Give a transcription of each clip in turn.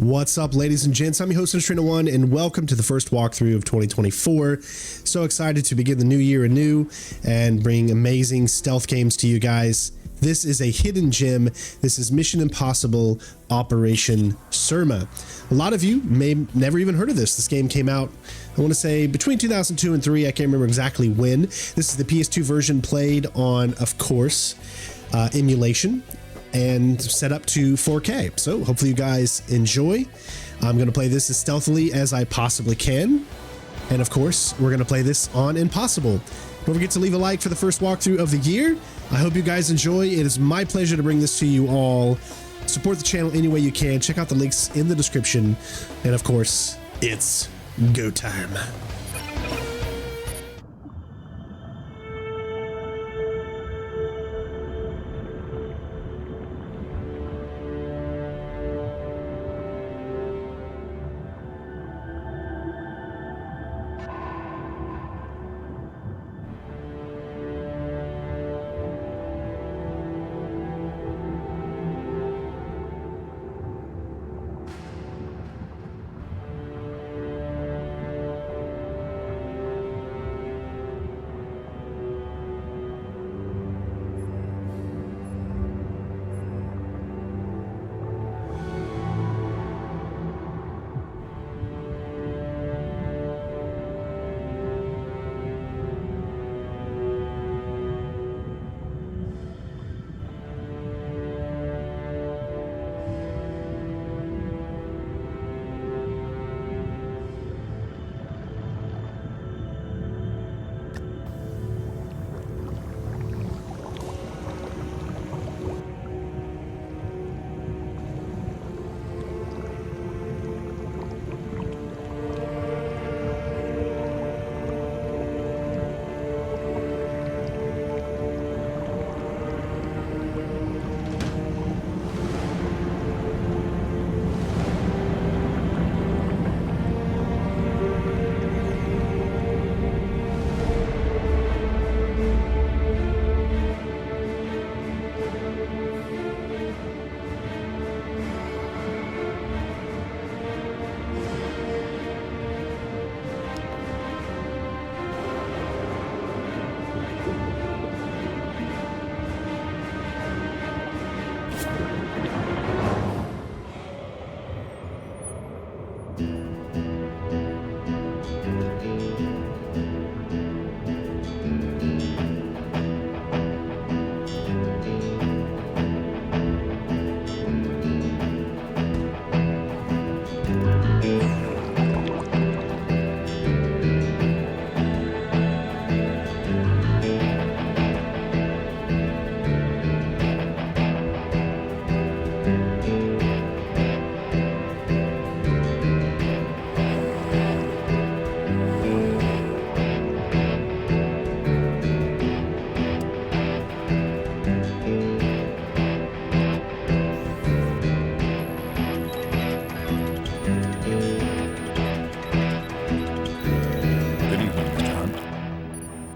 What's up, ladies and gents? I'm your host, Trina1, and welcome to the first walkthrough of 2024. So excited to begin the new year anew and bring amazing stealth games to you guys. This is a hidden gem. This is Mission Impossible Operation Surma. A lot of you may never even heard of this. This game came out, I want to say, between 2002 and 3. I can't remember exactly when. This is the PS2 version played on, of course, emulation, and set up to 4K. So hopefully you guys enjoy. I'm going to play this as stealthily as I possibly can. And of course, we're going to play this on Impossible. Don't forget to leave a like for the first walkthrough of the year. I hope you guys enjoy. It is my pleasure to bring this to you all. Support the channel any way you can. Check out the links in the description. And of course, it's go time.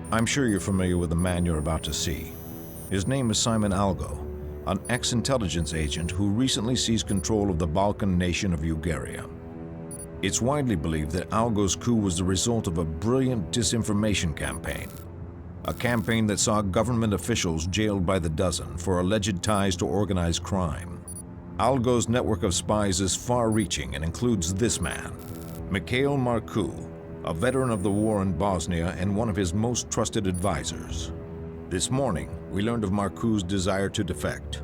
I'm sure you're familiar with the man you're about to see. His name is Simon Algo, an ex-intelligence agent who recently seized control of the Balkan nation of Bulgaria. It's widely believed that Algo's coup was the result of a brilliant disinformation campaign. A campaign that saw government officials jailed by the dozen for alleged ties to organized crime. Algo's network of spies is far-reaching and includes this man, Mikhail Marcu, a veteran of the war in Bosnia and one of his most trusted advisors. This morning, we learned of Marcu's desire to defect.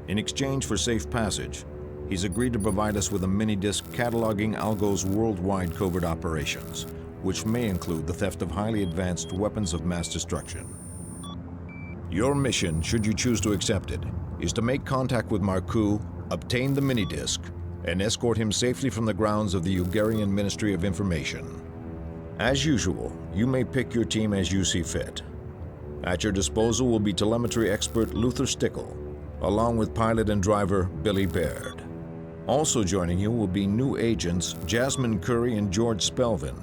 In exchange for safe passage, he's agreed to provide us with a mini-disc cataloging Algo's worldwide covert operations, which may include the theft of highly advanced weapons of mass destruction. Your mission, should you choose to accept it, is to make contact with Marcu, obtain the mini-disc, and escort him safely from the grounds of the Bulgarian Ministry of Information. As usual, you may pick your team as you see fit. At your disposal will be telemetry expert Luther Stickle, along with pilot and driver Billy Baird. Also joining you will be new agents Jasmine Curry and George Spelvin.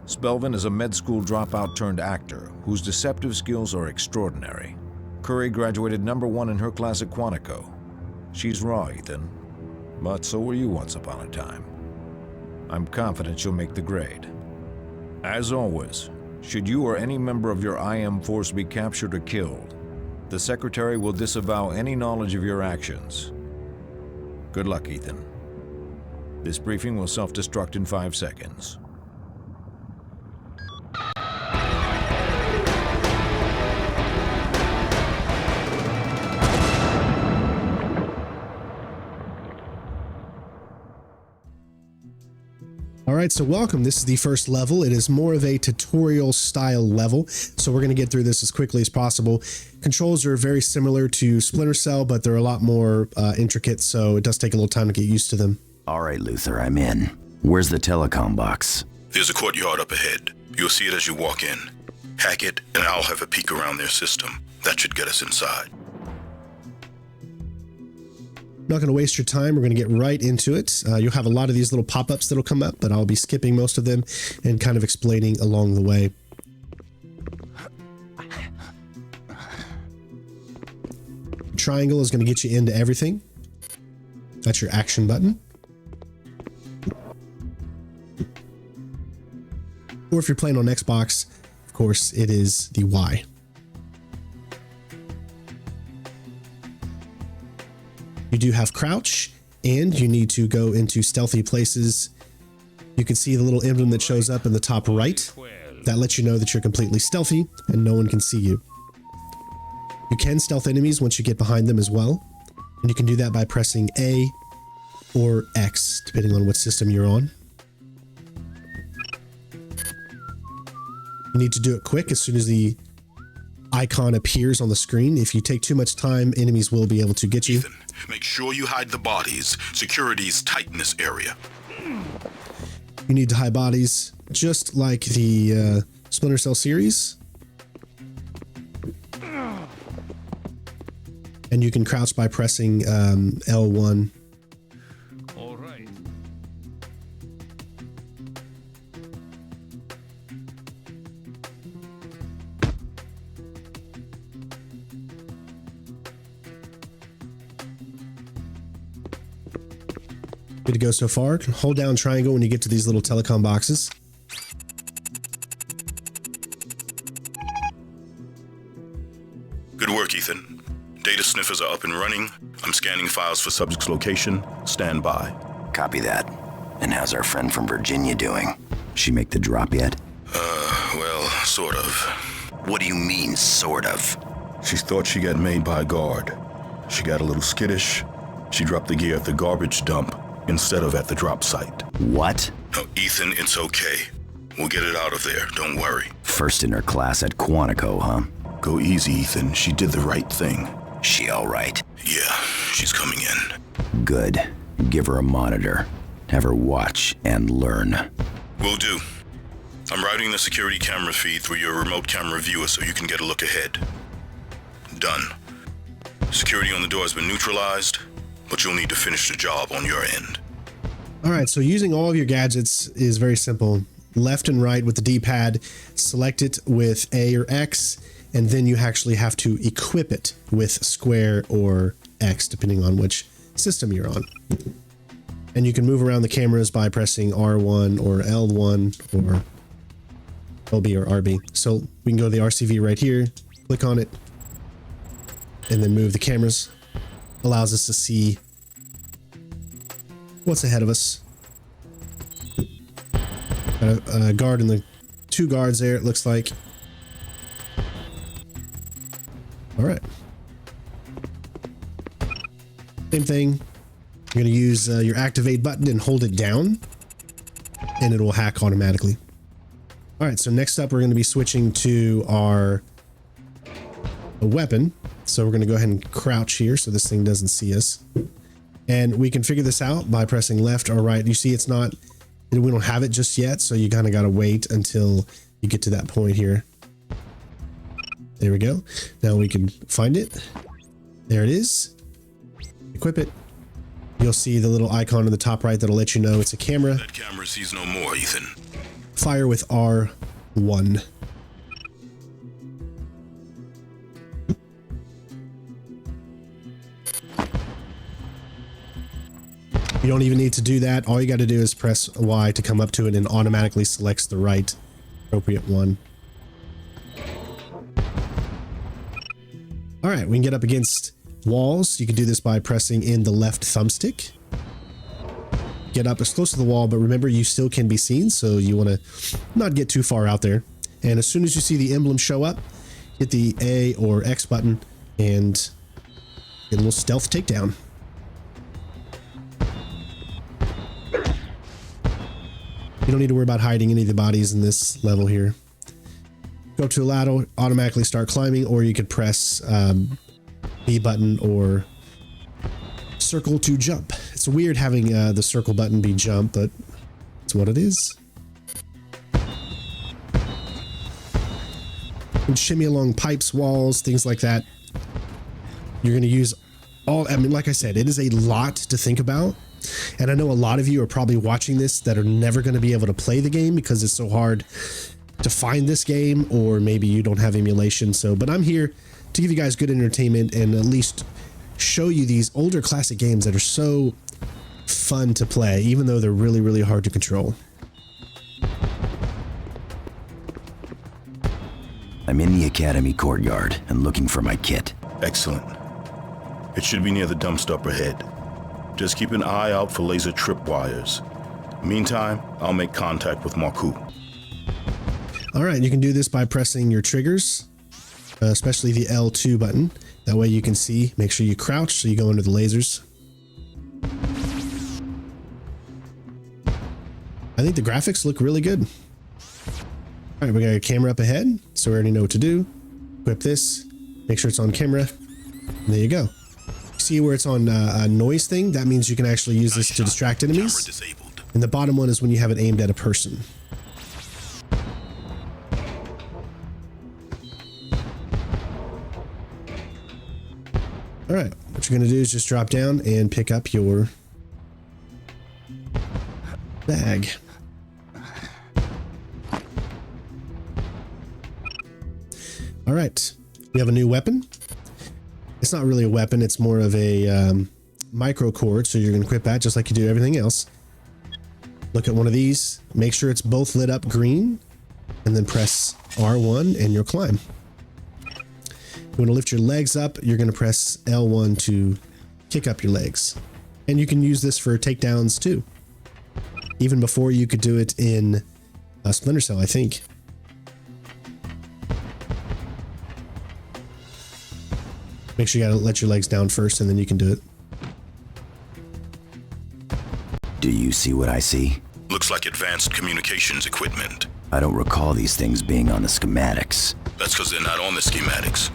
Spelvin is a med school dropout turned actor whose deceptive skills are extraordinary. Curry graduated #1 in her class at Quantico. She's raw, Ethan. but so were you once upon a time. I'm confident you'll make the grade. As always, should you or any member of your IM force be captured or killed, the Secretary will disavow any knowledge of your actions. Good luck, Ethan. This briefing will self-destruct in 5 seconds. All right, so welcome. This is the first level. It is more of a tutorial style level, so we're going to get through this as quickly as possible. Controls are very similar to Splinter Cell, but they're a lot more intricate, so it does take a little time to get used to them. All right, Luther, I'm in. Where's the telecom box? There's a courtyard up ahead. You'll see it as you walk in. Hack it, and I'll have a peek around their system. That should get us inside. Not going to waste your time. We're going to get right into it. You'll have a lot of these little pop-ups that'll come up, but I'll be skipping most of them and kind of explaining along the way. Triangle is going to get you into everything. That's your action button. Or if you're playing on Xbox, of course, it is the Y. You do have crouch, and you need to go into stealthy places. You can see the little emblem that shows up in the top right. That lets you know that you're completely stealthy and no one can see you. You can stealth enemies once you get behind them as well. And you can do that by pressing A or X, depending on what system you're on. You need to do it quick as soon as the icon appears on the screen. If you take too much time, enemies will be able to get you. Ethan, make sure you hide the bodies. Security's tight in this area. You need to hide bodies, just like the Splinter Cell series. And you can crouch by pressing L1. All right. Good to go so far. Hold down triangle when you get to these little telecom boxes. Good work, Ethan. Data sniffers are up and running. I'm scanning files for subject's location. Stand by. Copy that. And how's our friend from Virginia doing? She make the drop yet? Well, sort of. What do you mean, sort of? She thought she got made by a guard. She got a little skittish. She dropped the gear at the garbage dump instead of at the drop site. What? No, Ethan, it's okay. We'll get it out of there, don't worry. First in her class at Quantico, huh? Go easy, Ethan. She did the right thing. She all right? Yeah, she's coming in. Good. Give her a monitor. Have her watch and learn. Will do. I'm routing the security camera feed through your remote camera viewer so you can get a look ahead. Done. Security on the door has been neutralized, but you'll need to finish the job on your end. All right, so using all of your gadgets is very simple. Left and right with the D-pad, select it with A or X, and then you actually have to equip it with square or X, depending on which system you're on. And you can move around the cameras by pressing R1 or L1 or LB or RB. So we can go to the RCV right here, click on it, and then move the cameras. Allows us to see what's ahead of us. Got a guard in the 2 guards there, it looks like. All right. Same thing. You're going to use your activate button and hold it down, and it will hack automatically. All right, so next up, we're going to be switching to our weapon. So we're going to go ahead and crouch here so this thing doesn't see us. And we can figure this out by pressing left or right. You see it's not, we don't have it just yet, so you kind of got to wait until you get to that point here. There we go. Now we can find it. There it is. Equip it. You'll see the little icon in the top right that'll let you know it's a camera. That camera sees no more, Ethan. Fire with R1. You don't even need to do that. All you got to do is press Y to come up to it and automatically selects the right appropriate one. All right, we can get up against walls. You can do this by pressing in the left thumbstick. Get up as close to the wall, but remember you still can be seen, so you want to not get too far out there. And as soon as you see the emblem show up, hit the A or X button and get a little stealth takedown. You don't need to worry about hiding any of the bodies in this level here. Go up to a ladder, automatically start climbing, or you could press B button or circle to jump. It's weird having the circle button be jump, but it's what it is. You can shimmy along pipes, walls, things like that. You're going to use all, I mean, like I said, it is a lot to think about. And I know a lot of you are probably watching this that are never going to be able to play the game because it's so hard to find this game, or maybe you don't have emulation. So, but I'm here to give you guys good entertainment and at least show you these older classic games that are so fun to play, even though they're really, really hard to control. I'm in the academy courtyard and looking for my kit. Excellent. It should be near the dumpster up ahead. Just keep an eye out for laser tripwires. Meantime, I'll make contact with Marku. All right, you can do this by pressing your triggers, especially the L2 button. That way you can see. Make sure you crouch so you go under the lasers. I think the graphics look really good. All right, we got a camera up ahead, so we already know what to do. Equip this, make sure it's on camera. And there you go. See where it's on a noise thing? That means you can actually use this to distract enemies. And the bottom one is when you have it aimed at a person. All right, what you're going to do is just drop down and pick up your bag. All right, we have a new weapon. It's not really a weapon, it's more of a micro cord, so you're going to equip that just like you do everything else. Look at one of these, make sure it's both lit up green, and then press R1 and you'll climb. You want to lift your legs up, you're going to press L1 to kick up your legs. And you can use this for takedowns too. Even before you could do it in Splinter Cell, I think. Make sure you gotta let your legs down first and then you can do it. Do you see what I see? Looks like advanced communications equipment. I don't recall these things being on the schematics. That's because they're not on the schematics.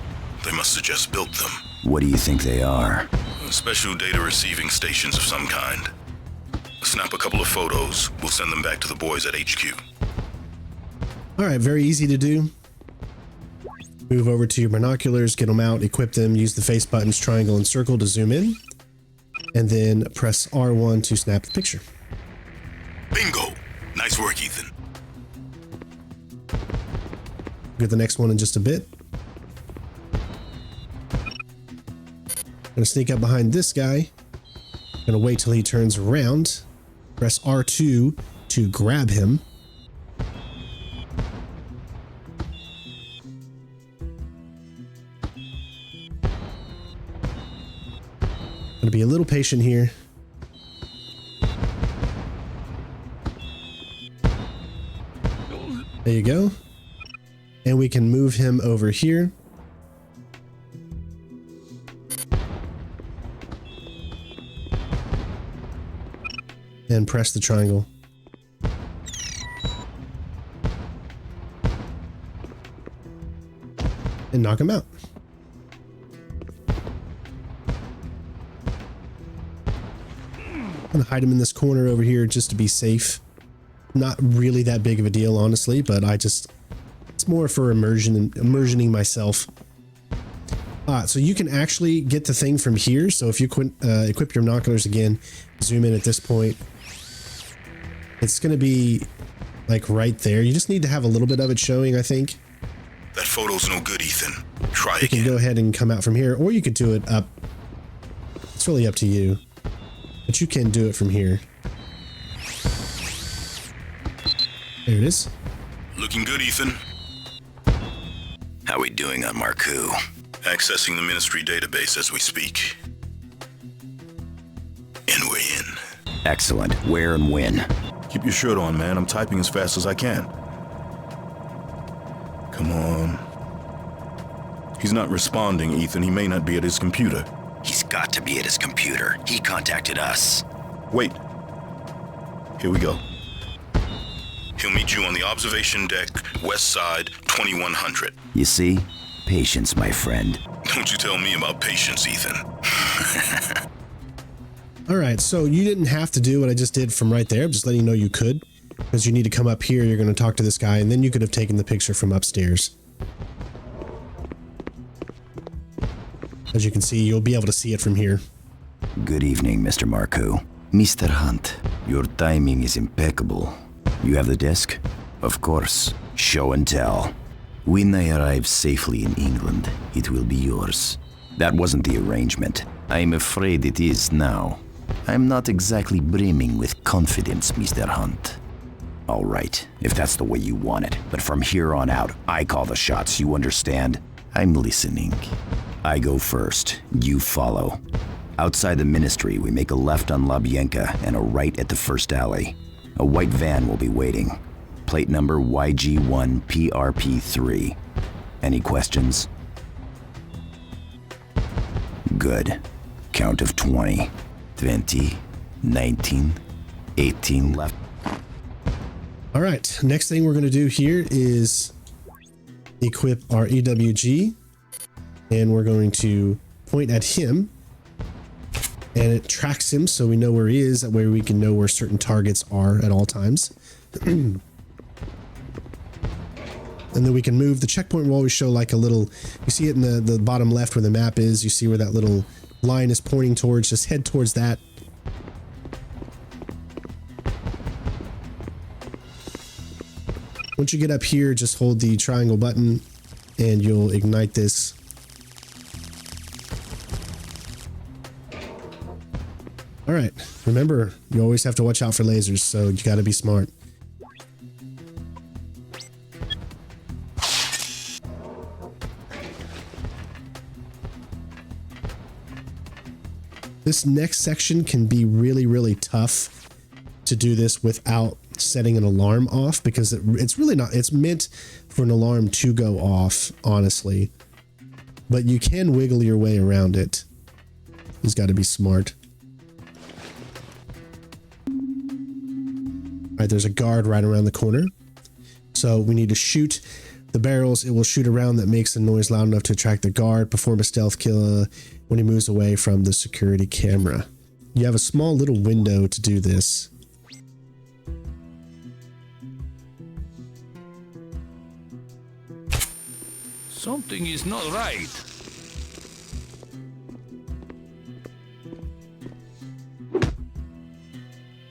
They must have just built them. What do you think they are? Special data receiving stations of some kind. Snap a couple of photos. We'll send them back to the boys at HQ. All right, very easy to do. Move over to your binoculars, get them out, equip them, use the face buttons, triangle and circle to zoom in, and then press R1 to snap the picture. Bingo! Nice work, Ethan. Get the next one in just a bit. Gonna sneak up behind this guy. Gonna wait till he turns around. Press R2 to grab him. Gonna be a little patient here. There you go. And we can move him over here. And press the triangle. And knock him out. I'm gonna hide him in this corner over here just to be safe. Not really that big of a deal, honestly, but it's more for immersioning myself. So you can actually get the thing from here. So if you equip your binoculars again, zoom in at this point, it's going to be like right there. You just need to have a little bit of it showing, I think. That photo's no good, Ethan. Try You again. can go ahead and come out from here, or you could do it up. It's really up to you. But you can do it from here. There it is. Looking good, Ethan. How we doing on Marku? Accessing the ministry database as we speak. And we're in. Excellent. Where and when? Keep your shirt on, man. I'm typing as fast as I can. Come on. He's not responding, Ethan. He may not be at his computer. He's got to be at his computer. He contacted us. Wait. Here we go. He'll meet you on the observation deck, west side, 2100. You see? Patience, my friend. Don't you tell me about patience, Ethan. All right, so you didn't have to do what I just did from right there. I'm just letting you know you could, because you need to come up here. You're going to talk to this guy, and then you could have taken the picture from upstairs. As you can see, you'll be able to see it from here. Good evening, Mr. Marku. Mr. Hunt, your timing is impeccable. You have the disc? Of course. Show and tell. When I arrive safely in England, it will be yours. That wasn't the arrangement. I'm afraid it is now. I'm not exactly brimming with confidence, Mr. Hunt. All right, if that's the way you want it. But from here on out, I call the shots, you understand? I'm listening. I go first, you follow. Outside the ministry, we make a left on Labienka and a right at the first alley. A white van will be waiting. Plate number YG1PRP3. Any questions? Good. Count of 20, 20, 19, 18 left. All right, next thing we're going to do here is equip our EWG, and we're going to point at him, and it tracks him so we know where he is. That way we can know where certain targets are at all times. And then we can move. The checkpoint will always show like a little, you see it in the bottom left where the map is. You see where that little line is pointing towards. Just head towards that. Once you get up here, just hold the triangle button and you'll ignite this. All right, remember, you always have to watch out for lasers, so you got to be smart. This next section can be really, really tough to do this without setting an alarm off, because it's really not, it's meant for an alarm to go off, honestly. But you can wiggle your way around it. You've got to be smart. All right, there's a guard right around the corner. So we need to shoot the barrels. It will shoot around that makes the noise loud enough to attract the guard. Perform a stealth kill when he moves away from the security camera. You have a small little window to do this. Something is not right.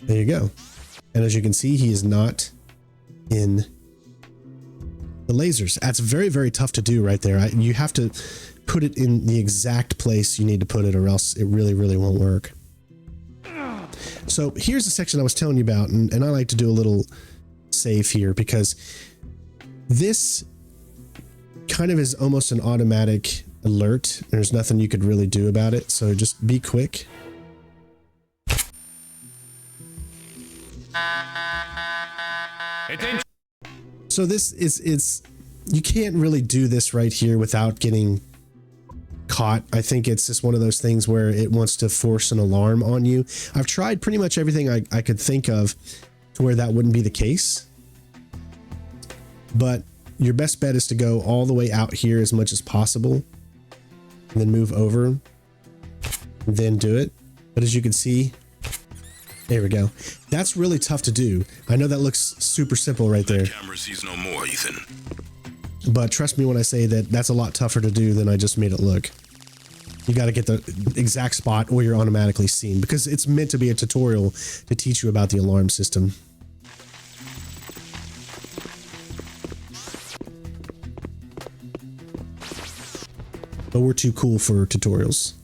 There you go. And as you can see, he is not in the lasers. That's very, very tough to do right there. You have to put it in the exact place you need to put it, or else it really, really won't work. So here's the section I was telling you about, and I like to do a little save here because this kind of is almost an automatic alert. There's nothing you could really do about it, so just be quick. Attention. So this is you can't really do this right here without getting caught. I think it's just one of those things where it wants to force an alarm on you. I've tried pretty much everything I could think of to where that wouldn't be the case. But your best bet is to go all the way out here as much as possible, and then move over, and then do it. But as you can see, there we go. That's really tough to do. I know that looks super simple right there. Camera sees no more, Ethan. But trust me when I say that that's a lot tougher to do than I just made it look. You got to get the exact spot or you're automatically seen, because it's meant to be a tutorial to teach you about the alarm system. But we're too cool for tutorials.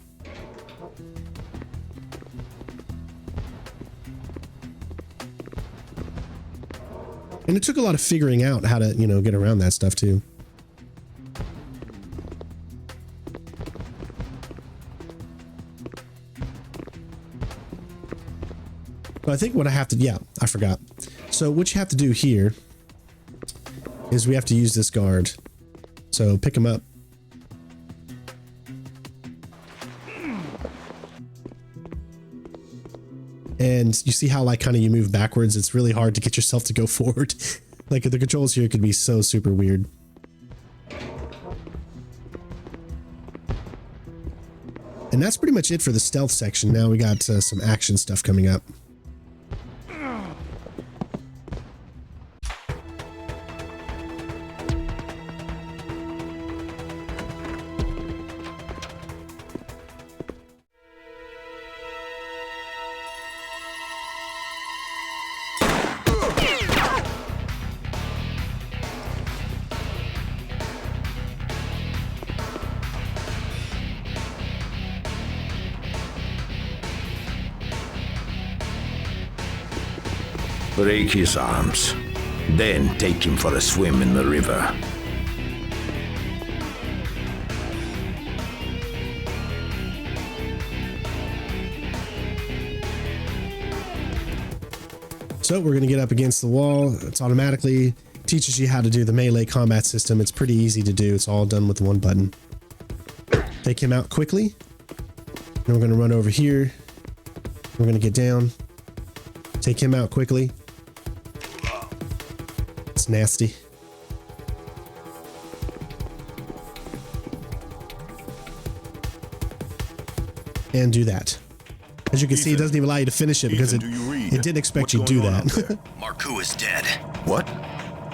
And it took a lot of figuring out how to, you know, get around that stuff too. But I think what I have to, yeah, I forgot. So what you have to do here is we have to use this guard. So pick him up. And you see how like kind of you move backwards. It's really hard to get yourself to go forward. Like the controls here could be so super weird. And that's pretty much it for the stealth section. Now we got some action stuff coming up. Break his arms, then take him for a swim in the river. So we're going to get up against the wall. It's automatically teaches you how to do the melee combat system. It's pretty easy to do. It's all done with one button. Take him out quickly. Then we're going to run over here. We're going to get down. Take him out quickly. It's nasty. And do that. As you can see, it doesn't even allow you to finish it because it didn't expect you to do that. Marku is dead. What?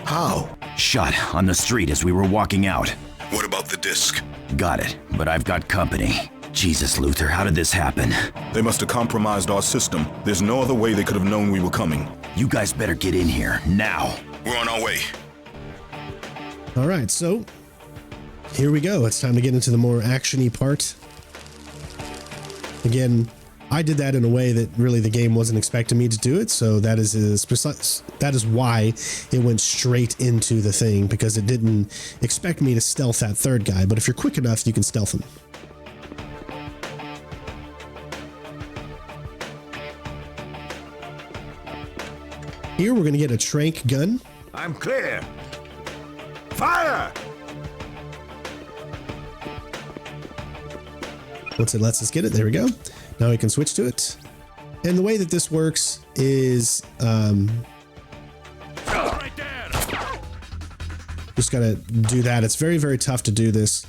How? Shot on the street as we were walking out. What about the disc? Got it, but I've got company. Jesus, Luther, how did this happen? They must have compromised our system. There's no other way they could have known we were coming. You guys better get in here, now. We're on our way. All right, so here we go. It's time to get into the more action-y part. Again, I did that in a way that really the game wasn't expecting me to do it, so that is why it went straight into the thing, because it didn't expect me to stealth that third guy. But if you're quick enough, you can stealth him. Here we're going to get a trank gun. I'm clear. Fire! Once it lets us get it, there we go. Now we can switch to it. And the way that this works is just gotta do that. It's very, very tough to do this.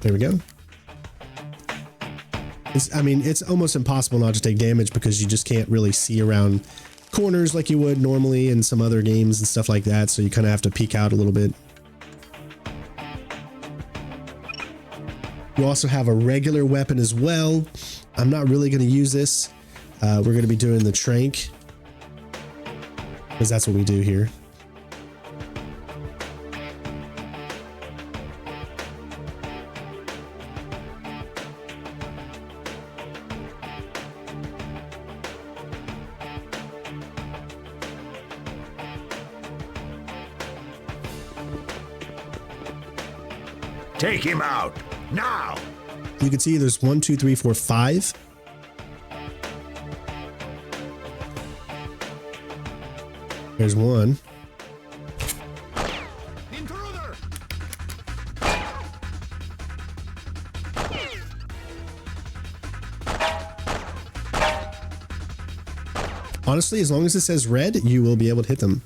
There we go. It's almost impossible not to take damage because you just can't really see around corners like you would normally in some other games and stuff like that. So you kind of have to peek out a little bit. You also have a regular weapon as well. I'm not really going to use this. We're going to be doing the trank because that's what we do here. Take him out, now! You can see there's 1, 2, 3, 4, 5. There's one. Intruder! Honestly, as long as it says red, you will be able to hit them.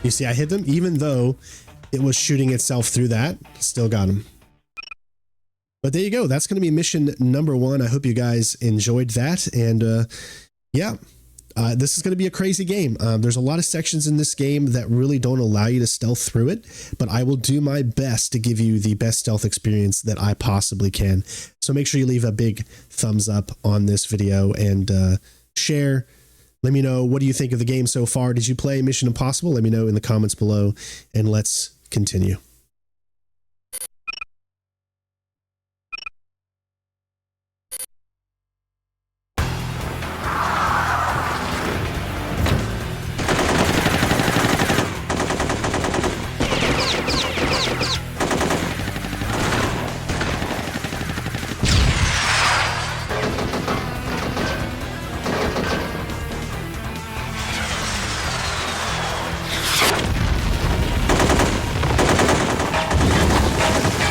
You see, I hit them even though it was shooting itself through that. Still got him. But there you go. That's going to be mission number 1. I hope you guys enjoyed that. And yeah, this is going to be a crazy game. There's a lot of sections in this game that really don't allow you to stealth through it, but I will do my best to give you the best stealth experience that I possibly can. So make sure you leave a big thumbs up on this video and share. Let me know, what do you think of the game so far? Did you play Mission Impossible? Let me know in the comments below, and let's continue.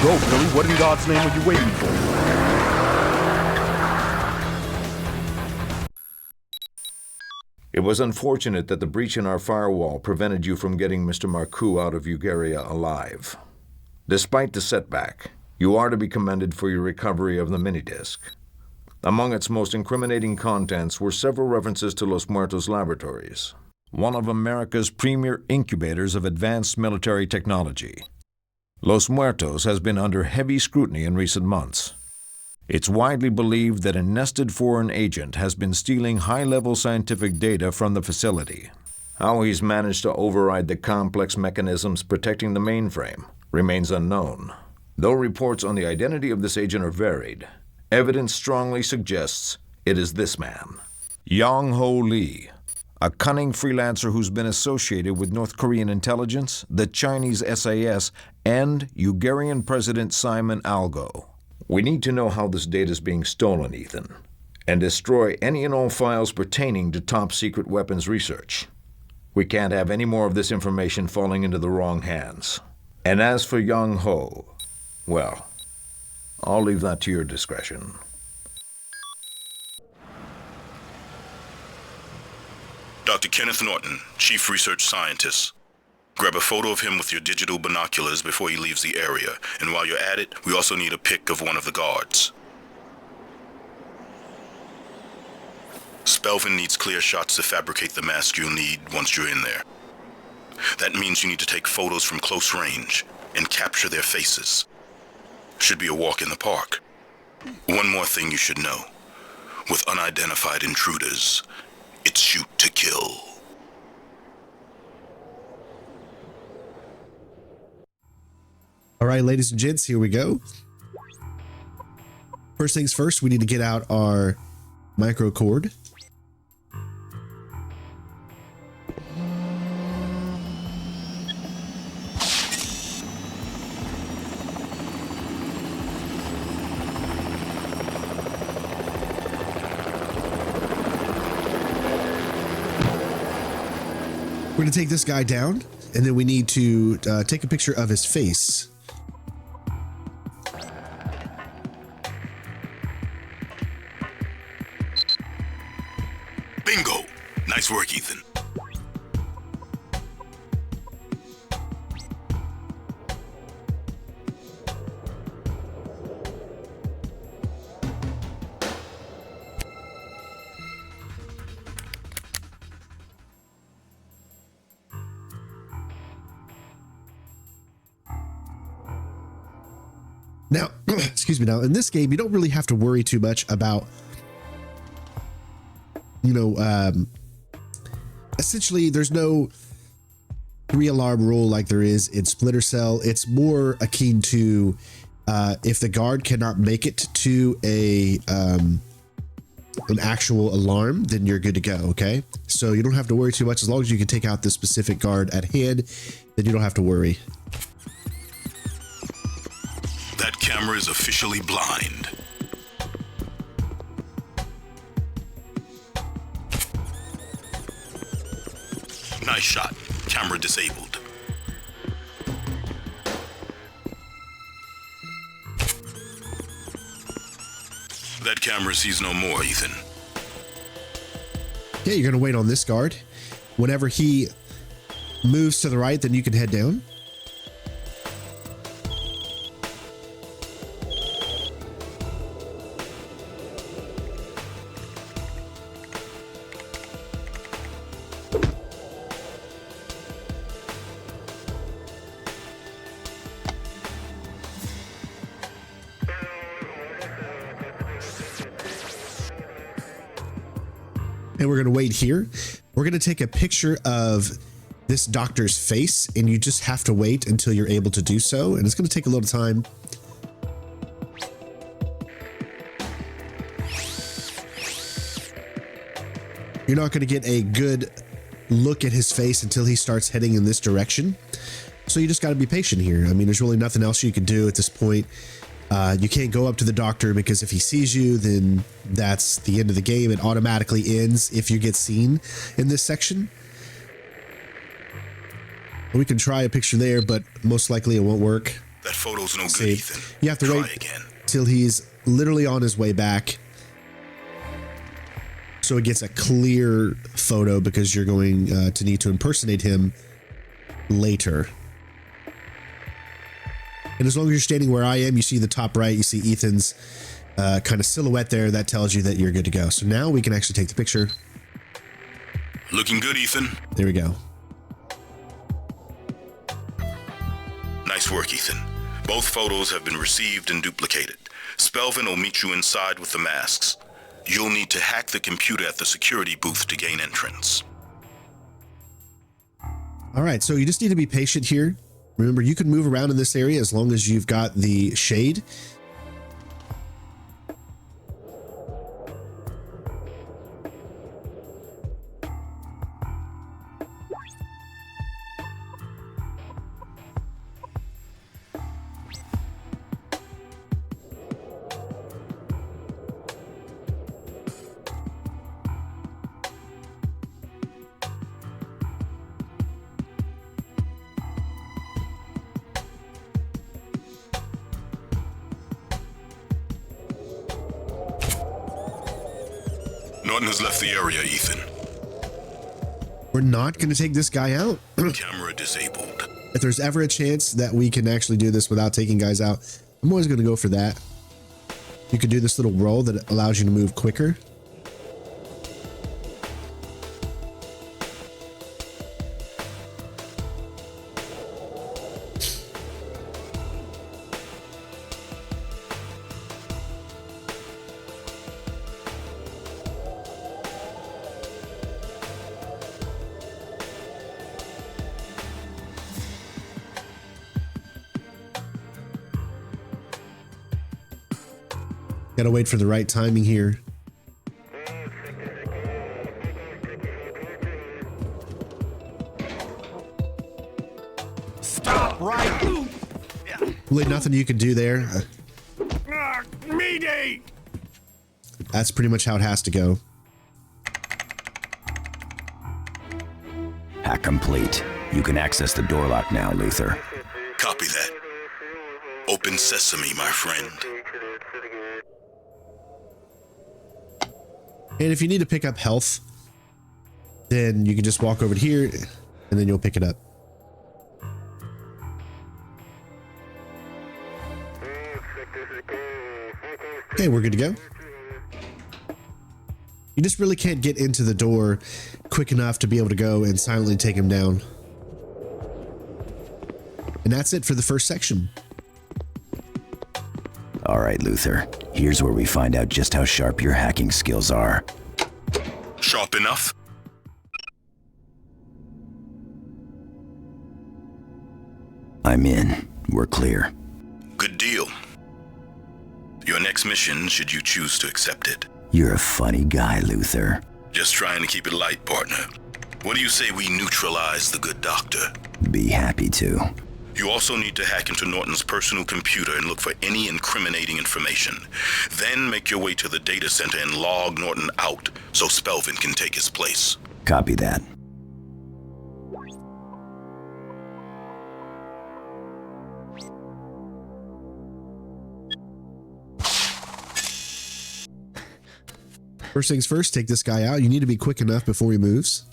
Go, Billy. What in God's name are you waiting for? It was unfortunate that the breach in our firewall prevented you from getting Mr. Marcoux out of Ugaria alive. Despite the setback, you are to be commended for your recovery of the minidisc. Among its most incriminating contents were several references to Los Muertos laboratories, one of America's premier incubators of advanced military technology. Los Muertos has been under heavy scrutiny in recent months. It's widely believed that a nested foreign agent has been stealing high-level scientific data from the facility. How he's managed to override the complex mechanisms protecting the mainframe remains unknown. Though reports on the identity of this agent are varied, evidence strongly suggests it is this man, Yang-Ho Lee, a cunning freelancer who's been associated with North Korean intelligence, the Chinese SAS, and Ugarian President Simon Algo. We need to know how this data is being stolen, Ethan, and destroy any and all files pertaining to top-secret weapons research. We can't have any more of this information falling into the wrong hands. And as for Yang-Ho, well, I'll leave that to your discretion. Dr. Kenneth Norton, Chief Research Scientist. Grab a photo of him with your digital binoculars before he leaves the area. And while you're at it, we also need a pic of one of the guards. Spelvin needs clear shots to fabricate the mask you'll need once you're in there. That means you need to take photos from close range and capture their faces. Should be a walk in the park. One more thing you should know. With unidentified intruders, it's shoot to kill. All right, ladies and gents, here we go. First things first, we need to get out our micro cord. We're going to take this guy down, and then we need to take a picture of his face. Bingo! Nice work, Ethan. Now, excuse me, now in this game, you don't really have to worry too much about, essentially there's no 3-alarm rule like there is in Splinter Cell. It's more akin to if the guard cannot make it to an actual alarm, then you're good to go, okay? So you don't have to worry too much. As long as you can take out the specific guard at hand, then you don't have to worry. That camera is officially blind. Nice shot. Camera disabled. That camera sees no more, Ethan. Yeah, you're gonna wait on this guard. Whenever he moves to the right, then you can head down. And we're going to wait here. We're going to take a picture of this doctor's face, and you just have to wait until you're able to do so. And it's going to take a little time. You're not going to get a good look at his face until he starts heading in this direction. So you just got to be patient here. I mean, there's really nothing else you can do at this point. You can't go up to the doctor because if he sees you, then that's the end of the game. It automatically ends if you get seen in this section. We can try a picture there, but most likely it won't work. That photo's no good, Save. Ethan. You have to Try wait again. till he's literally on his way back. So it gets a clear photo because you're going to need to impersonate him later. And as long as you're standing where I am, you see the top right, you see Ethan's kind of silhouette there. That tells you that you're good to go. So now we can actually take the picture. Looking good, Ethan. There we go. Nice work, Ethan. Both photos have been received and duplicated. Spelvin will meet you inside with the masks. You'll need to hack the computer at the security booth to gain entrance. All right, so you just need to be patient here. Remember, you can move around in this area as long as you've got the shade. Norton has left the area, Ethan. We're not going to take this guy out. Camera disabled. If there's ever a chance that we can actually do this without taking guys out, I'm always going to go for that. You could do this little roll that allows you to move quicker. Gotta wait for the right timing here. Stop right. Really nothing you can do there. Mayday! That's pretty much how it has to go. Hack complete. You can access the door lock now, Luther. Copy that. Open sesame, my friend. And if you need to pick up health, then you can just walk over to here and then you'll pick it up. Okay, we're good to go. You just really can't get into the door quick enough to be able to go and silently take him down. And that's it for the first section. All right, Luther. Here's where we find out just how sharp your hacking skills are. Sharp enough? I'm in. We're clear. Good deal. Your next mission, should you choose to accept it. You're a funny guy, Luther. Just trying to keep it light, partner. What do you say we neutralize the good doctor? Be happy to. You also need to hack into Norton's personal computer and look for any incriminating information. Then make your way to the data center and log Norton out so Spelvin can take his place. Copy that. First things first, take this guy out. You need to be quick enough before he moves.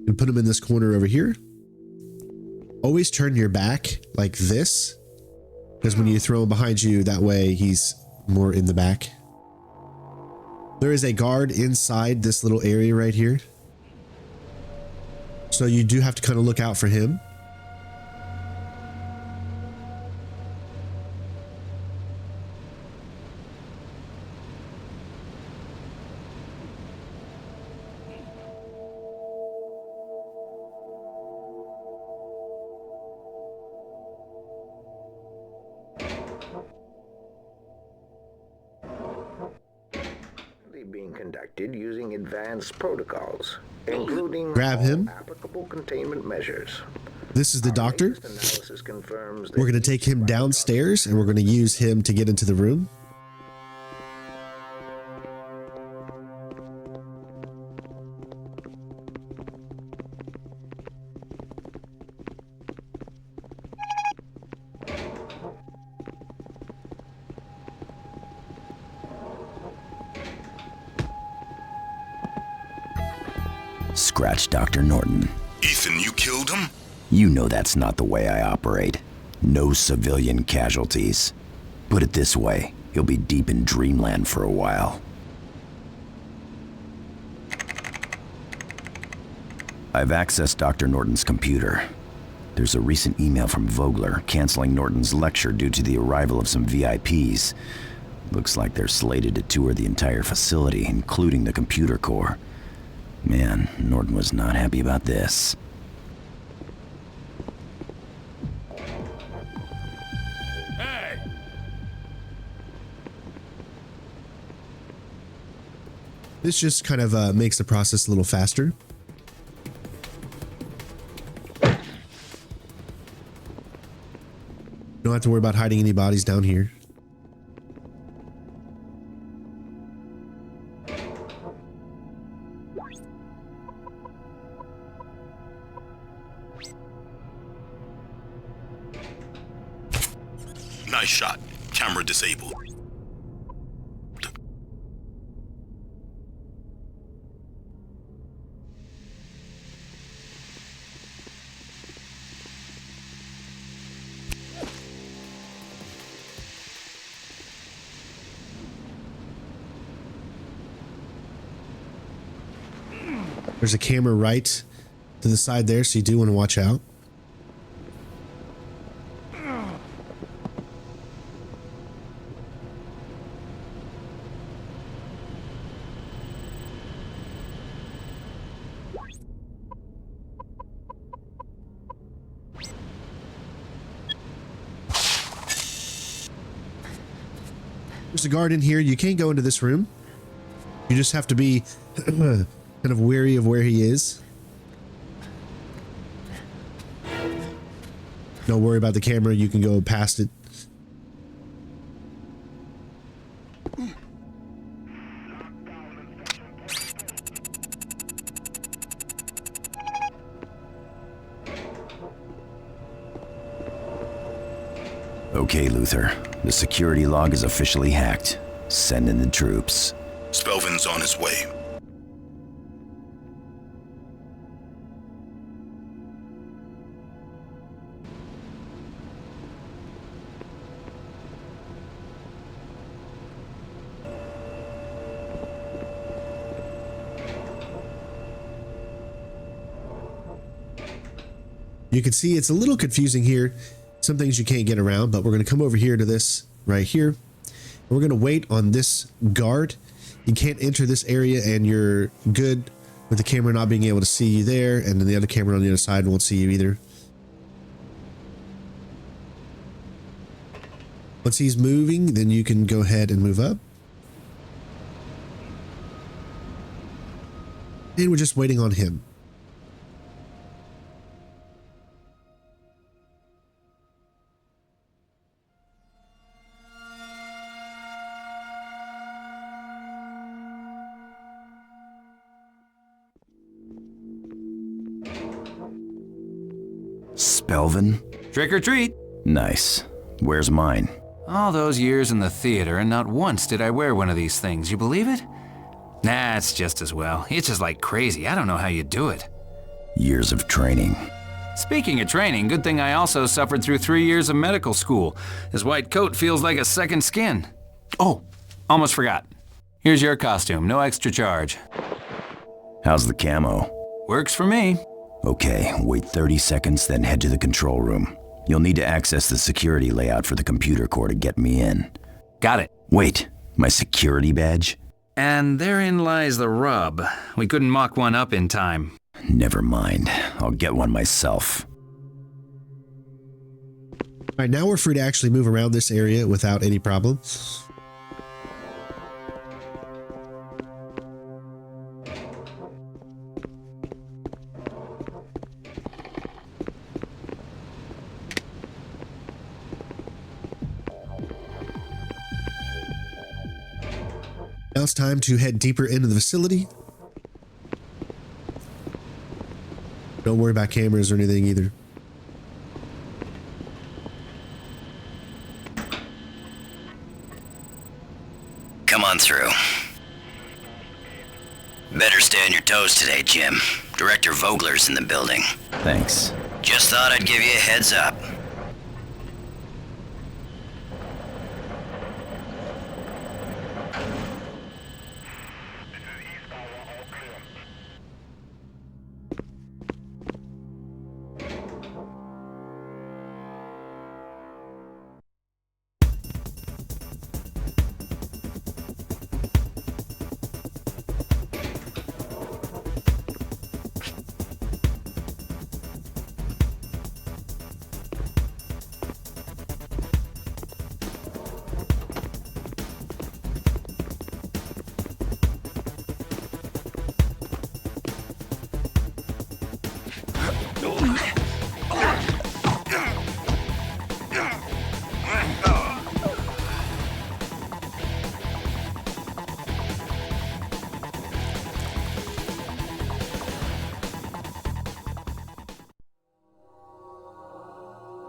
And put him in this corner over here. Always turn your back like this, because when you throw him behind you, that way he's more in the back. There is a guard inside this little area right here. So you do have to kind of look out for him. Being conducted using advanced protocols, including Grab him. applicable containment measures. This is the doctor. Analysis confirms that We're going to take him downstairs and we're going to use him to get into the room. Scratch Dr. Norton. Ethan, you killed him? You know that's not the way I operate. No civilian casualties. Put it this way, he'll be deep in dreamland for a while. I've accessed Dr. Norton's computer. There's a recent email from Vogler canceling Norton's lecture due to the arrival of some VIPs. Looks like they're slated to tour the entire facility, including the computer core. Man, Norton was not happy about this. Hey! This just kind of makes the process a little faster. Don't have to worry about hiding any bodies down here. Nice shot. Camera disabled. There's a camera right to the side there, so you do want to watch out. There's a guard in here. You can't go into this room. You just have to be kind of wary of where he is. Don't worry about the camera. You can go past it. Okay, Luther. The security log is officially hacked. Send in the troops. Spelvin's on his way. You can see it's a little confusing here. Some things you can't get around, but we're going to come over here to this right here. And we're going to wait on this guard. You can't enter this area and you're good with the camera not being able to see you there. And then the other camera on the other side won't see you either. Once he's moving, then you can go ahead and move up. And we're just waiting on him. Spelvin? Trick or treat. Nice. Where's mine? All those years in the theater and not once did I wear one of these things, you believe it? Nah, it's just as well. It's just like crazy. I don't know how you do it. Years of training. Speaking of training, good thing I also suffered through 3 years of medical school. This white coat feels like a second skin. Oh, almost forgot. Here's your costume, no extra charge. How's the camo? Works for me. Okay, wait 30 seconds, then head to the control room. You'll need to access the security layout for the computer core to get me in. Got it. Wait, my security badge? And therein lies the rub. We couldn't mock one up in time. Never mind, I'll get one myself. All right, now we're free to actually move around this area without any problem. Now it's time to head deeper into the facility. Don't worry about cameras or anything either. Come on through. Better stay on your toes today, Jim. Director Vogler's in the building. Thanks. Just thought I'd give you a heads up.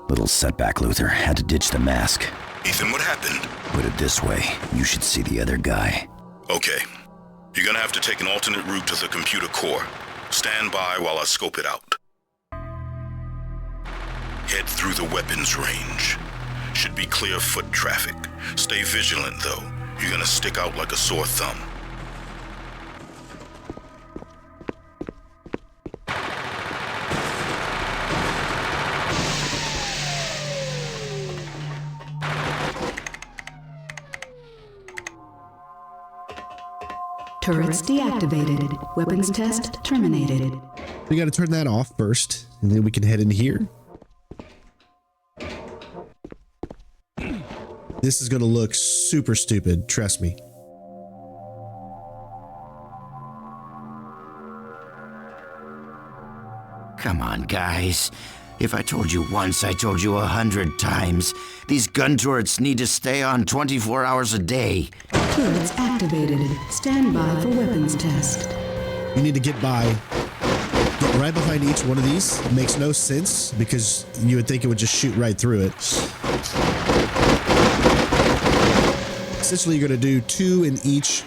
Little setback, Luther. Had to ditch the mask. Ethan, what happened? Put it this way, you should see the other guy. Okay. You're gonna have to take an alternate route to the computer core. Stand by while I scope it out. Head through the weapons range. Should be clear foot traffic. Stay vigilant, though. You're gonna stick out like a sore thumb. Turrets deactivated. Weapons test terminated. We got to turn that off first, and then we can head in here. This is going to look super stupid, trust me. Come on, guys. If I told you once, I told you 100 times. These gun turrets need to stay on 24 hours a day. Turrets activated. Stand by for weapons test. You need to get right behind each one of these. It makes no sense because you would think it would just shoot right through it. Essentially, you're going to do 2 in each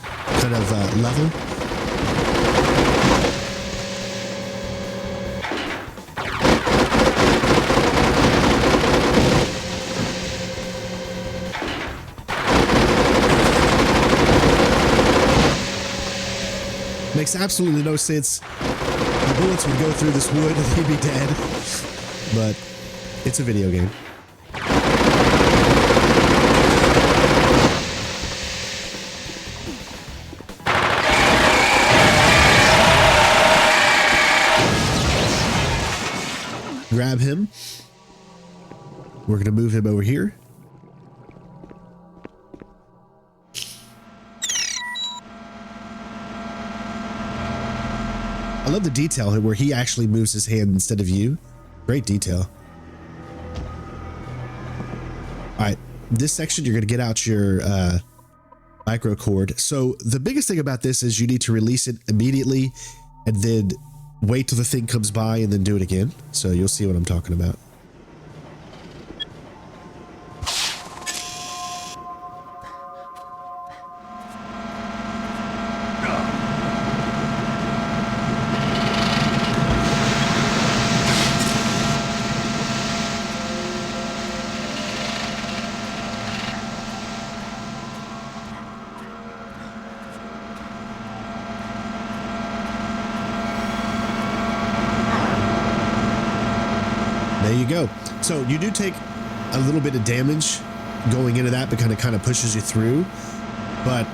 kind of level. Makes absolutely no sense. The bullets would go through this wood and he'd be dead. But it's a video game. Grab him. We're going to move him over here. I love the detail where he actually moves his hand instead of you. Great detail. All right, this section, you're going to get out your micro cord. So the biggest thing about this is you need to release it immediately and then wait till the thing comes by and then do it again. So you'll see what I'm talking about. There you go. So you do take a little bit of damage going into that, but kind of pushes you through, but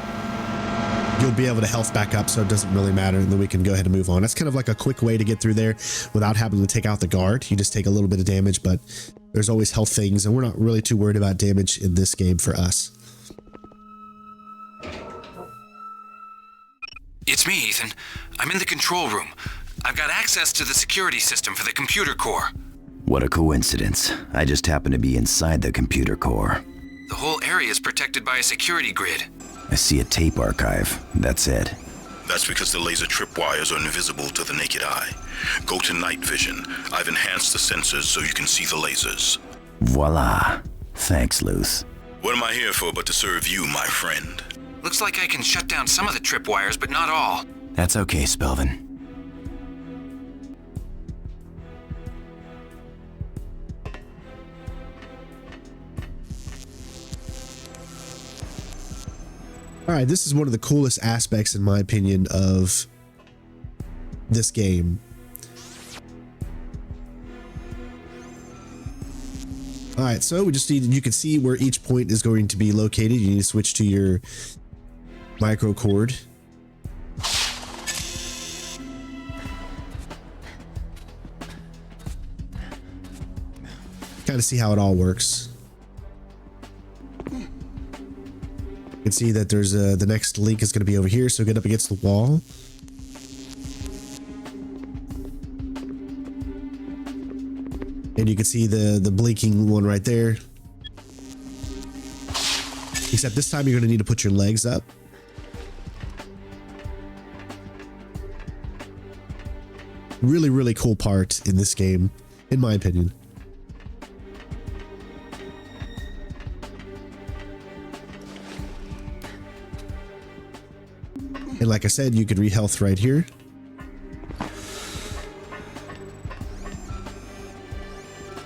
you'll be able to health back up, so it doesn't really matter, and then we can go ahead and move on. That's kind of like a quick way to get through there without having to take out the guard. You just take a little bit of damage, but there's always health things, and we're not really too worried about damage in this game for us. It's me, Ethan. I'm in the control room. I've got access to the security system for the computer core. What a coincidence. I just happen to be inside the computer core. The whole area is protected by a security grid. I see a tape archive. That's it. That's because the laser tripwires are invisible to the naked eye. Go to night vision. I've enhanced the sensors so you can see the lasers. Voila. Thanks, Luth. What am I here for but to serve you, my friend? Looks like I can shut down some of the tripwires, but not all. That's okay, Spelvin. All right, this is one of the coolest aspects, in my opinion, of this game. All right, so we just need, you can see where each point is going to be located. You need to switch to your micro cord. Kind of see how it all works. You can see that there's the next link is going to be over here, so get up against the wall. And you can see the blinking one right there. Except this time you're going to need to put your legs up. Really, really cool part in this game, in my opinion. And like I said, you could re-health right here.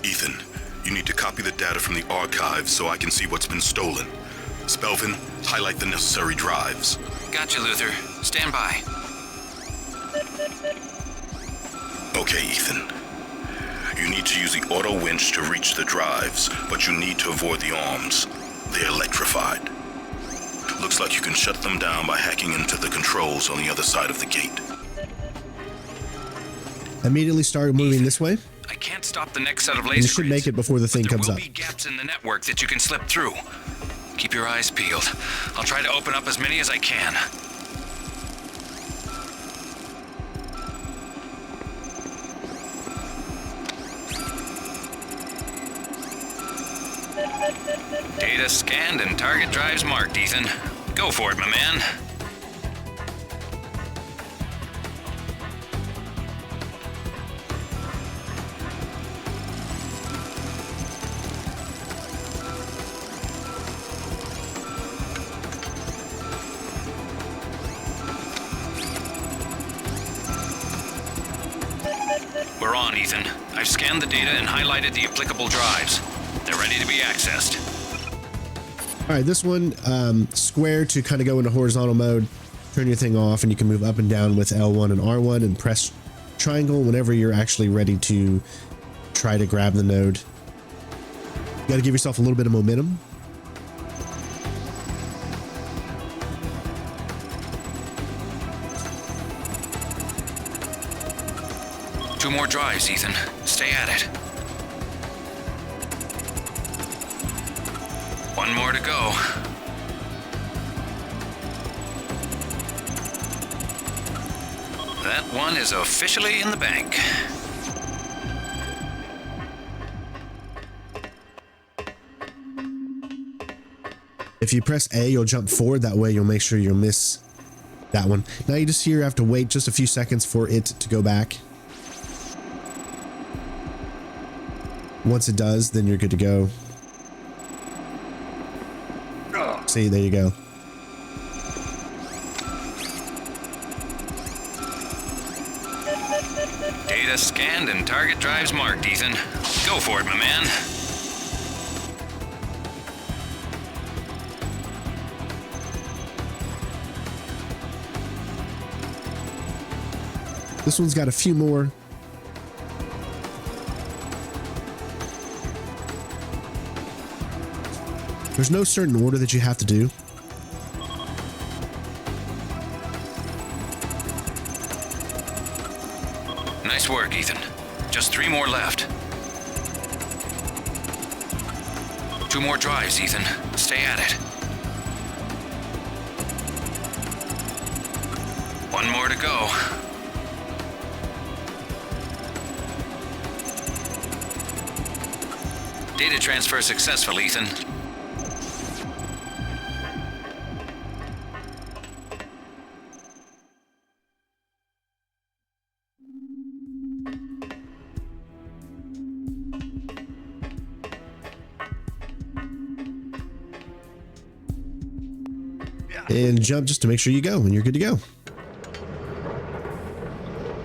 Ethan, you need to copy the data from the archives so I can see what's been stolen. Spelvin, highlight the necessary drives. Gotcha, Luther. Stand by. Okay, Ethan. You need to use the auto winch to reach the drives, but you need to avoid the arms. They're electrified. Looks like you can shut them down by hacking into the controls on the other side of the gate. Immediately start moving this way. I can't stop the next set of laser And you should make it before the thing comes up. There will be gaps in the network that you can slip through. Keep your eyes peeled. I'll try to open up as many as I can. Data scanned and target drives marked, Ethan. Go for it, my man. We're on, Ethan. I've scanned the data and highlighted the applicable drives. They're ready to be accessed. All right, this one, square to kind of go into horizontal mode, turn your thing off, and you can move up and down with L1 and R1 and press triangle whenever you're actually ready to try to grab the node. You got to give yourself a little bit of momentum. Two more drives, Ethan. Stay at it. One more to go. That one is officially in the bank. If you press A, you'll jump forward. That way you'll make sure you'll miss that one. Now you just here have to wait just a few seconds for it to go back. Once it does, then you're good to go. See, there you go. Data scanned and target drives marked, Ethan. Go for it, my man. This one's got a few more. There's no certain order that you have to do. Nice work, Ethan. Just 3 more left. 2 more drives, Ethan. Stay at it. 1 more to go. Data transfer successful, Ethan. And jump just to make sure you go, and you're good to go.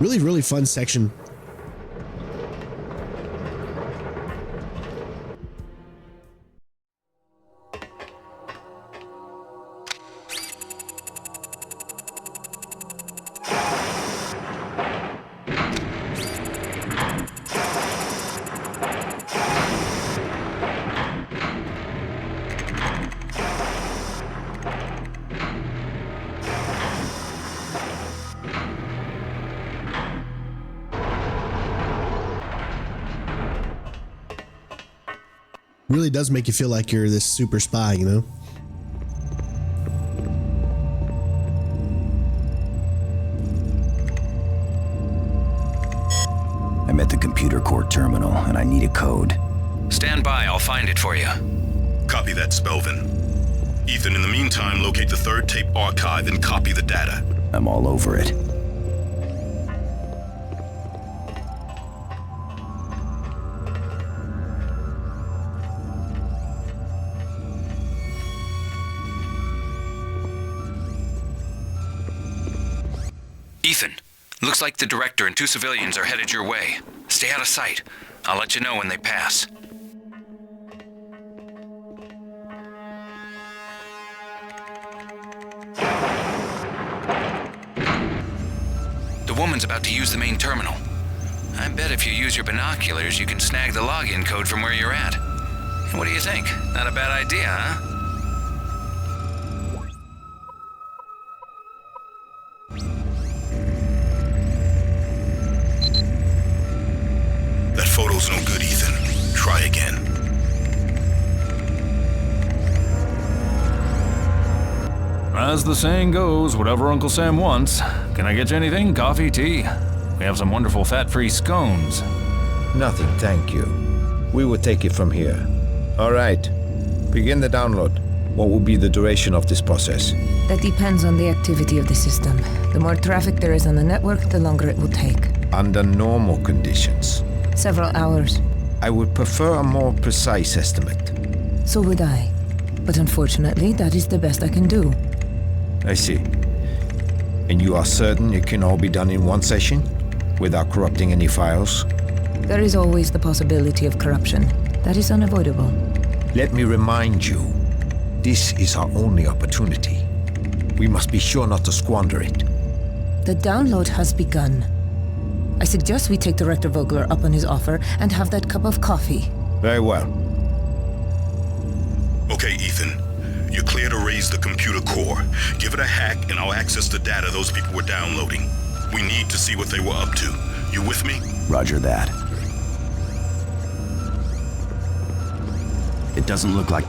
Really, really fun section. Really does make you feel like you're this super spy, you know? I'm at the computer core terminal, and I need a code. Stand by, I'll find it for you. Copy that, Spelvin. Ethan, in the meantime, locate the 3rd tape archive and copy the data. I'm all over it. Ethan, looks like the director and 2 civilians are headed your way. Stay out of sight. I'll let you know when they pass. The woman's about to use the main terminal. I bet if you use your binoculars, you can snag the login code from where you're at. What do you think? Not a bad idea, huh? That photo's no good, Ethan. Try again. As the saying goes, whatever Uncle Sam wants. Can I get you anything? Coffee, tea? We have some wonderful fat-free scones. Nothing, thank you. We will take it from here. All right. Begin the download. What will be the duration of this process? That depends on the activity of the system. The more traffic there is on the network, the longer it will take. Under normal conditions. Several hours. I would prefer a more precise estimate. So would I. But unfortunately, that is the best I can do. I see. And you are certain it can all be done in one session? Without corrupting any files? There is always the possibility of corruption. That is unavoidable. Let me remind you, this is our only opportunity. We must be sure not to squander it. The download has begun. I suggest we take Director Vogler up on his offer and have that cup of coffee. Very well. Okay, Ethan. You're clear to raise the computer core. Give it a hack and I'll access the data those people were downloading. We need to see what they were up to. You with me? Roger that. It doesn't look like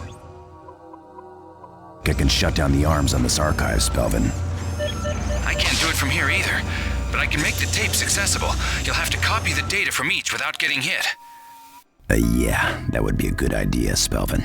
I can shut down the arms on this archive, Spelvin. I can't do it from here either, but I can make the tapes accessible. You'll have to copy the data from each without getting hit. Yeah, that would be a good idea, Spelvin.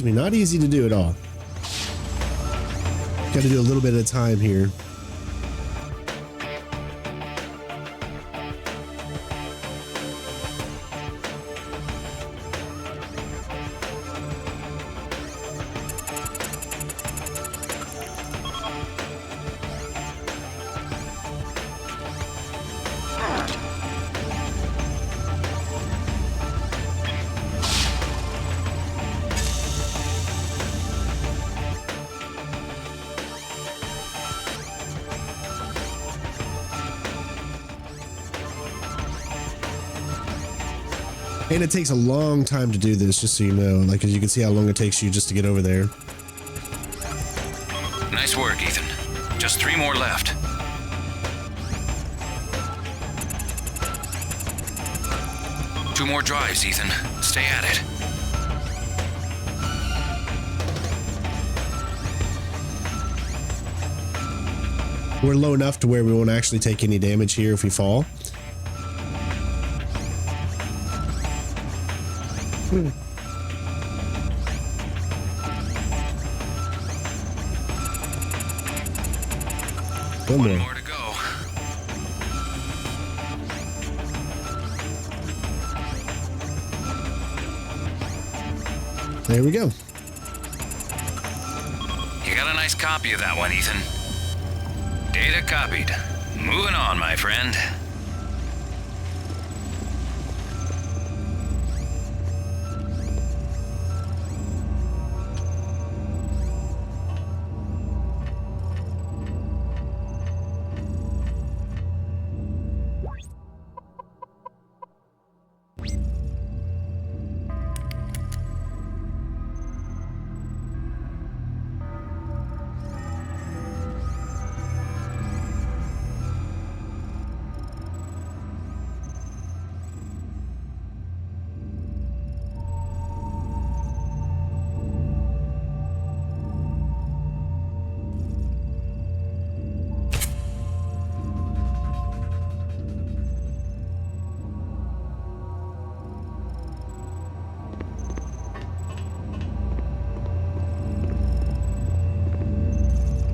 Not easy to do at all. Got to do a little bit at a time here. And it takes a long time to do this, just so you know. Like, as you can see how long it takes you just to get over there. Nice work, Ethan. Just 3 more left. Two more drives, Ethan. Stay at it. We're low enough to where we won't actually take any damage here if we fall. One more to go. There we go. You got a nice copy of that one, Ethan. Data copied. Moving on, my friend.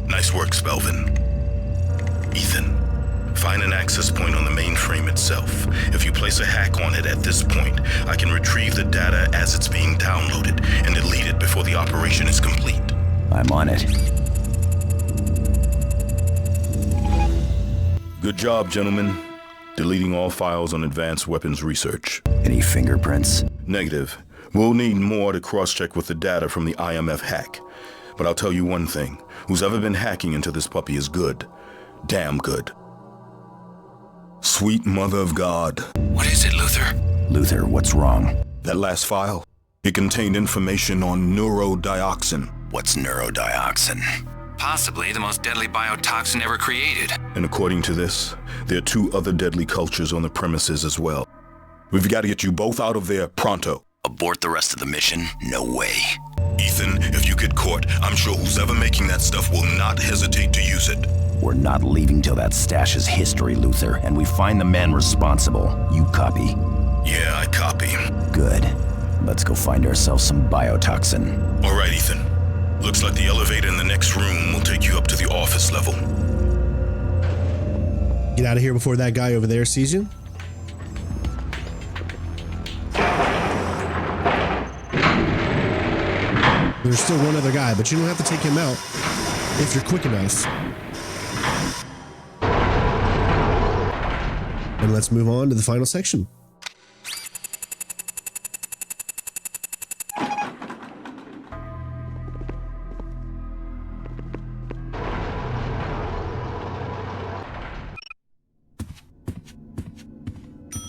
Nice work, Spelvin. Ethan, find an access point on the mainframe itself. If you place a hack on it at this point, I can retrieve the data as it's being downloaded and delete it before the operation is complete. I'm on it. Good job, gentlemen. Deleting all files on advanced weapons research. Any fingerprints? Negative. We'll need more to cross-check with the data from the IMF hack. But I'll tell you one thing. Who's ever been hacking into this puppy is good. Damn good. Sweet mother of God. What is it, Luther? Luther, what's wrong? That last file, it contained information on neurodioxin. What's neurodioxin? Possibly the most deadly biotoxin ever created. And according to this, there are 2 other deadly cultures on the premises as well. We've got to get you both out of there pronto. Abort the rest of the mission? No way. Ethan, if you get caught, I'm sure who's ever making that stuff will not hesitate to use it. We're not leaving till that stash is history, Luther, and we find the man responsible. You copy? Yeah, I copy. Good. Let's go find ourselves some biotoxin. All right, Ethan. Looks like the elevator in the next room will take you up to the office level. Get out of here before that guy over there sees you. There's still one other guy, but you don't have to take him out if you're quick enough. And let's move on to the final section.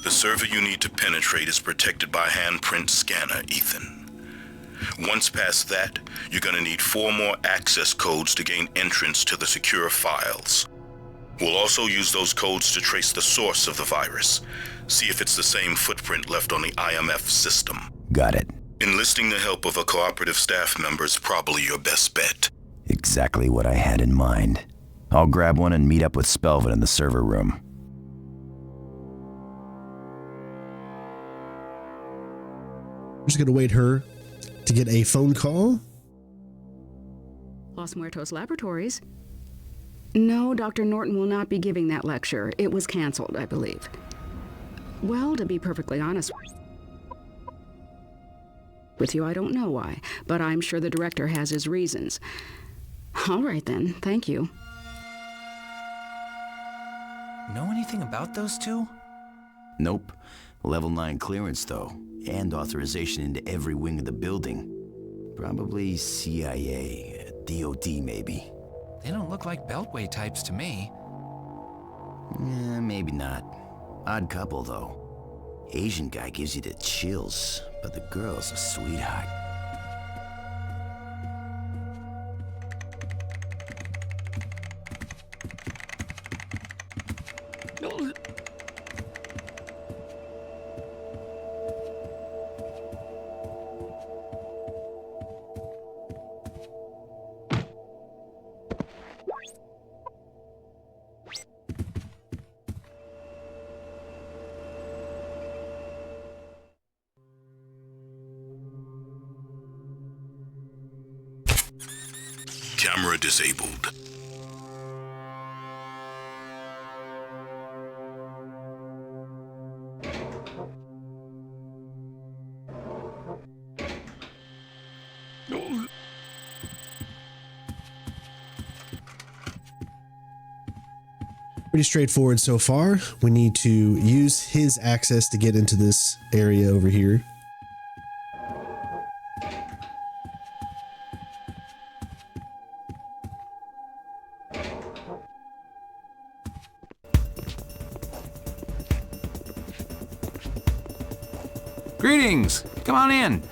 The server you need to penetrate is protected by a handprint scanner, Ethan. Once past that, you're gonna need 4 more access codes to gain entrance to the secure files. We'll also use those codes to trace the source of the virus. See if it's the same footprint left on the IMF system. Got it. Enlisting the help of a cooperative staff member is probably your best bet. Exactly what I had in mind. I'll grab one and meet up with Spelvin in the server room. I'm just gonna wait her to get a phone call. Los Muertos Laboratories. No, Dr. Norton will not be giving that lecture. It was canceled, I believe. Well, to be perfectly honest with you, I don't know why, but I'm sure the director has his reasons. All right then, thank you. Know anything about those two? Nope. Level 9 clearance, though, and authorization into every wing of the building. Probably CIA, DOD maybe. They don't look like Beltway types to me. Maybe not. Odd couple, though. Asian guy gives you the chills, but the girl's a sweetheart. Camera disabled. Pretty straightforward so far. We need to use his access to get into this area over here. Greetings! Come on in.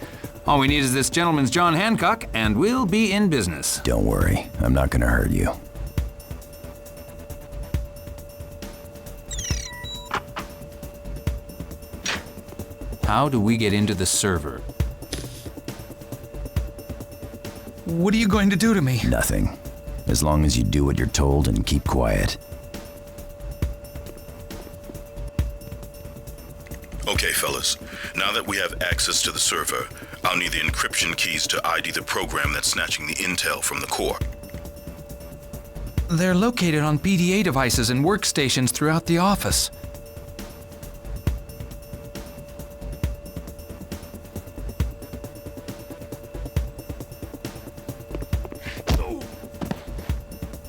All we need is this gentleman's John Hancock, and we'll be in business. Don't worry, I'm not gonna hurt you. How do we get into the server? What are you going to do to me? Nothing. As long as you do what you're told and keep quiet. Okay, fellas. Now that we have access to the server, I'll need the encryption keys to ID the program that's snatching the intel from the core. They're located on PDA devices and workstations throughout the office.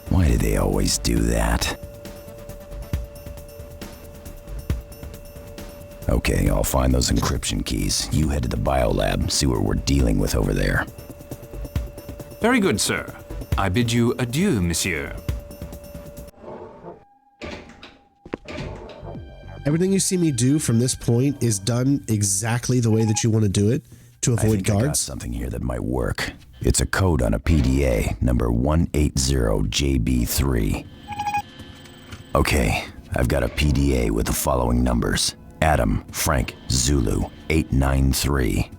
Why do they always do that? Okay, I'll find those encryption keys. You head to the biolab, see what we're dealing with over there. Very good, sir. I bid you adieu, monsieur. Everything you see me do from this point is done exactly the way that you want to do it to avoid I think I got guards. something here that might work. It's a code on a PDA, number 180JB3. Okay, I've got a PDA with the following numbers. Adam, Frank, Zulu, 893.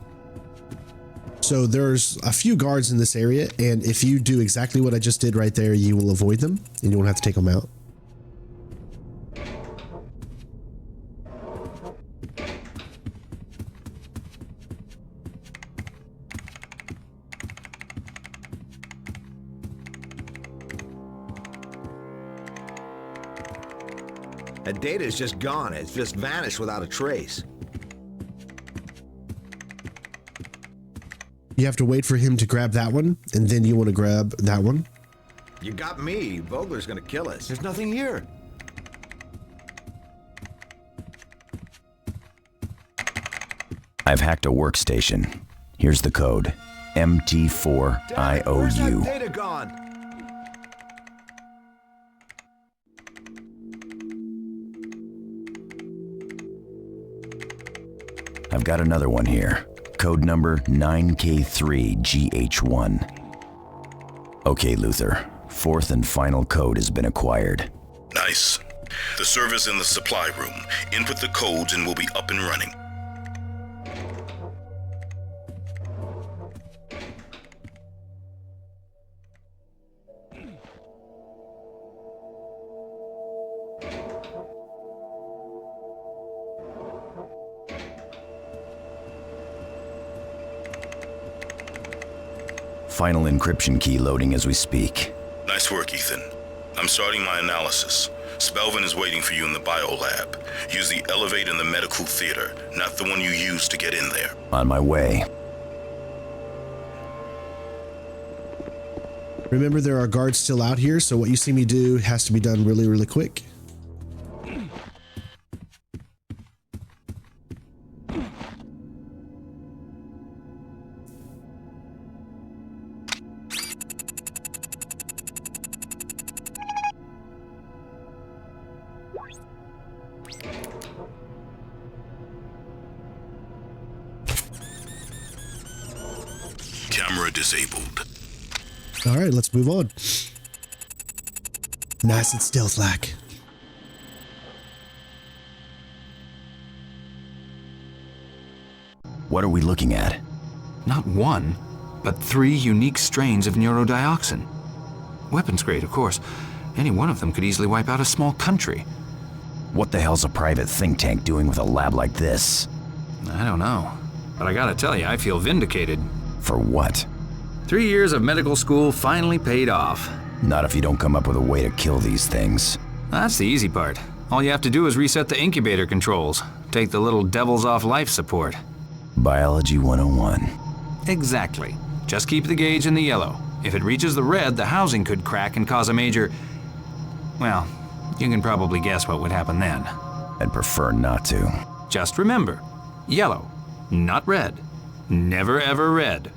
So there's a few guards in this area, and if you do exactly what I just did right there, you will avoid them, and you won't have to take them out. That data is just gone. It's just vanished without a trace. You have to wait for him to grab that one, and then you want to grab that one. You got me. Vogler's gonna kill us. There's nothing here. I've hacked a workstation. Here's the code. MT4IOU. Where's that data gone? I've got another one here. Code number 9K3GH1. Okay, Luther. Fourth and final code has been acquired. Nice. The server's in the supply room. Input the codes and we'll be up and running. Final encryption key loading as we speak. Nice work, Ethan. I'm starting my analysis. Spelvin is waiting for you in the biolab. Use the elevator in the medical theater, not the one you used to get in there. On my way. Remember, there are guards still out here, so what you see me do has to be done really, really quick. Camera disabled. All right, let's move on. Nice and stealth-like. What are we looking at? Not one, but 3 unique strains of neurodioxin. Weapons grade, of course. Any one of them could easily wipe out a small country. What the hell's a private think tank doing with a lab like this? I don't know. But I gotta tell you, I feel vindicated. For what? 3 years of medical school finally paid off. Not if you don't come up with a way to kill these things. That's the easy part. All you have to do is reset the incubator controls. Take the little devils off life support. Biology 101. Exactly. Just keep the gauge in the yellow. If it reaches the red, the housing could crack and cause a major... Well, you can probably guess what would happen then. I'd prefer not to. Just remember, yellow, not red. Never ever red.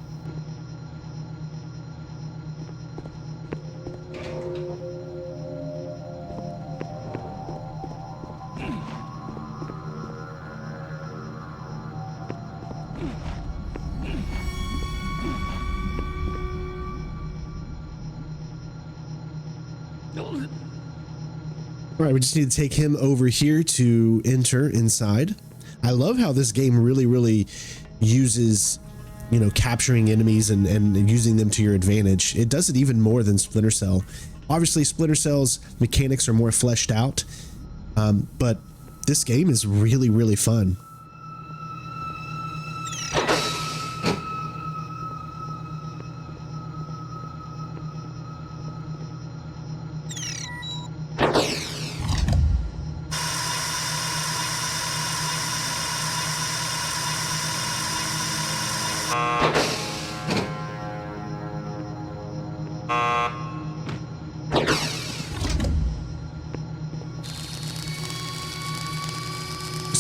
All right, we just need to take him over here to enter inside. I love how this game really uses, you know, capturing enemies and using them to your advantage. It does it even more than Splinter Cell. Obviously, Splinter Cell's mechanics are more fleshed out, but this game is really fun.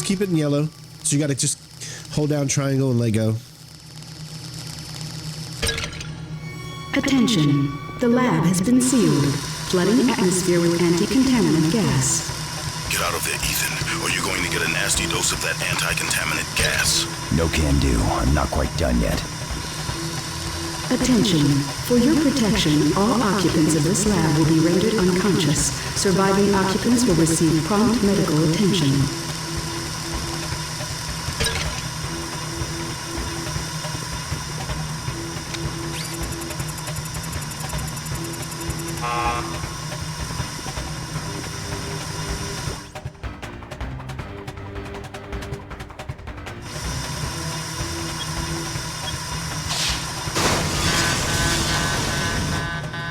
Keep it in yellow, so you gotta just hold down triangle and let go. Attention, the lab has been sealed, flooding the atmosphere with anti-contaminant gas. Get out of there, Ethan, or you're going to get a nasty dose of that anti-contaminant gas. No can do. I'm not quite done yet. Attention, for your protection, all occupants of this lab will be rendered unconscious. Surviving occupants will receive prompt medical attention.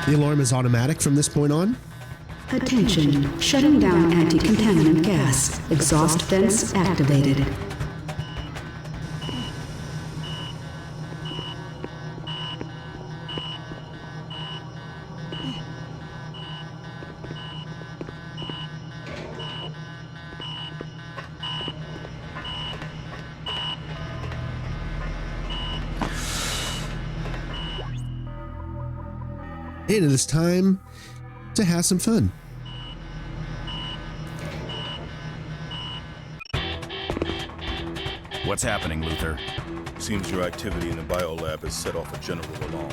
The alarm is automatic from this point on. Attention, shutting down anti-contaminant gas. Exhaust vents activated. And it is time to have some fun. What's happening, Luther? Seems your activity in the biolab has set off a general alarm.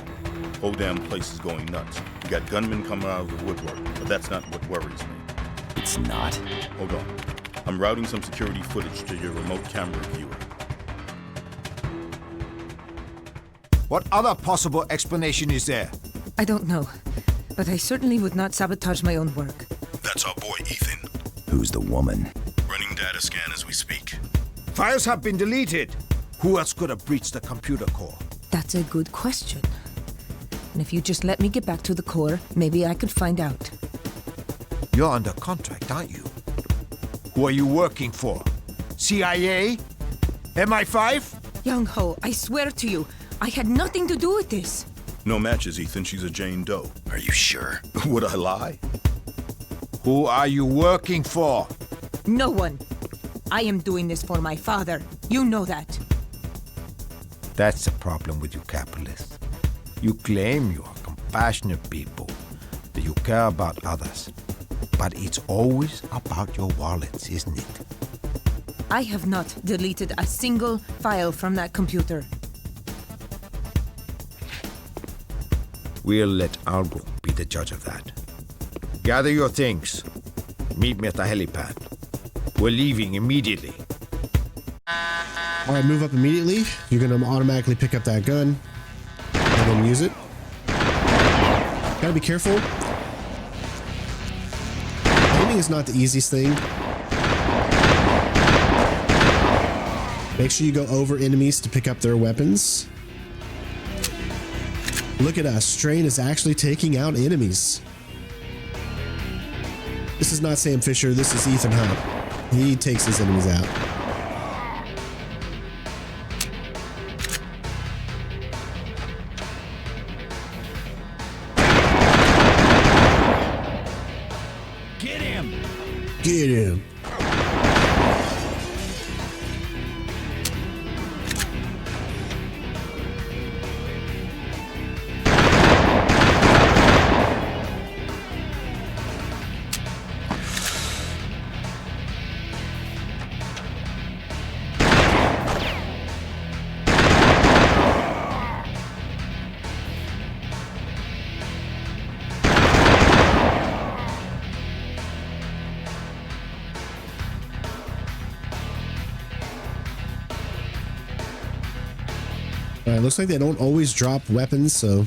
Whole damn place is going nuts. You got gunmen coming out of the woodwork, but that's not what worries me. It's not. Hold on. I'm routing some security footage to your remote camera viewer. What other possible explanation is there? I don't know, but I certainly would not sabotage my own work. That's our boy, Ethan. Who's the woman? Running data scan as we speak. Files have been deleted. Who else could have breached the computer core? That's a good question. And if you just let me get back to the core, maybe I could find out. You're under contract, aren't you? Who are you working for? CIA? MI5? Young Ho, I swear to you, I had nothing to do with this. No matches, Ethan. She's a Jane Doe. Are you sure? Would I lie? Who are you working for? No one. I am doing this for my father. You know that. That's the problem with you capitalists. You claim you are compassionate people, that you care about others. But it's always about your wallets, isn't it? I have not deleted a single file from that computer. We'll let Algo be the judge of that. Gather your things. Meet me at the helipad. We're leaving immediately. All right, move up immediately. You're going to automatically pick up that gun and then use it. Gotta be careful. Aiming is not the easiest thing. Make sure you go over enemies to pick up their weapons. Look at us. Strain is actually taking out enemies. This is not Sam Fisher. This is Ethan Hunt. He takes his enemies out. Get him! Get him. All right, looks like they don't always drop weapons, so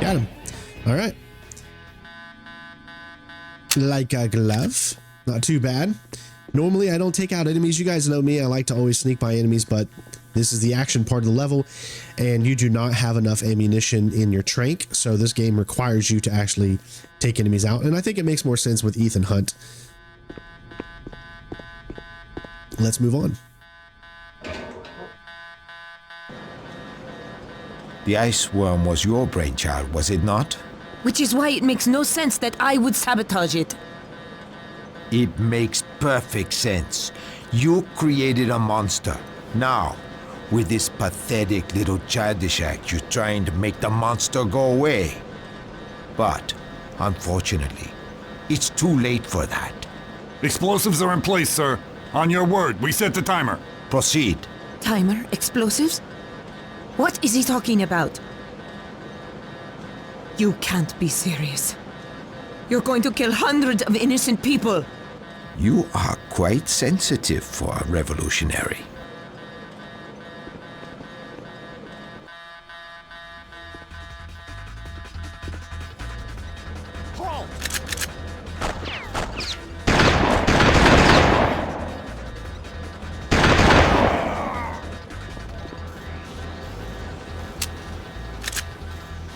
got him. All right. Like a glove. Not too bad. Normally, I don't take out enemies. You guys know me. I like to always sneak by enemies, but this is the action part of the level, and you do not have enough ammunition in your trank, so this game requires you to actually take enemies out, and I think it makes more sense with Ethan Hunt. Let's move on. The ice worm was your brainchild, was it not? Which is why it makes no sense that I would sabotage it. It makes perfect sense. You created a monster. Now, with this pathetic little childish act, you're trying to make the monster go away. But, unfortunately, it's too late for that. Explosives are in place, sir. On your word, we set the timer. Proceed. Timer? Explosives? What is he talking about? You can't be serious. You're going to kill hundreds of innocent people. You are quite sensitive for a revolutionary.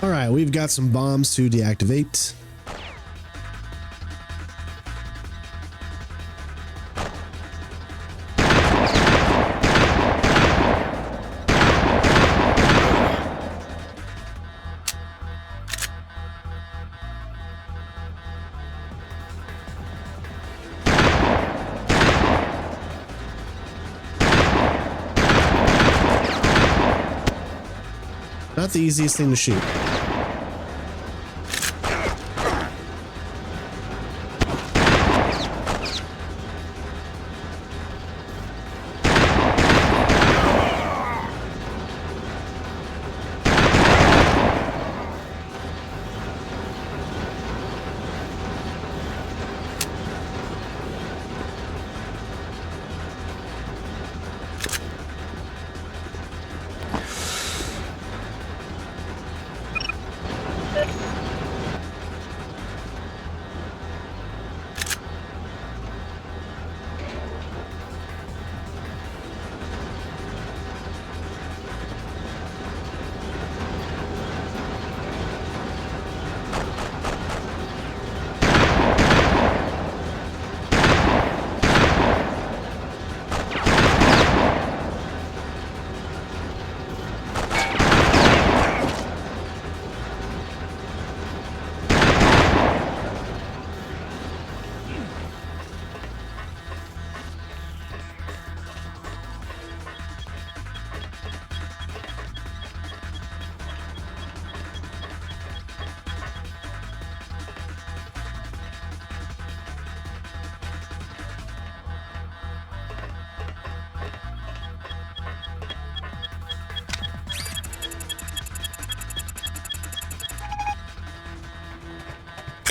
All right, we've got some bombs to deactivate. Not the easiest thing to shoot.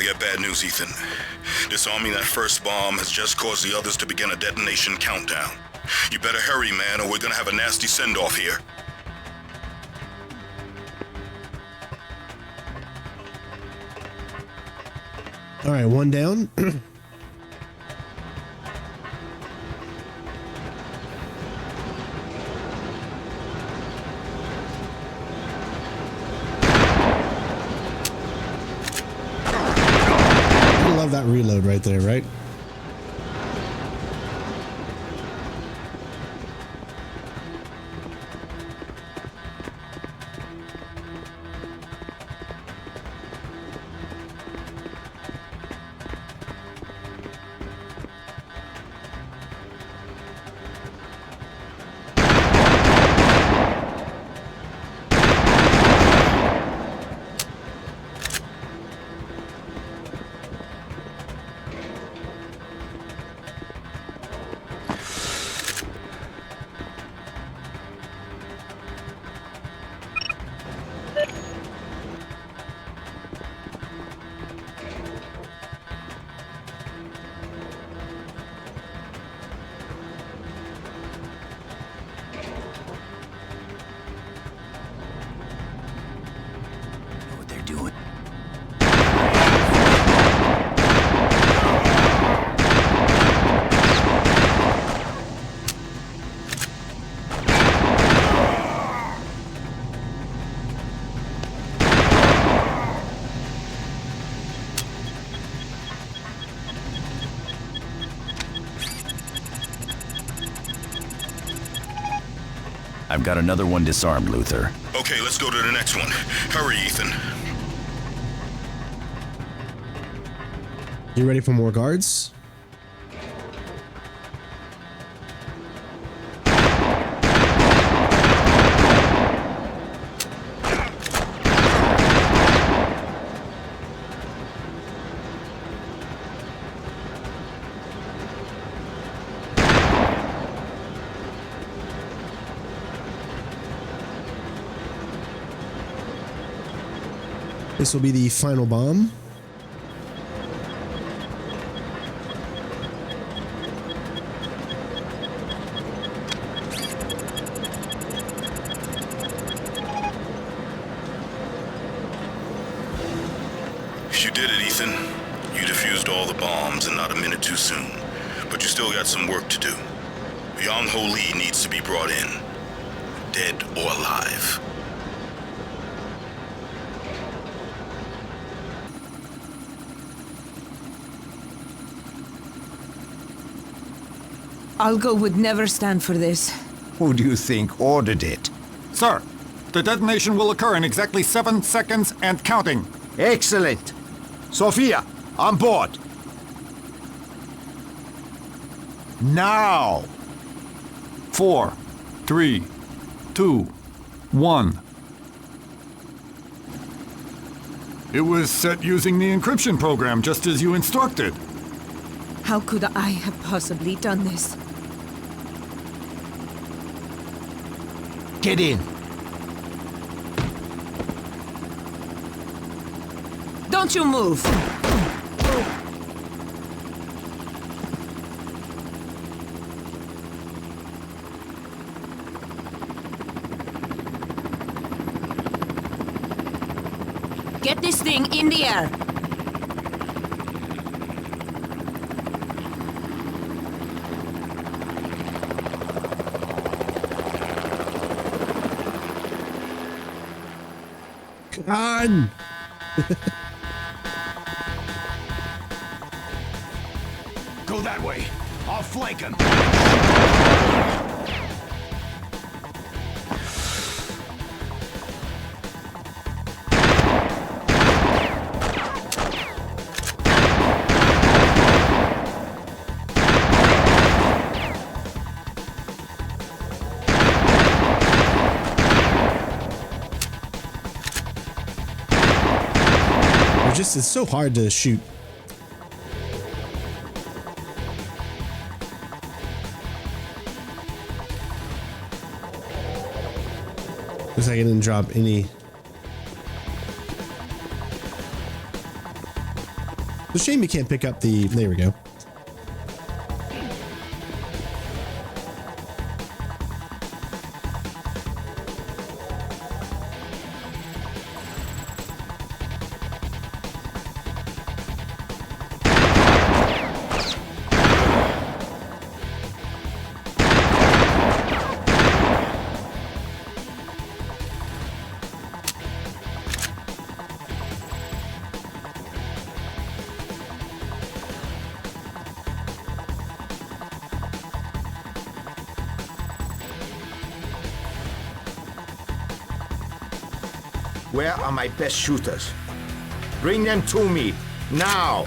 got bad news, Ethan. Disarming that first bomb has just caused the others to begin a detonation countdown. You better hurry, man, or we're gonna have a nasty send-off here. All right, one down. I love that reload right there, right? I've got another one disarmed, Luther. Okay, let's go to the next one. Hurry, Ethan. You ready for more guards? This will be the final bomb. You did it, Ethan. You defused all the bombs and not a minute too soon. But you still got some work to do. Yang Ho Lee needs to be brought in. Dead or alive. Algo would never stand for this. Who do you think ordered it? Sir, the detonation will occur in exactly 7 seconds and counting. Excellent. Sophia, on board. Now. 4, 3, 2, 1. It was set using the encryption program, just as you instructed. How could I have possibly done this? Get in. Don't you move! Get this thing in the air! On! Go that way. I'll flank him. It's so hard to shoot. Looks like I didn't drop any. It's a shame you can't pick up the... There we go. Where are my best shooters? Bring them to me, now!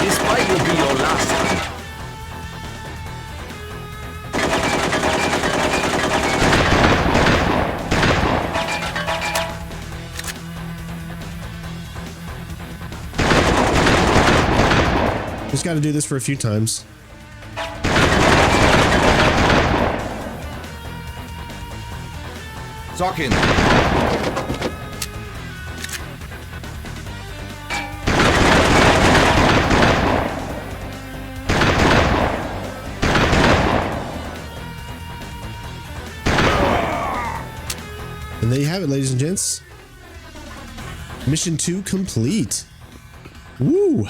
This fight will be your last one. Just got to do this for a few times. Talking. And there you have it, ladies and gents. Mission 2 complete. Woo!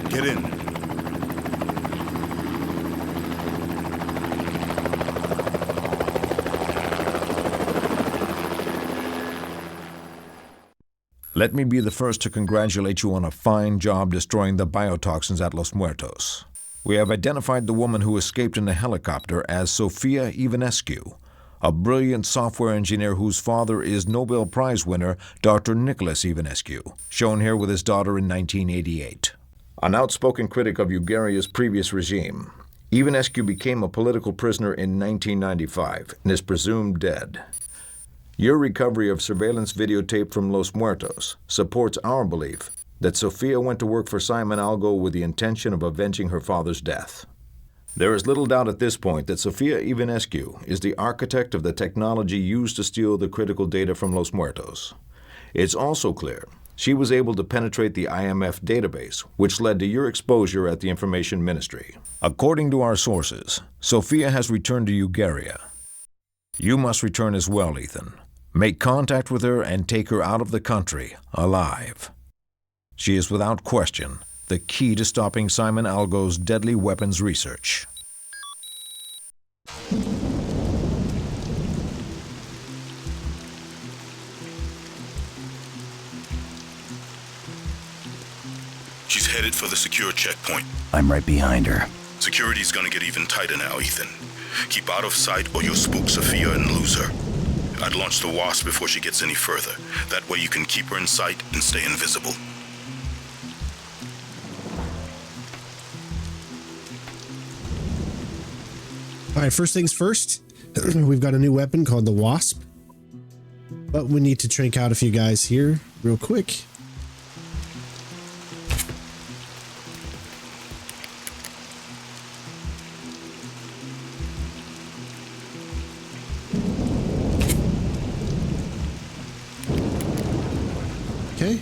Get in. Let me be the first to congratulate you on a fine job destroying the biotoxins at Los Muertos. We have identified the woman who escaped in the helicopter as Sophia Ivanescu, a brilliant software engineer whose father is Nobel Prize winner Dr. Nicholas Ivanescu, shown here with his daughter in 1988. An outspoken critic of Ugaria's previous regime, Ivanescu became a political prisoner in 1995 and is presumed dead. Your recovery of surveillance videotape from Los Muertos supports our belief that Sophia went to work for Simon Algo with the intention of avenging her father's death. There is little doubt at this point that Sophia Ivanescu is the architect of the technology used to steal the critical data from Los Muertos. It's also clear she was able to penetrate the IMF database, which led to your exposure at the Information Ministry. According to our sources, Sophia has returned to Ugaria. You must return as well, Ethan. Make contact with her and take her out of the country, alive. She is without question the key to stopping Simon Algo's deadly weapons research. She's headed for the secure checkpoint. I'm right behind her. Security's gonna get even tighter now, Ethan. Keep out of sight or you'll spook Sophia and lose her. I'd launch the Wasp before she gets any further. That way you can keep her in sight and stay invisible. All right, first things first, we've got a new weapon called the Wasp. But we need to trank out a few guys here real quick. Okay.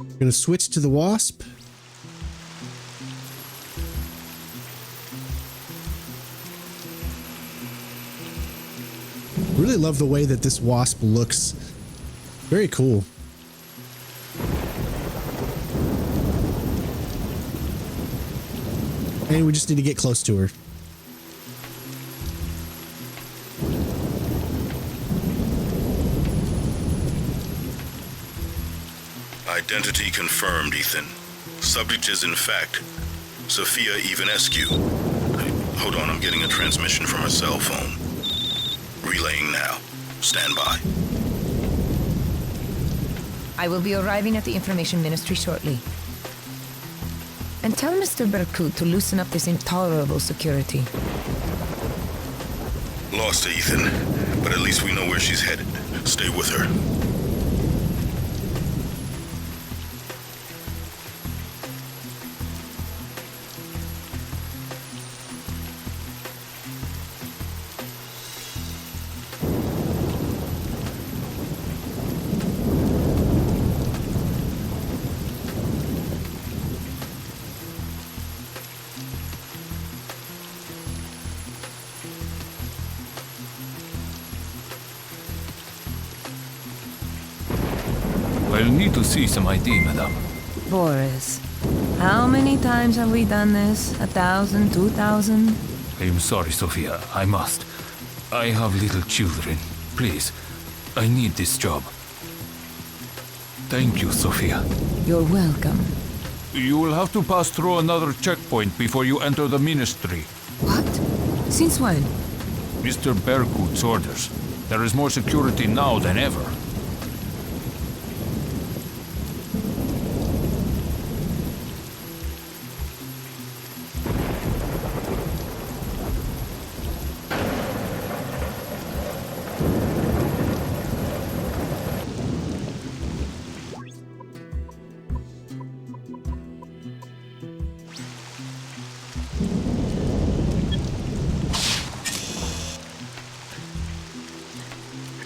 We're gonna switch to the Wasp. Really love the way that this Wasp looks. Very cool. And we just need to get close to her. Identity confirmed, Ethan. Subject is, in fact, Sophia Ivanescu. Hold on, I'm getting a transmission from her cell phone. Relaying now. Stand by. I will be arriving at the Information Ministry shortly. And tell Mr. Berkut to loosen up this intolerable security. Lost her, Ethan, but at least we know where she's headed. Stay with her. I'll need to see some ID, madame. Boris, how many times have we done this? 1,000, 2,000? I'm sorry, Sophia. I must. I have little children. Please, I need this job. Thank you, Sophia. You're welcome. You will have to pass through another checkpoint before you enter the ministry. What? Since when? Mr. Berkut's orders. There is more security now than ever.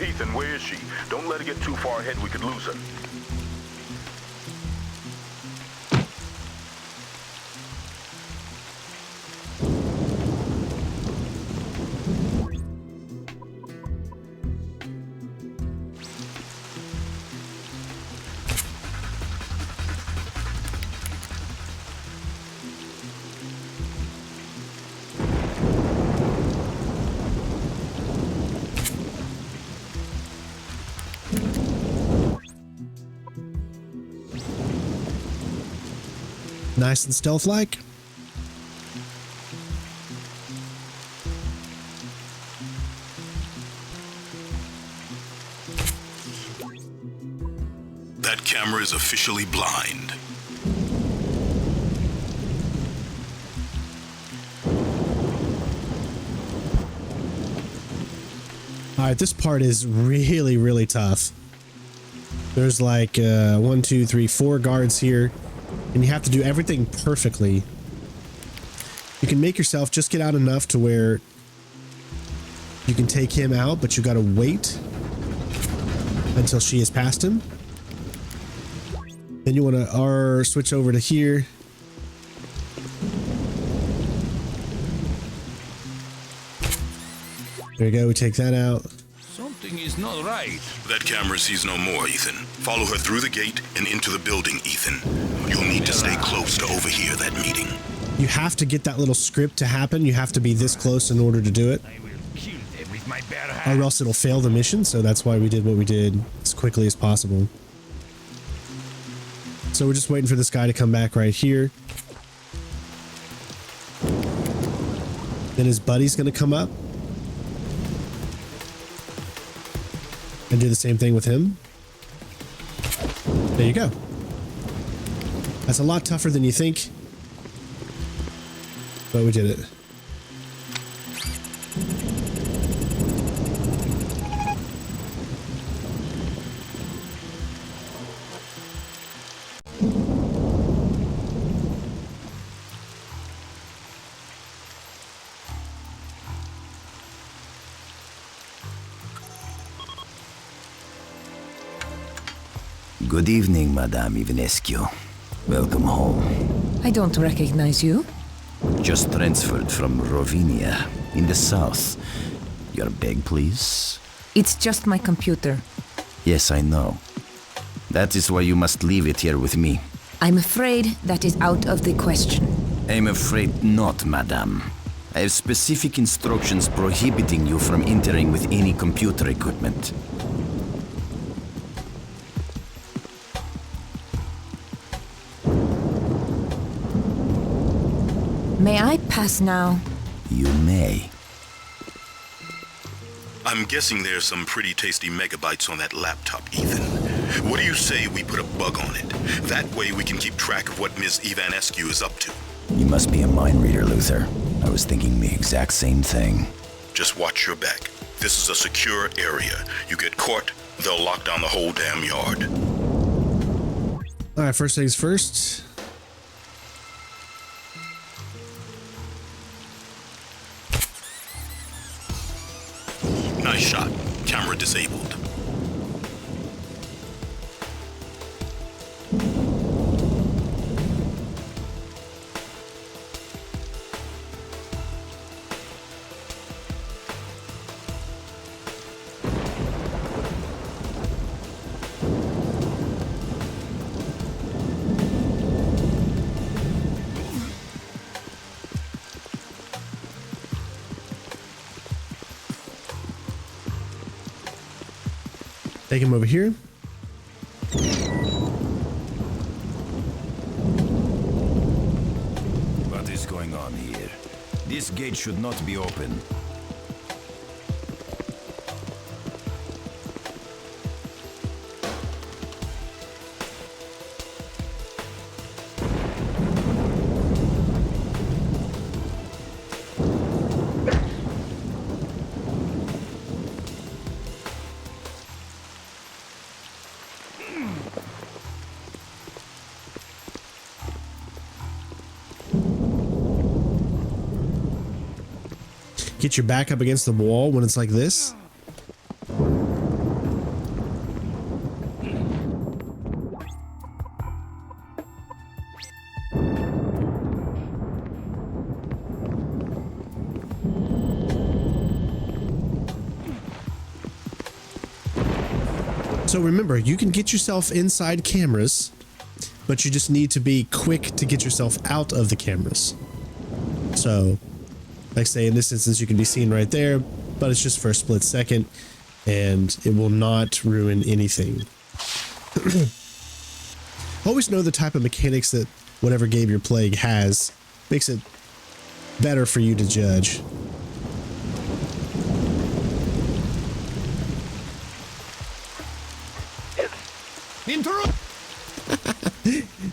Ethan, where is she? Don't let her get too far ahead. We could lose her. Nice and stealth-like. That camera is officially blind. All right, this part is really, really tough. There's like 1, 2, 3, 4 guards here, and you have to do everything perfectly. You can make yourself just get out enough to where you can take him out, but you got to wait until she has passed him. Then you want to switch over to here. There you go, we take that out. Something is not right. That camera sees no more, Ethan. Follow her through the gate and into the building, Ethan. You'll need to stay close to overhear that meeting. You have to get that little script to happen. You have to be this close in order to do it. I will kill them with my bare hands. Or else it'll fail the mission, so that's why we did what we did as quickly as possible. So we're just waiting for this guy to come back right here. Then his buddy's going to come up and do the same thing with him. There you go. That's a lot tougher than you think, but we did it. Good evening, Madame Ivanescu. Welcome home. I don't recognize you. Just transferred from Rovinia, in the south. Your bag, please? It's just my computer. Yes, I know. That is why you must leave it here with me. I'm afraid that is out of the question. I'm afraid not, Madame. I have specific instructions prohibiting you from entering with any computer equipment. May I pass now? You may. I'm guessing there's some pretty tasty megabytes on that laptop, Ethan. What do you say we put a bug on it? That way we can keep track of what Ms. Ivanescu is up to. You must be a mind reader, Luther. I was thinking the exact same thing. Just watch your back. This is a secure area. You get caught, they'll lock down the whole damn yard. All right, first things first. Nice shot. Camera disabled. Take him over here. What is going on here? This gate should not be open. Get your back up against the wall when it's like this. So remember, you can get yourself inside cameras, but you just need to be quick to get yourself out of the cameras. So, like say in this instance, you can be seen right there, but it's just for a split second and it will not ruin anything. Always know the type of mechanics that whatever game you're playing has. Makes it better for you to judge.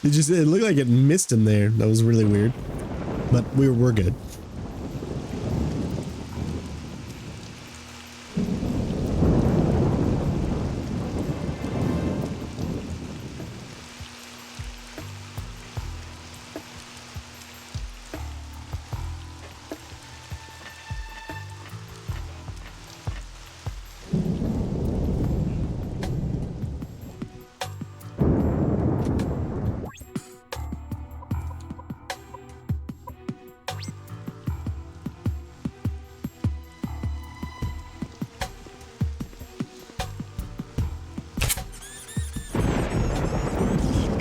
It looked like it missed him there. That was really weird, but we're good.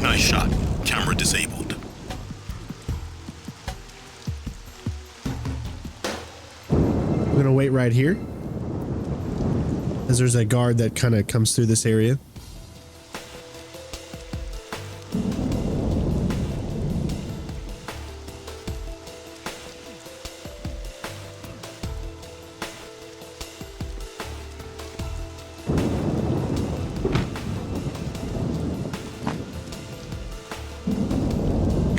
Nice shot. Camera disabled. I'm gonna wait right here, as there's a guard that kind of comes through this area.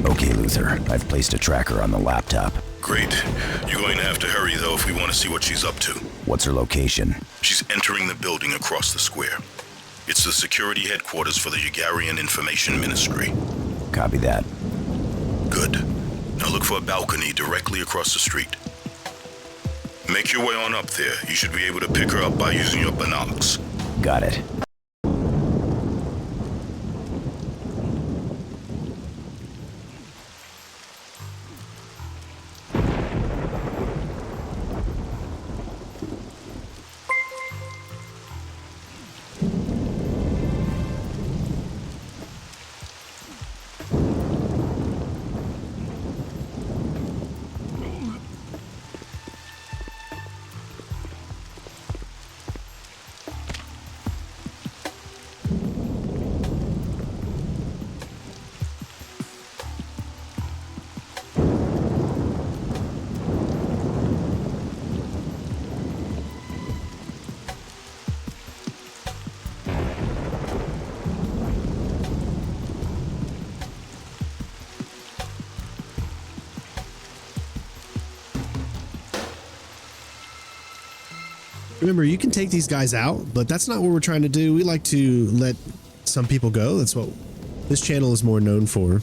Okay, Luther. I've placed a tracker on the laptop. Great. You're going to have to hurry, though, if we want to see what she's up to. What's her location? She's entering the building across the square. It's the security headquarters for the Ugarian Information Ministry. Copy that. Good. Now look for a balcony directly across the street. Make your way on up there. You should be able to pick her up by using your binocs. Got it. Remember, you can take these guys out, but that's not what we're trying to do. We like to let some people go. That's what this channel is more known for.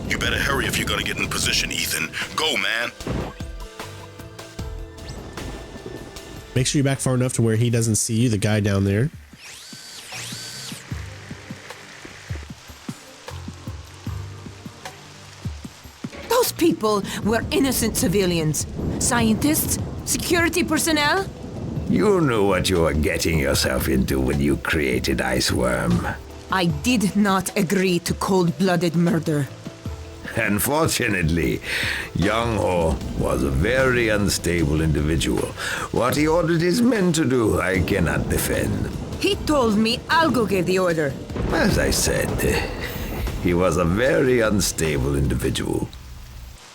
You better hurry if you're gonna get in position, Ethan. Go, man. Make sure you're back far enough to where he doesn't see you, the guy down there. Those people were innocent civilians. Scientists? Security personnel? You knew what you were getting yourself into when you created Iceworm. I did not agree to cold-blooded murder. Unfortunately, Young Ho was a very unstable individual. What he ordered his men to do, I cannot defend. He told me Algo gave the order. As I said, he was a very unstable individual.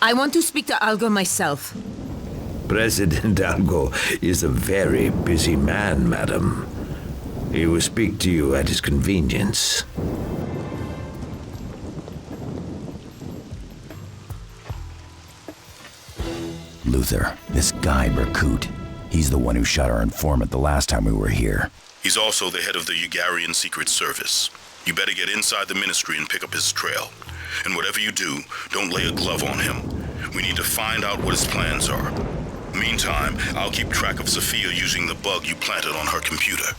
I want to speak to Algo myself. President Algo is a very busy man, madam. He will speak to you at his convenience. Luther, this guy Berkut, he's the one who shot our informant the last time we were here. He's also the head of the Ugarian Secret Service. You better get inside the ministry and pick up his trail. And whatever you do, don't lay a glove on him. We need to find out what his plans are. Meantime, I'll keep track of Sophia using the bug you planted on her computer.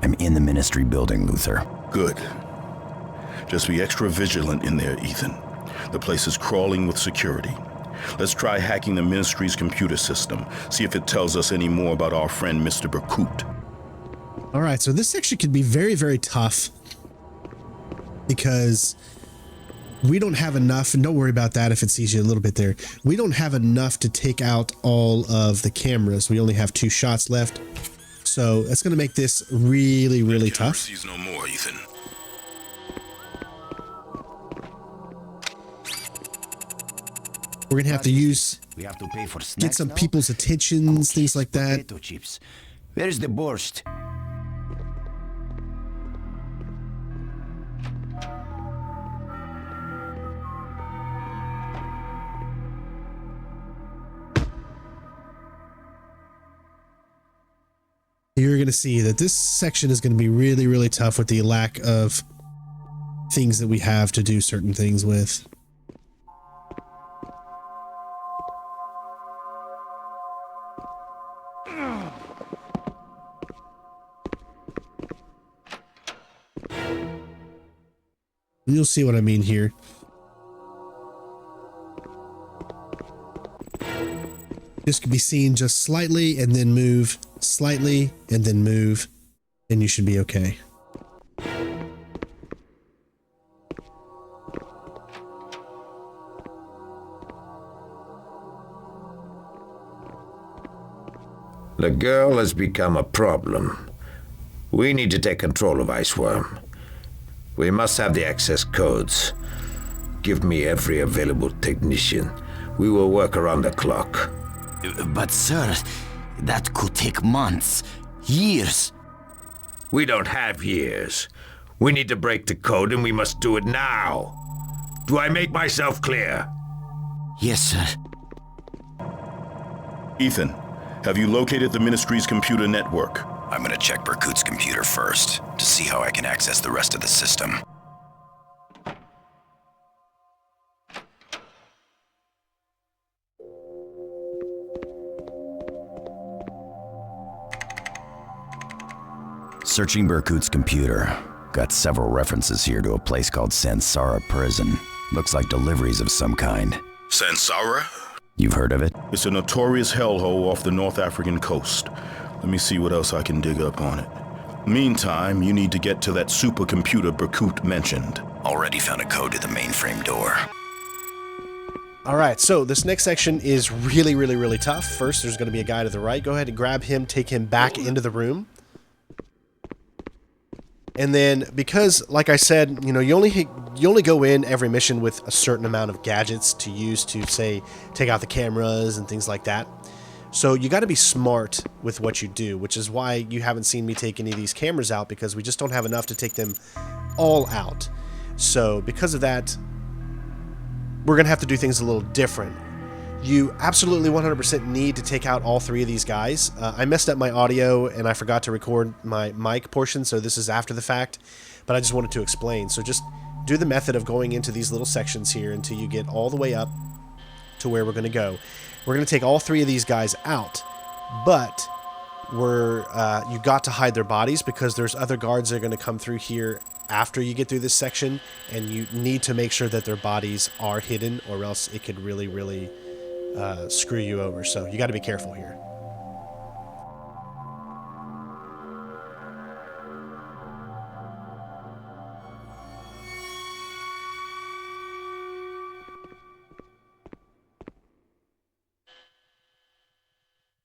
I'm in the ministry building, Luther. Good. Just be extra vigilant in there, Ethan. The place is crawling with security. Let's try hacking the ministry's computer system. See if it tells us any more about our friend Mr. Berkut. All right, so this section could be very, very tough because we don't have enough, and don't worry about that if it sees you a little bit there. We don't have enough to take out all of the cameras. We only have 2 shots left. So it's going to make this really, really tough. Sees no more, Ethan. We're going to have to use, We have to pay for snacks get some now? people's attentions, things like that. Potato chips. Where's the borscht? You're going to see that this section is going to be really, really tough with the lack of things that we have to do certain things with. You'll see what I mean here. This could be seen just slightly and then move, slightly and then move, and you should be okay. The girl has become a problem. We need to take control of Iceworm. We must have the access codes. Give me every available technician. We will work around the clock. But sir, that could take months, years. We don't have years. We need to break the code and we must do it now. Do I make myself clear? Yes, sir. Ethan, have you located the ministry's computer network? I'm gonna check Berkut's computer first to see how I can access the rest of the system. Searching Berkut's computer. Got several references here to a place called Sansara Prison. Looks like deliveries of some kind. Sansara? You've heard of it? It's a notorious hellhole off the North African coast. Let me see what else I can dig up on it. Meantime, you need to get to that supercomputer Berkut mentioned. Already found a code to the mainframe door. All right, so this next section is really, really, really tough. First, there's going to be a guy to the right. Go ahead and grab him, take him back into the room. And then, because, like I said, you know, you only go in every mission with a certain amount of gadgets to use to, say, take out the cameras and things like that. So you got to be smart with what you do, which is why you haven't seen me take any of these cameras out, because we just don't have enough to take them all out. So because of that, we're going to have to do things a little different. You absolutely 100% need to take out all 3 of these guys. I messed up my audio and I forgot to record my mic portion, so this is after the fact, but I just wanted to explain. So just do the method of going into these little sections here until you get all the way up to where we're going to go. We're going to take all 3 of these guys out, but you got to hide their bodies, because there's other guards that are going to come through here after you get through this section, and you need to make sure that their bodies are hidden, or else it could really, really screw you over. So you got to be careful here.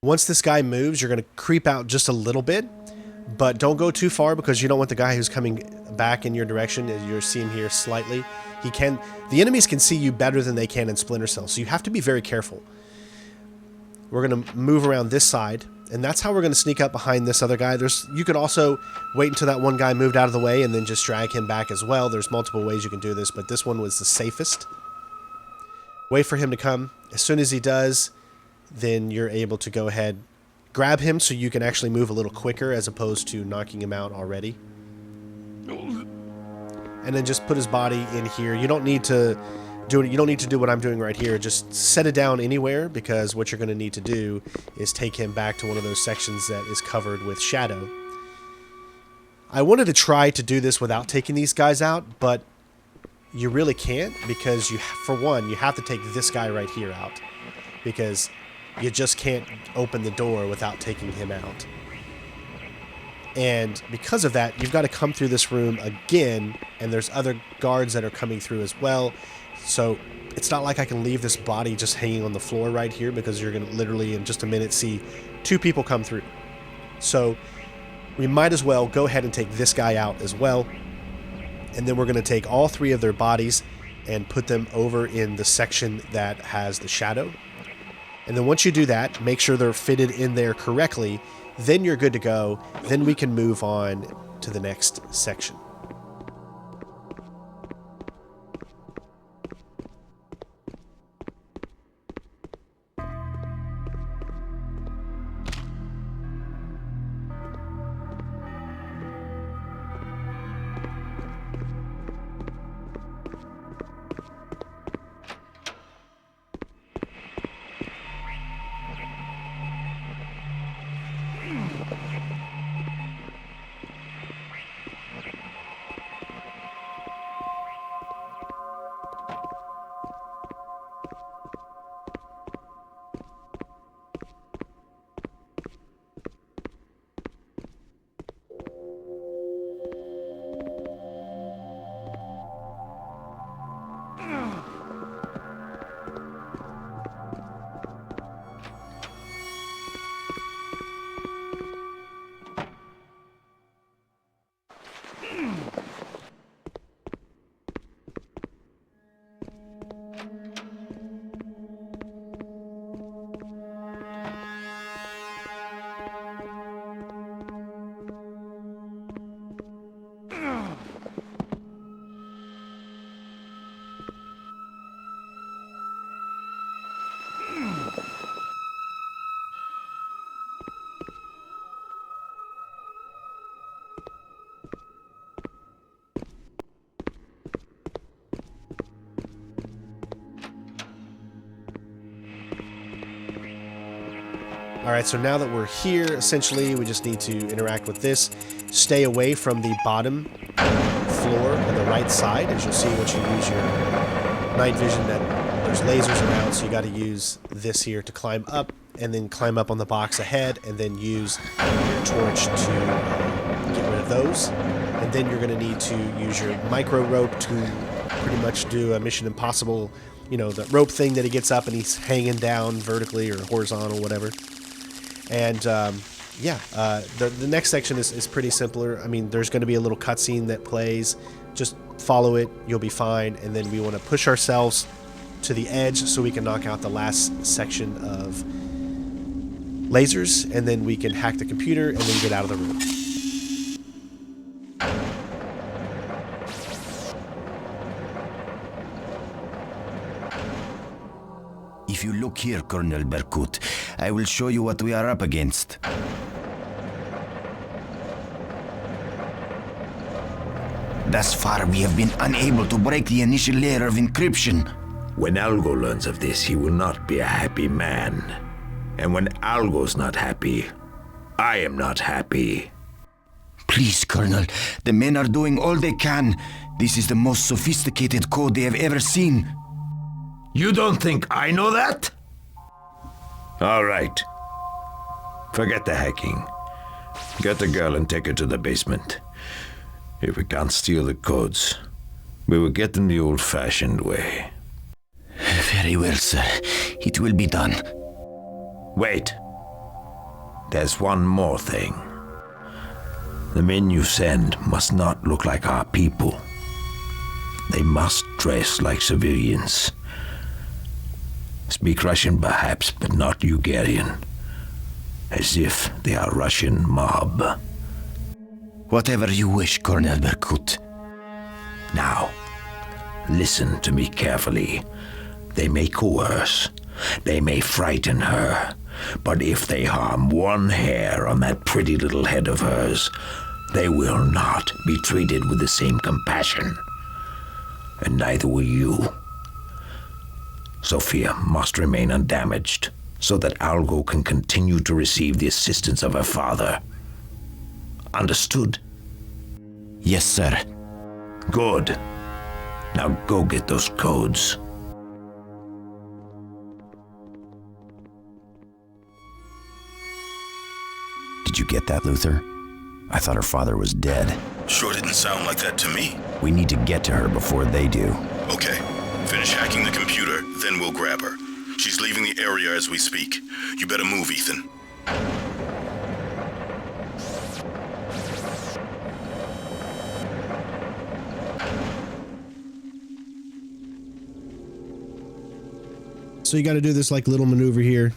Once this guy moves, you're going to creep out just a little bit, but don't go too far, because you don't want the guy who's coming back in your direction, as you'll see him here slightly. The enemies can see you better than they can in Splinter Cell, so you have to be very careful. We're going to move around this side, and that's how we're going to sneak up behind this other guy. You could also wait until that one guy moved out of the way and then just drag him back as well. There's multiple ways you can do this, but this one was the safest. Wait for him to come. As soon as he does, then you're able to go ahead, grab him so you can actually move a little quicker as opposed to knocking him out already. And then just put his body in here. You don't need to do what I'm doing right here. Just set it down anywhere, because what you're going to need to do is take him back to one of those sections that is covered with shadow. I wanted to try to do this without taking these guys out, but you really can't, because for one, you have to take this guy right here out, because you just can't open the door without taking him out. And because of that, you've got to come through this room again, and there's other guards that are coming through as well. So it's not like I can leave this body just hanging on the floor right here, because you're going to literally in just a minute see 2 people come through. So we might as well go ahead and take this guy out as well. And then we're going to take all 3 of their bodies and put them over in the section that has the shadow. And then once you do that, make sure they're fitted in there correctly. Then you're good to go. Then we can move on to the next section. Alright, so now that we're here, essentially, we just need to interact with this. Stay away from the bottom floor on the right side. As you'll see once you use your night vision, that there's lasers around, so you got to use this here to climb up, and then climb up on the box ahead, and then use your torch to get rid of those. And then you're going to need to use your micro rope to pretty much do a Mission Impossible, you know, the rope thing that he gets up and he's hanging down vertically or horizontal, whatever. And yeah, the next section is pretty simpler. I mean, there's going to be a little cutscene that plays. Just follow it, you'll be fine. And then we want to push ourselves to the edge so we can knock out the last section of lasers, and then we can hack the computer and then get out of the room. If you look here, Colonel Berkut, I will show you what we are up against. Thus far, we have been unable to break the initial layer of encryption. When Algo learns of this, he will not be a happy man. And when Algo's not happy, I am not happy. Please, Colonel, the men are doing all they can. This is the most sophisticated code they have ever seen. You don't think I know that? All right. Forget the hacking. Get the girl and take her to the basement. If we can't steal the codes, we will get them the old-fashioned way. Very well, sir. It will be done. Wait. There's one more thing. The men you send must not look like our people. They must dress like civilians. Speak Russian perhaps, but not Ugarian. As if they are Russian mob. Whatever you wish, Colonel Berkut. Now, listen to me carefully. They may coerce, they may frighten her, but if they harm one hair on that pretty little head of hers, they will not be treated with the same compassion. And neither will you. Sophia must remain undamaged, so that Algo can continue to receive the assistance of her father. Understood? Yes, sir. Good. Now go get those codes. Did you get that, Luther? I thought her father was dead. Sure didn't sound like that to me. We need to get to her before they do. Okay. Finish hacking the computer, then we'll grab her. She's leaving the area as we speak. You better move, Ethan. So you got to do this like little maneuver here.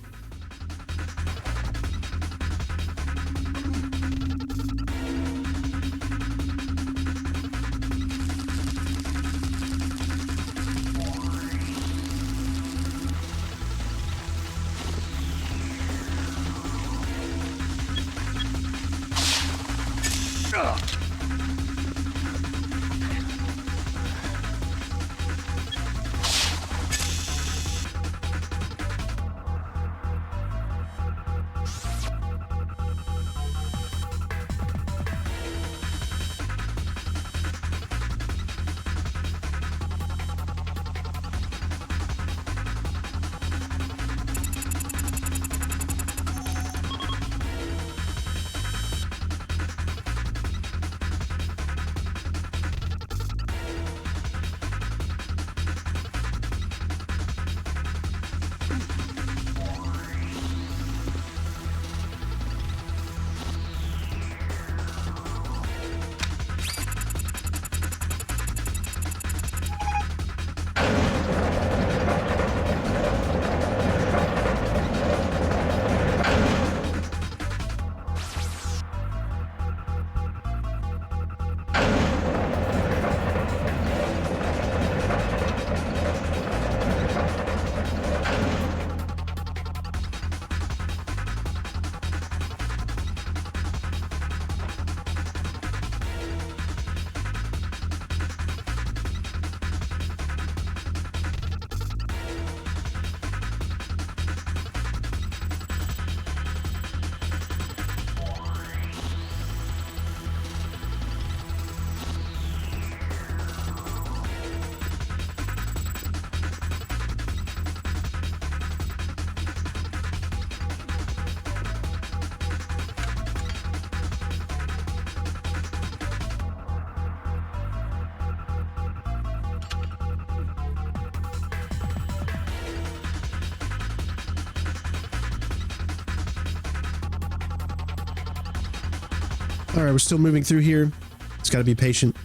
All right, we're still moving through here. It's got to be patient.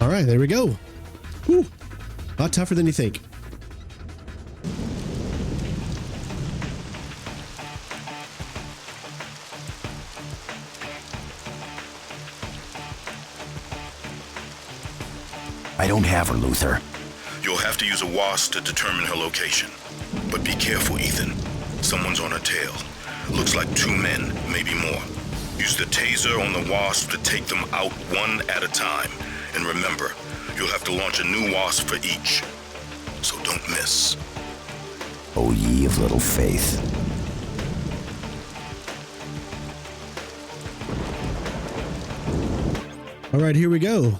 All right, there we go. Whew. A lot tougher than you think. I don't have her, Luther. You'll have to use a WASP to determine her location. But be careful, Ethan. Someone's on her tail. Looks like 2 men, maybe more. Use the taser on the WASP to take them out one at a time. And remember, you'll have to launch a new WASP for each. So don't miss. O ye of little faith. All right, here we go.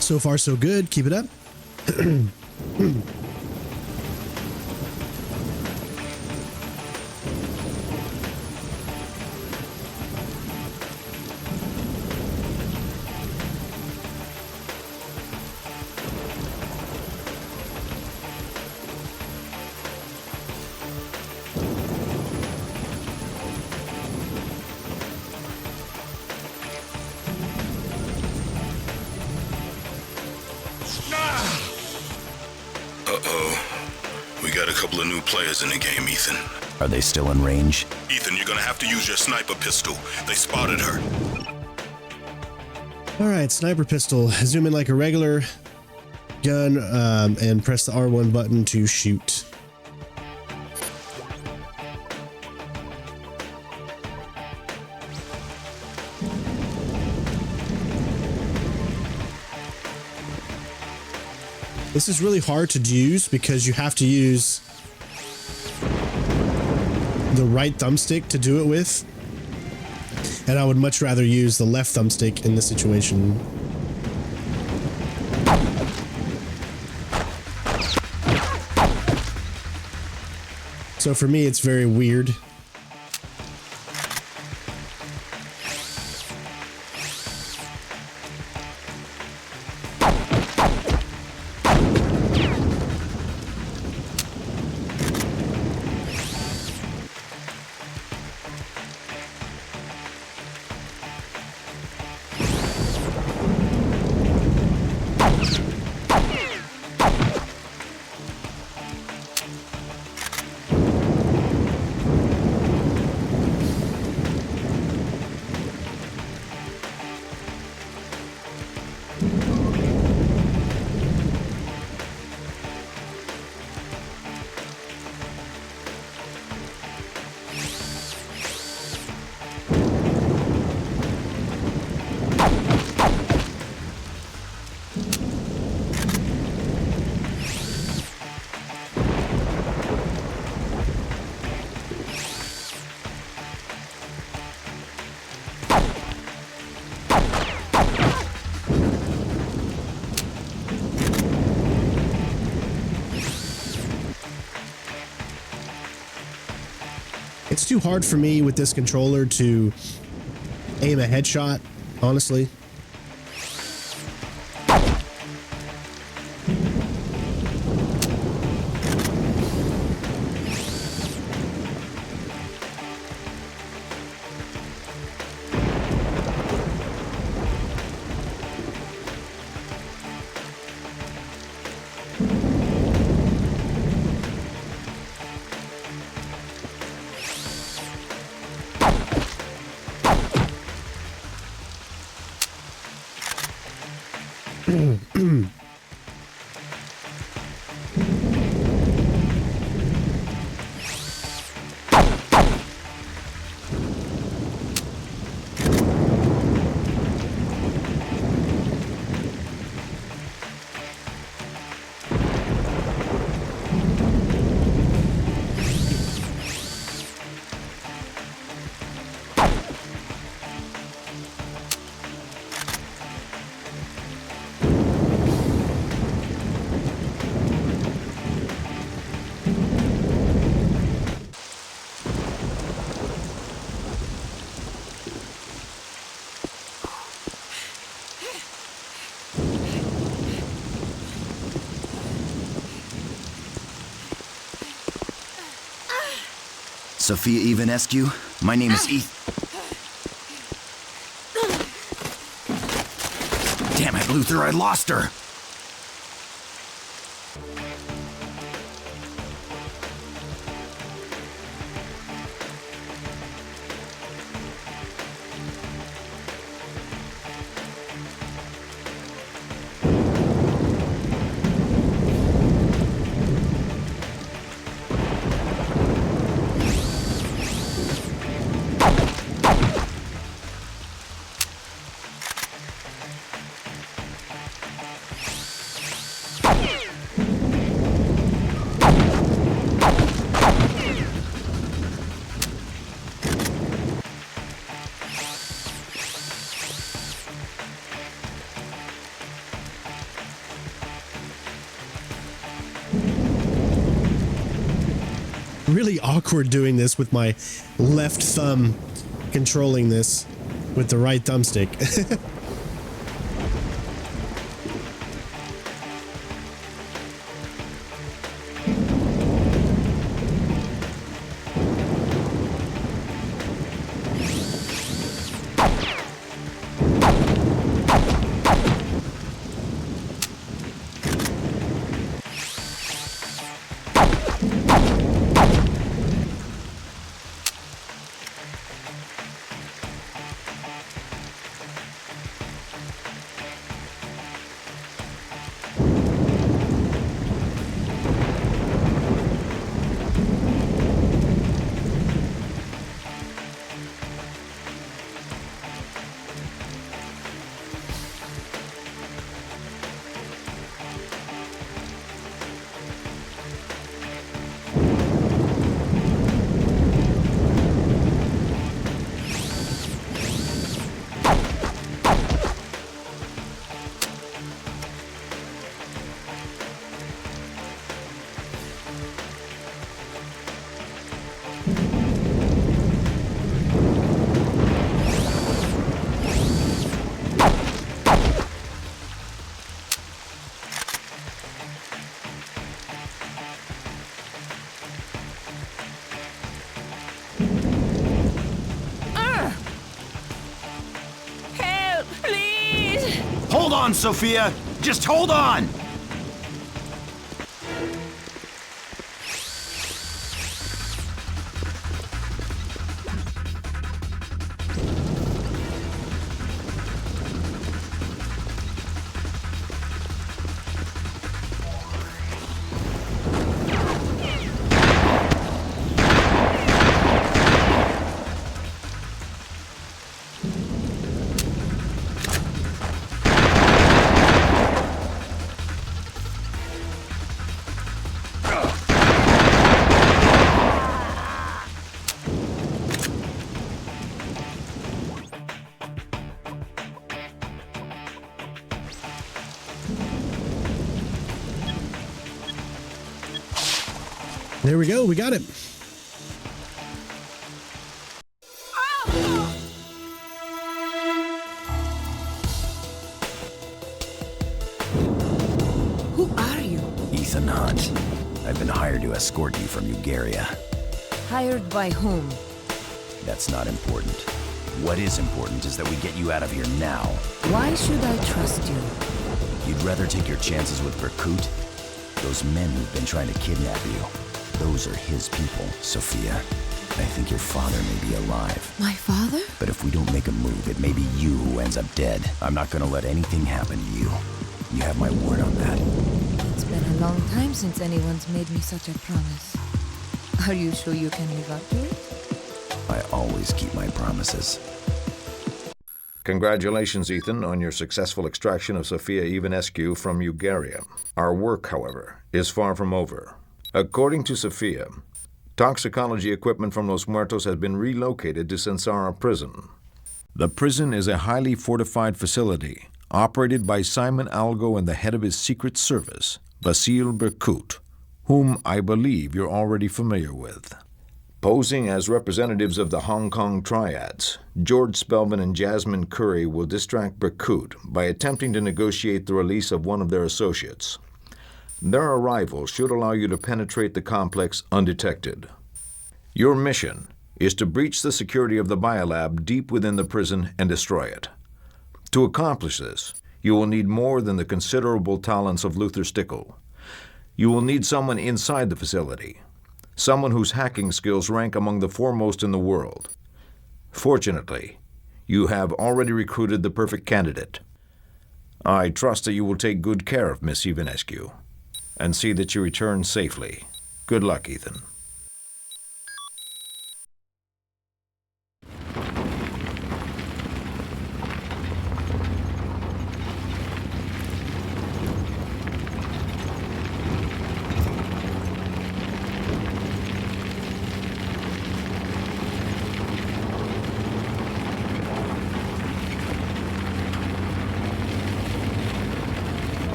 So far, so good. Keep it up. Couple of new players in the game, Ethan. Are they still in range? Ethan, you're gonna have to use your sniper pistol. They spotted her. All right, sniper pistol. Zoom in like a regular gun and press the R1 button to shoot. This is really hard to use because you have to use the right thumbstick to do it with. And I would much rather use the left thumbstick in this situation. So for me, it's very weird. It's too hard for me with this controller to aim a headshot, honestly. Sophia Ivanescu, my name is Damn it, Luther, I lost her! Really awkward doing this with my left thumb controlling this with the right thumbstick. Hold on, Sophia! Just hold on! There we go. We got it. Ethan Hunt. I've been hired to escort you from Ugaria. Hired by whom? That's not important. What is important is that we get you out of here now. Why should I trust you? You'd rather take your chances with Berkut? Those men who've been trying to kidnap you. Those are his people, Sophia. I think your father may be alive. My father? But if we don't make a move, it may be you who ends up dead. I'm not gonna let anything happen to you. You have my word on that. It's been a long time since anyone's made me such a promise. Are you sure you can live up to it? I always keep my promises. Congratulations, Ethan, on your successful extraction of Sophia Ivanescu from Ugaria. Our work, however, is far from over. According to Sophia, toxicology equipment from Los Muertos has been relocated to Sansara prison. The prison is a highly fortified facility operated by Simon Algo and the head of his secret service, Vasil Berkut, whom I believe you're already familiar with. Posing as representatives of the Hong Kong triads, George Spelman and Jasmine Curry will distract Berkut by attempting to negotiate the release of one of their associates. Their arrival should allow you to penetrate the complex undetected. Your mission is to breach the security of the biolab deep within the prison and destroy it. To accomplish this, you will need more than the considerable talents of Luther Stickle. You will need someone inside the facility, someone whose hacking skills rank among the foremost in the world. Fortunately, you have already recruited the perfect candidate. I trust that you will take good care of Miss Ivanescu and see that you return safely. Good luck, Ethan.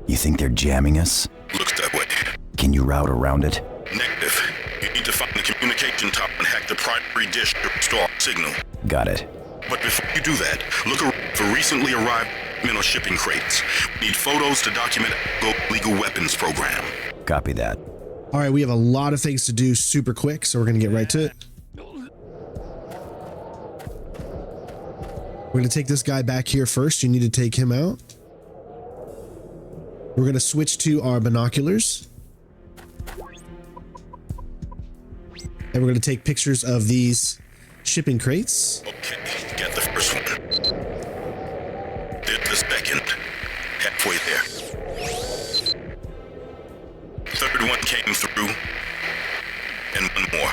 You think they're jamming us? Looks that way. Can you route around it? Negative. You need to find the communication tower and hack the primary dish to restore our signal. Got it. But before you do that, look around for recently arrived or shipping crates. We need photos to document the legal weapons program. Copy that. All right, we have a lot of things to do super quick, so we're going to get right to it. We're going to take this guy back here first. You need to take him out. We're going to switch to our binoculars. And we're going to take pictures of these shipping crates. Okay, get the first one. Did the second. Halfway there. Third one came through. And one more.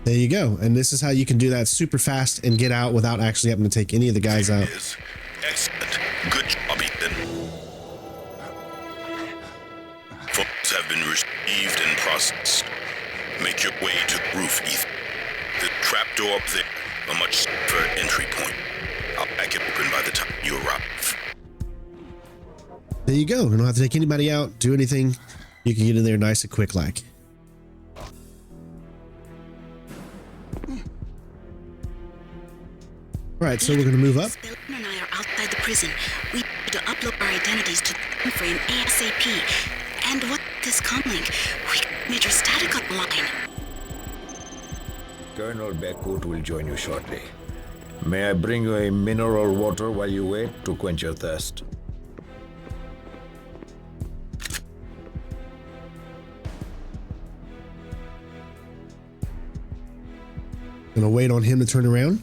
There you go. And this is how you can do that super fast and get out without actually having to take any of the guys out. Excellent. Good job, Ethan. Photos have been received and processed. Make your way to the roof, Ethan. The trapdoor up there, a much safer entry point. I'll back it open by the time you arrive. There you go. You don't have to take anybody out, do anything. You can get in there nice and quick like. All right, so we're going to move up. Spelman and I are outside the prison. We need to upload our identities to the frame ASAP. And what this comlink? We got Major Static on the line. Colonel Berkut will join you shortly. May I bring you a mineral water while you wait to quench your thirst? Gonna wait on him to turn around.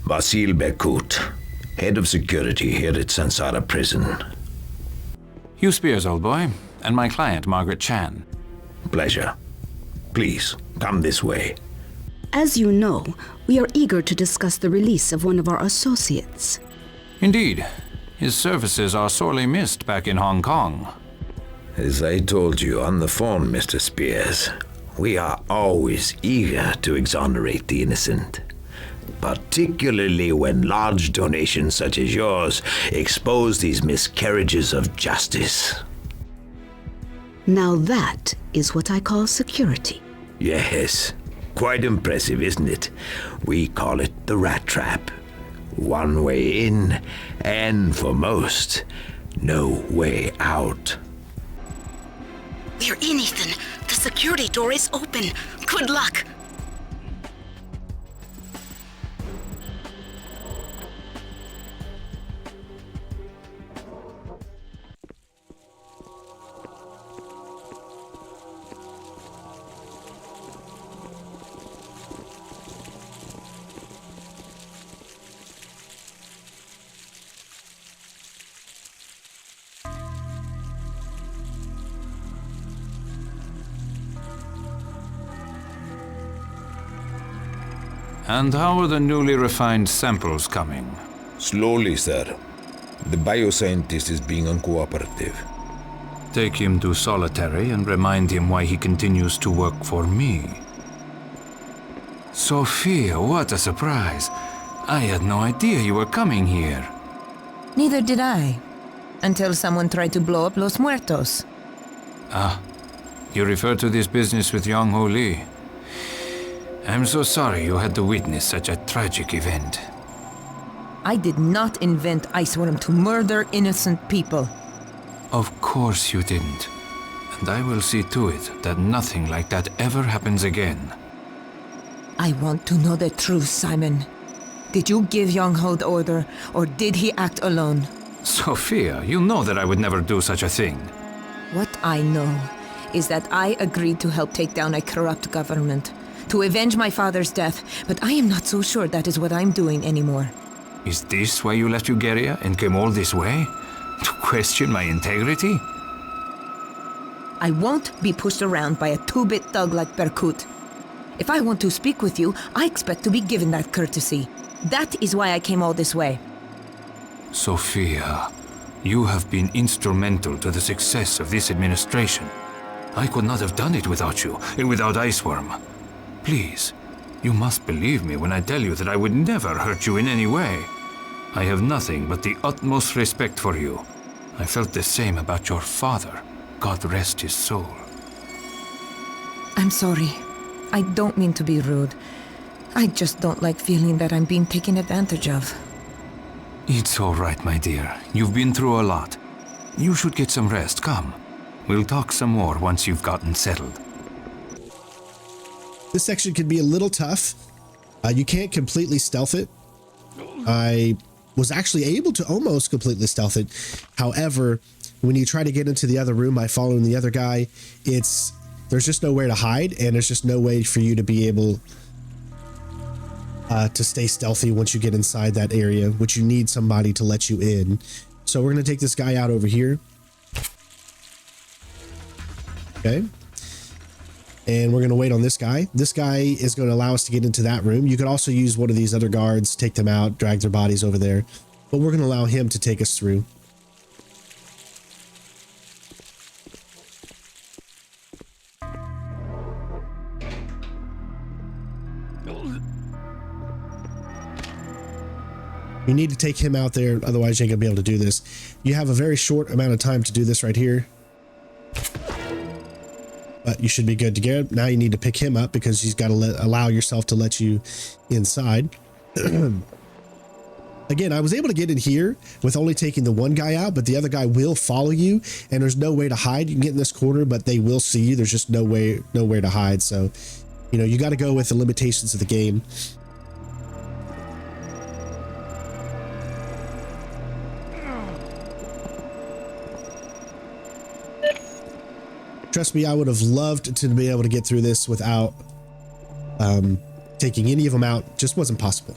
Vasil Berkut, head of security here at Sansara prison. Hugh Spears, old boy, and my client, Margaret Chan. Pleasure. Please, come this way. As you know, we are eager to discuss the release of one of our associates. Indeed. His services are sorely missed back in Hong Kong. As I told you on the phone, Mr. Spears, we are always eager to exonerate the innocent. Particularly when large donations such as yours expose these miscarriages of justice. Now that is what I call security. Yes, quite impressive, isn't it? We call it the rat trap. One way in, and for most, no way out. We're in, Ethan. The security door is open. Good luck. And how are the newly refined samples coming? Slowly, sir. The bioscientist is being uncooperative. Take him to solitary and remind him why he continues to work for me. Sophia, what a surprise. I had no idea you were coming here. Neither did I. Until someone tried to blow up Los Muertos. Ah, you refer to this business with Yang Ho Lee. I'm so sorry you had to witness such a tragic event. I did not invent Iceworm to murder innocent people. Of course you didn't. And I will see to it that nothing like that ever happens again. I want to know the truth, Simon. Did you give Young Ho the order, or did he act alone? Sophia, you know that I would never do such a thing. What I know is that I agreed to help take down a corrupt government, to avenge my father's death, but I am not so sure that is what I'm doing anymore. Is this why you left Ugaria and came all this way? To question my integrity? I won't be pushed around by a two-bit thug like Berkut. If I want to speak with you, I expect to be given that courtesy. That is why I came all this way. Sophia, you have been instrumental to the success of this administration. I could not have done it without you, and without Iceworm. Please, you must believe me when I tell you that I would never hurt you in any way. I have nothing but the utmost respect for you. I felt the same about your father. God rest his soul. I'm sorry. I don't mean to be rude. I just don't like feeling that I'm being taken advantage of. It's all right, my dear. You've been through a lot. You should get some rest. Come. We'll talk some more once you've gotten settled. This section can be a little tough. You can't completely stealth it. I was actually able to almost completely stealth it. However, when you try to get into the other room by following the other guy, there's just nowhere to hide, and there's just no way for you to be able to stay stealthy once you get inside that area, which you need somebody to let you in. So we're going to take this guy out over here. Okay. And we're going to wait on this guy. This guy is going to allow us to get into that room. You could also use one of these other guards, take them out, drag their bodies over there. But we're going to allow him to take us through. You need to take him out there, otherwise you ain't going to be able to do this. You have a very short amount of time to do this right here. But you should be good to go. Now you need to pick him up because he's got to allow yourself to let you inside. Again, I was able to get in here with only taking the one guy out, but the other guy will follow you, and there's no way to hide. You can get in this corner, but they will see you. There's just nowhere to hide. So, you know, you got to go with the limitations of the game. Trust me, I would have loved to be able to get through this without taking any of them out. Just wasn't possible.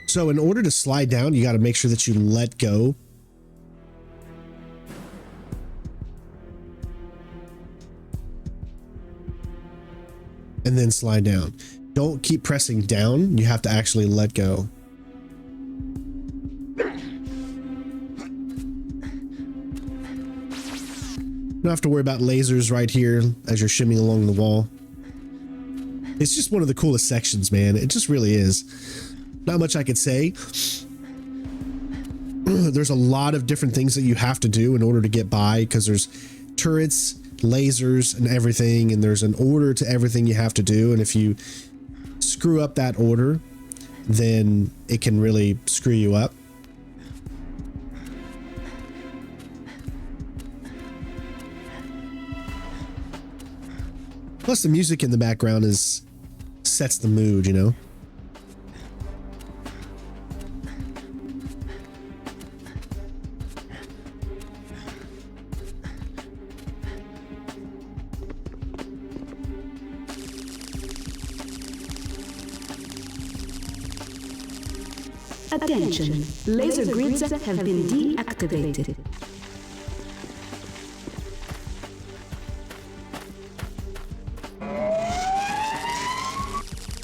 So in order to slide down, you got to make sure that you let go. And then slide down. Don't keep pressing down. You have to actually let go. You don't have to worry about lasers right here as you're shimmying along the wall. It's just one of the coolest sections, man. It just really is. Not much I could say. There's a lot of different things that you have to do in order to get by, because there's turrets, lasers, and everything, and there's an order to everything you have to do, and if you screw up that order, then it can really screw you up. Plus the music in the background sets the mood, you know? Attention, laser grids have been deactivated.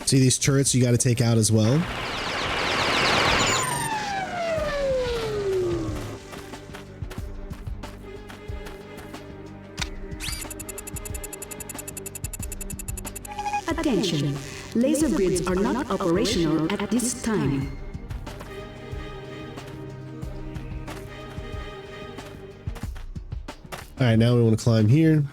See these turrets you got to take out as well. Attention, laser grids are not operational at this time. All right, now we want to climb here.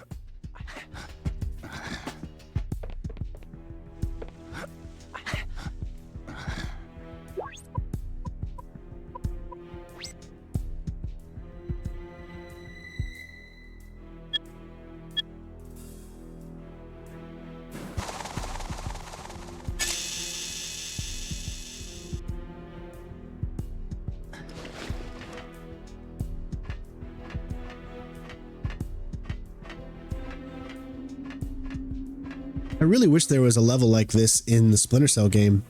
I really wish there was a level like this in the Splinter Cell game.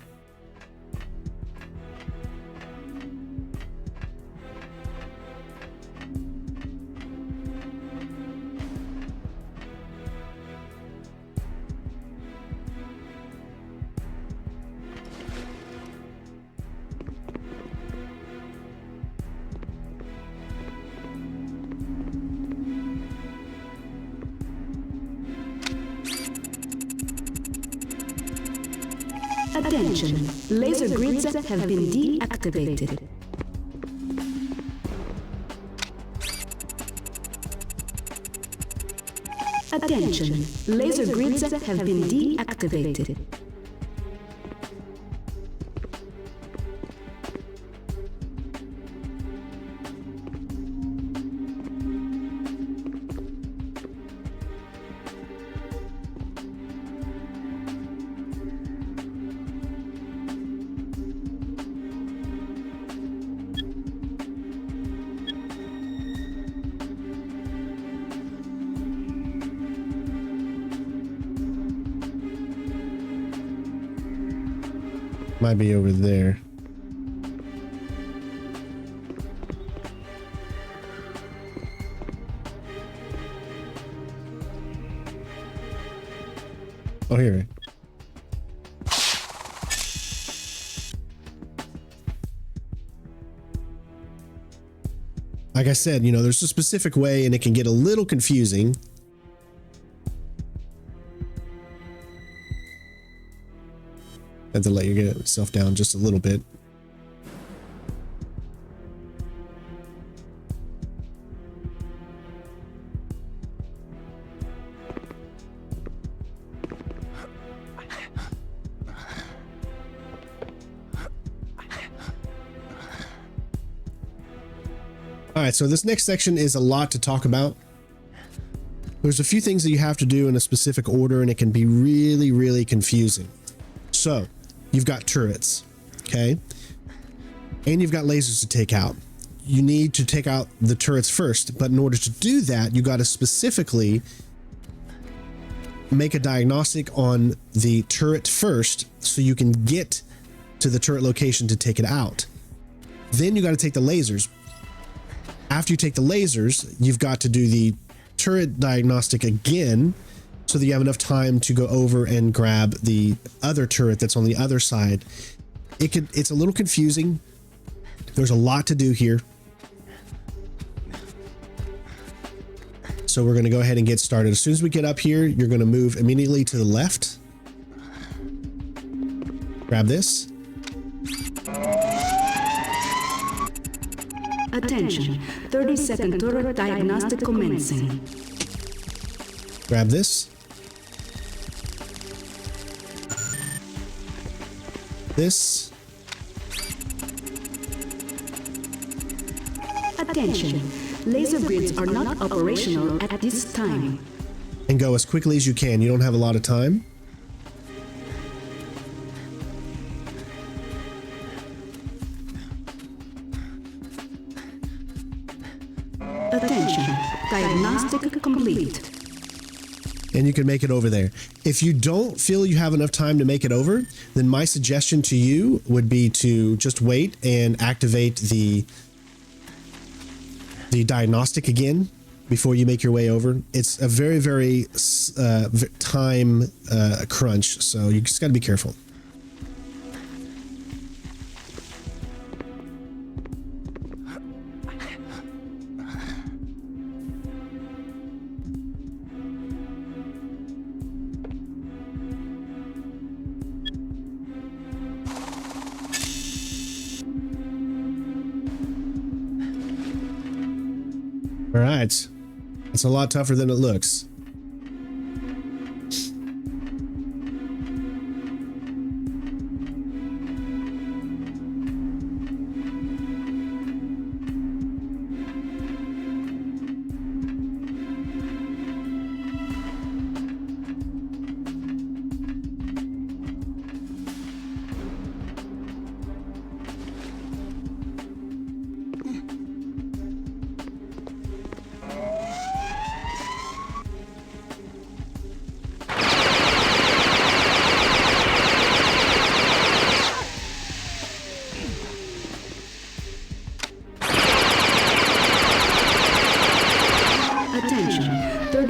Attention, laser grids have been deactivated. Attention, laser grids have been deactivated. Might be over there. Oh, here. Like I said, you know, there's a specific way and it can get a little confusing. Have to let you get yourself down just a little bit. All right, so this next section is a lot to talk about. There's a few things that you have to do in a specific order, and it can be really, really confusing. So, you've got turrets, okay? And you've got lasers to take out. You need to take out the turrets first, but in order to do that, you got to specifically make a diagnostic on the turret first so you can get to the turret location to take it out. Then you got to take the lasers. After you take the lasers, you've got to do the turret diagnostic again so that you have enough time to go over and grab the other turret that's on the other side. It's a little confusing. There's a lot to do here. So we're going to go ahead and get started. As soon as we get up here, you're going to move immediately to the left. Grab this. Attention, 30-second turret diagnostic commencing. Grab this. This. Attention, laser grids are not operational at this time. And go as quickly as you can. You don't have a lot of time. Attention, diagnostic complete. And you can make it over there. If you don't feel you have enough time to make it over, then my suggestion to you would be to just wait and activate the diagnostic again before you make your way over. It's a very, very time crunch, so you just got to be careful. All right. It's a lot tougher than it looks.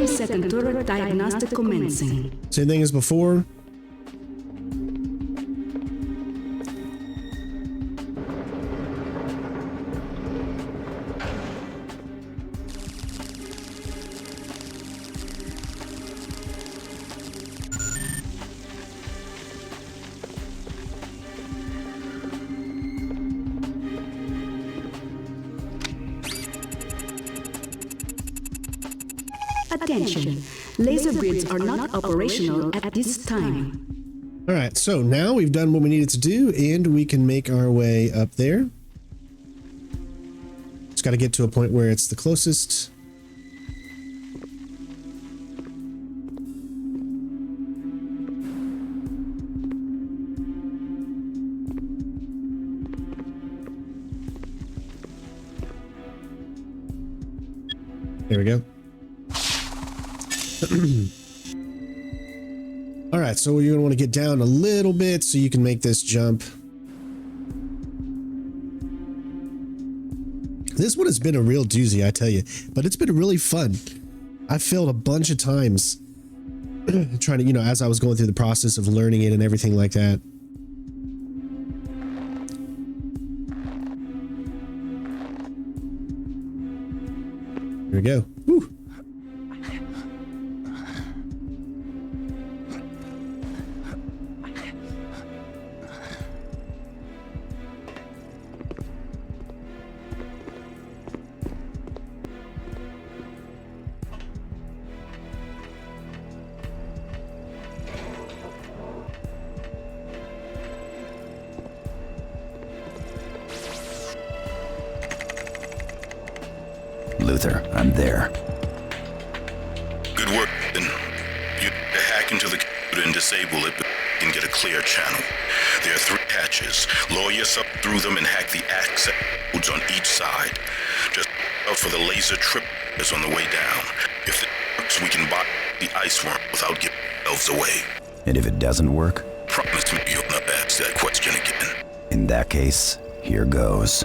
Second turret diagnostic commencing. Same thing as before. Attention, laser grids are not operational at this time. All right, so now we've done what we needed to do, and we can make our way up there. Just got to get to a point where it's the closest. There we go. All right, so you're gonna want to get down a little bit so you can make this jump. This one has been a real doozy, I tell you, but it's been really fun. I failed a bunch of times trying to, as I was going through the process of learning it and everything like that. Here we go. Woo. Luther, I'm there. Good work, then. You hack into the computer and disable it, but you can get a clear channel. There are 3 hatches. Lower yourself through them and hack the access codes on each side. Just out for the laser trip is on the way down. If it works, we can buy the ice worm without giving ourselves away. And if it doesn't work? Promise me you'll not ask that question again. In that case, here goes.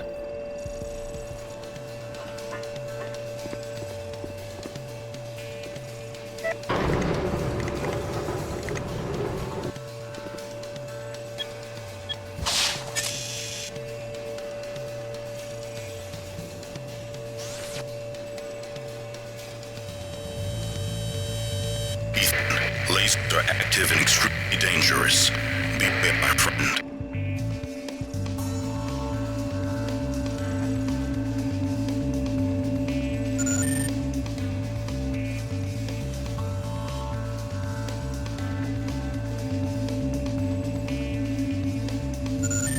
Lasers are active and extremely dangerous. Beware, my friend.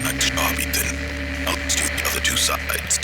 Nice job, Ethan. Now let's do the other two sides.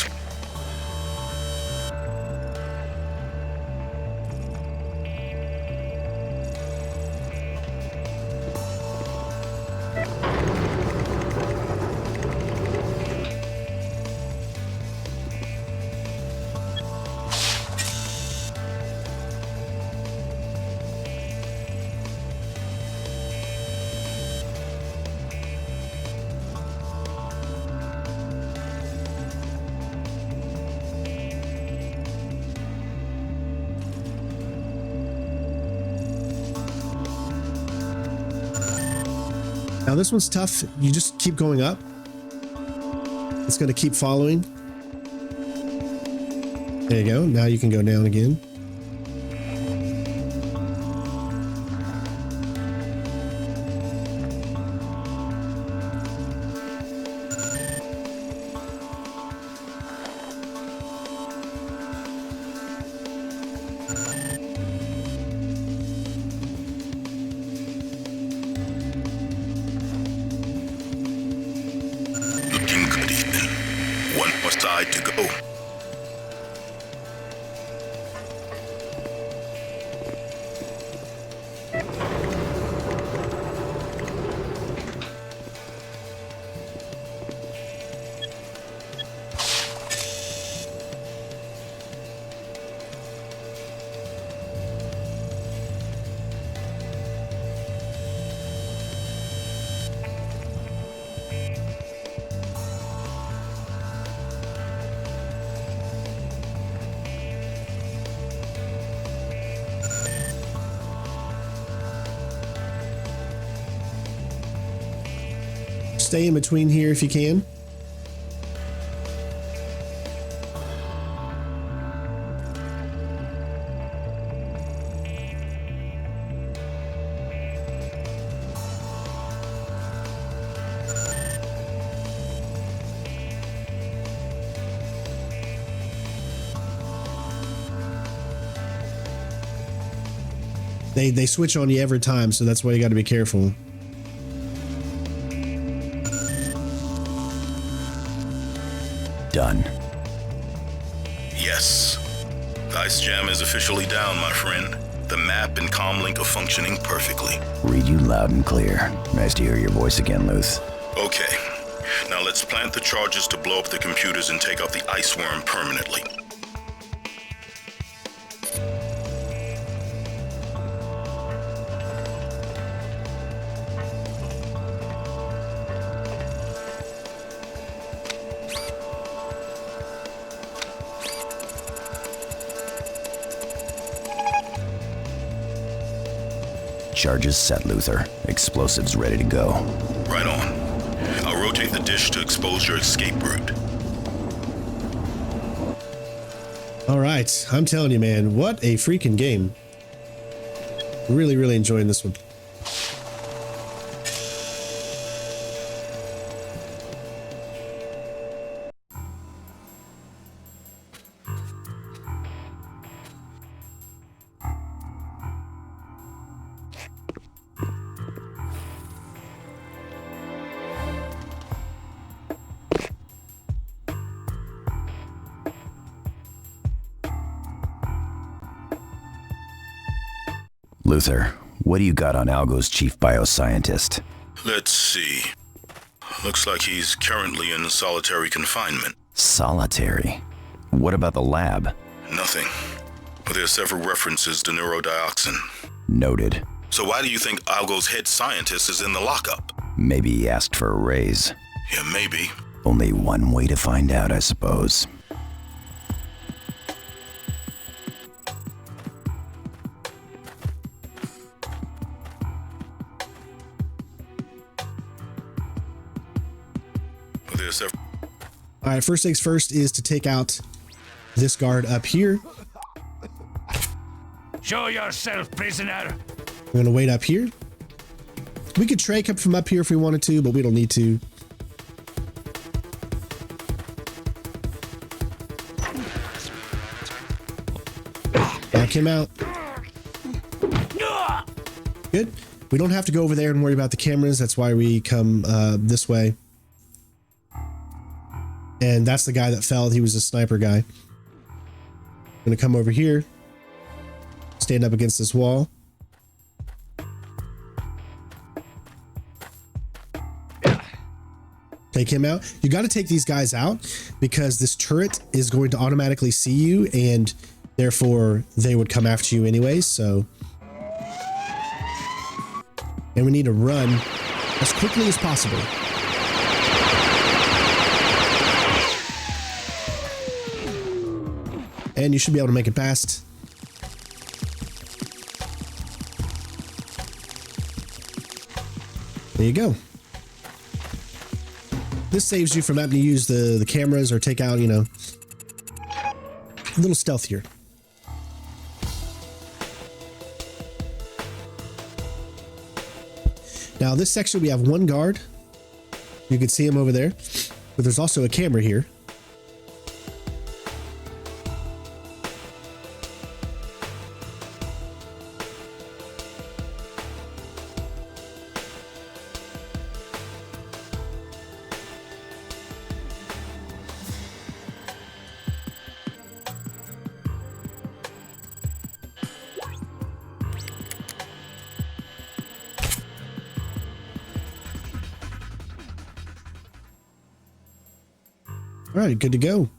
Now this one's tough. You just keep going up. It's going to keep following. There you go. Now you can go down again. Looking good, Ethan. One more side to go. Stay in between here if you can. They switch on you every time, so that's why you got to be careful. Done. Yes. The ice jam is officially down, my friend. The map and comlink are functioning perfectly. Read you loud and clear. Nice to hear your voice again, Luth. Okay. Now let's plant the charges to blow up the computers and take out the ice worm permanently. Charges set, Luther. Explosives ready to go. Right on. I'll rotate the dish to expose your escape route. All right. I'm telling you, man, what a freaking game. Really, really enjoying this one. Luther, what do you got on Algo's chief bioscientist? Let's see. Looks like he's currently in solitary confinement. Solitary? What about the lab? Nothing. But there are several references to neurodioxin. Noted. So why do you think Algo's head scientist is in the lockup? Maybe he asked for a raise. Yeah, maybe. Only one way to find out, I suppose. All right, first things first is to take out this guard up here. Show yourself, prisoner. We're gonna wait up here. We could Trey come from up here if we wanted to, but we don't need to. Knock him out. Good. We don't have to go over there and worry about the cameras. That's why we come this way. And that's the guy that fell. He was a sniper guy. I'm gonna come over here. Stand up against this wall. Take him out. You got to take these guys out because this turret is going to automatically see you and therefore they would come after you anyways. So, and we need to run as quickly as possible. And you should be able to make it past. There you go. This saves you from having to use the cameras or take out, you know, a little stealthier. Now this section we have one guard. You can see him over there, but there's also a camera here. All right, good to go.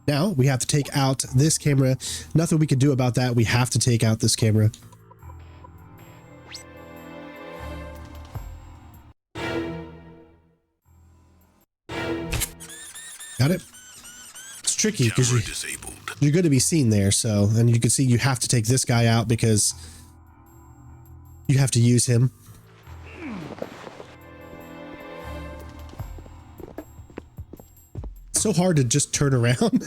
Now we have to take out this camera. Nothing we can do about that. We have to take out this camera. Got it? It's tricky because you're going to be seen there. So, and you can see you have to take this guy out because you have to use him. So hard to just turn around.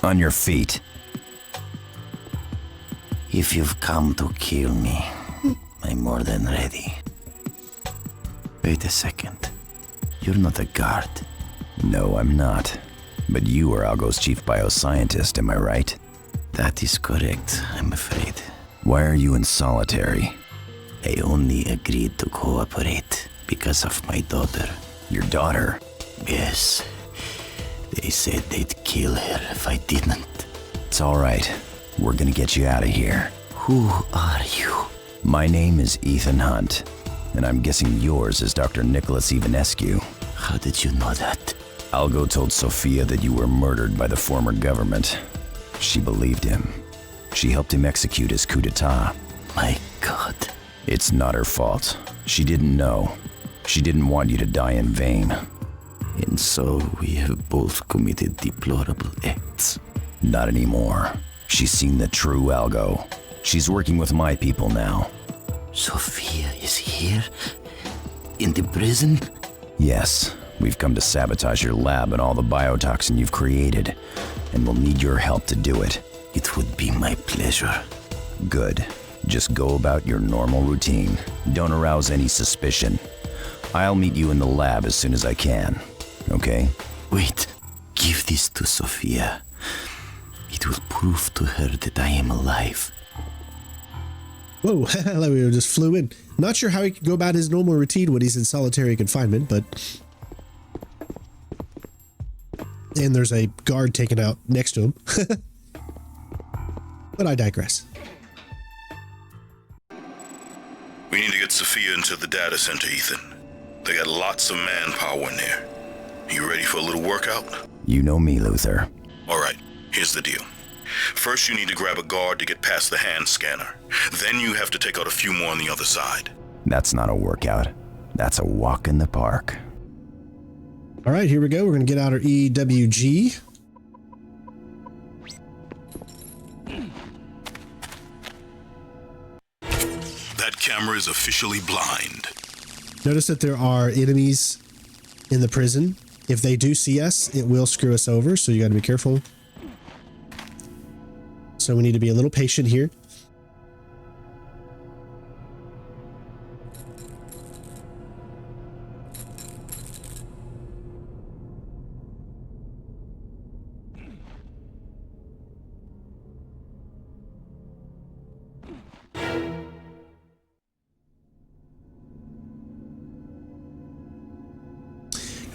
On your feet. If you've come to kill me, I'm more than ready. Wait a second. You're not a guard. No, I'm not. But you are Algo's chief bioscientist, am I right? That is correct, I'm afraid. Why are you in solitary? I only agreed to cooperate because of my daughter. Your daughter? Yes. They said they'd kill her if I didn't. It's all right. We're gonna get you out of here. Who are you? My name is Ethan Hunt, and I'm guessing yours is Dr. Nicholas Ivanescu. How did you know that? Algo told Sophia that you were murdered by the former government. She believed him. She helped him execute his coup d'etat. My God. It's not her fault. She didn't know. She didn't want you to die in vain. And so we have both committed deplorable acts. Not anymore. She's seen the true Algo. She's working with my people now. Sophia is here? In the prison? Yes. We've come to sabotage your lab and all the biotoxin you've created, and we'll need your help to do it. It would be my pleasure. Good. Just go about your normal routine. Don't arouse any suspicion. I'll meet you in the lab as soon as I can. Okay? Wait. Give this to Sophia. It will prove to her that I am alive. Whoa, we just flew in. Not sure how he could go about his normal routine when he's in solitary confinement, but... And there's a guard taken out next to him. But I digress. We need to get Sophia into the data center, Ethan. They got lots of manpower in there. You ready for a little workout? You know me, Luther. All right, here's the deal. First, you need to grab a guard to get past the hand scanner. Then you have to take out a few more on the other side. That's not a workout. That's a walk in the park. All right, here we go. We're going to get out our EWG. That camera is officially blind. Notice that there are enemies in the prison. If they do see us, it will screw us over, so you got to be careful. So we need to be a little patient here.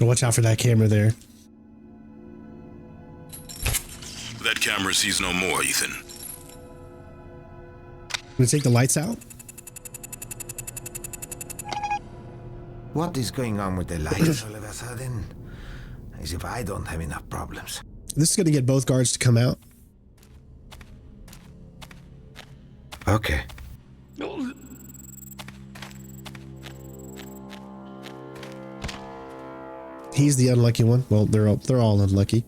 Watch out for that camera there. That camera sees no more, Ethan. I'm gonna take the lights out. What is going on with the lights all of a sudden? As if I don't have enough problems. This is gonna get both guards to come out. Okay. He's the unlucky one. Well, they're all unlucky.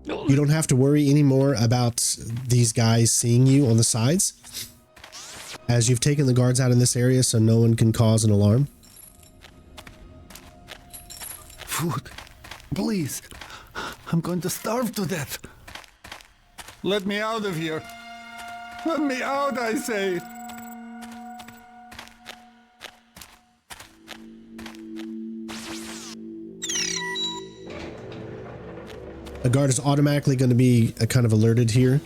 You don't have to worry anymore about these guys seeing you on the sides, as you've taken the guards out in this area so no one can cause an alarm. Food. Please. I'm going to starve to death. Let me out of here. Let me out, I say. A guard is automatically going to be kind of alerted here.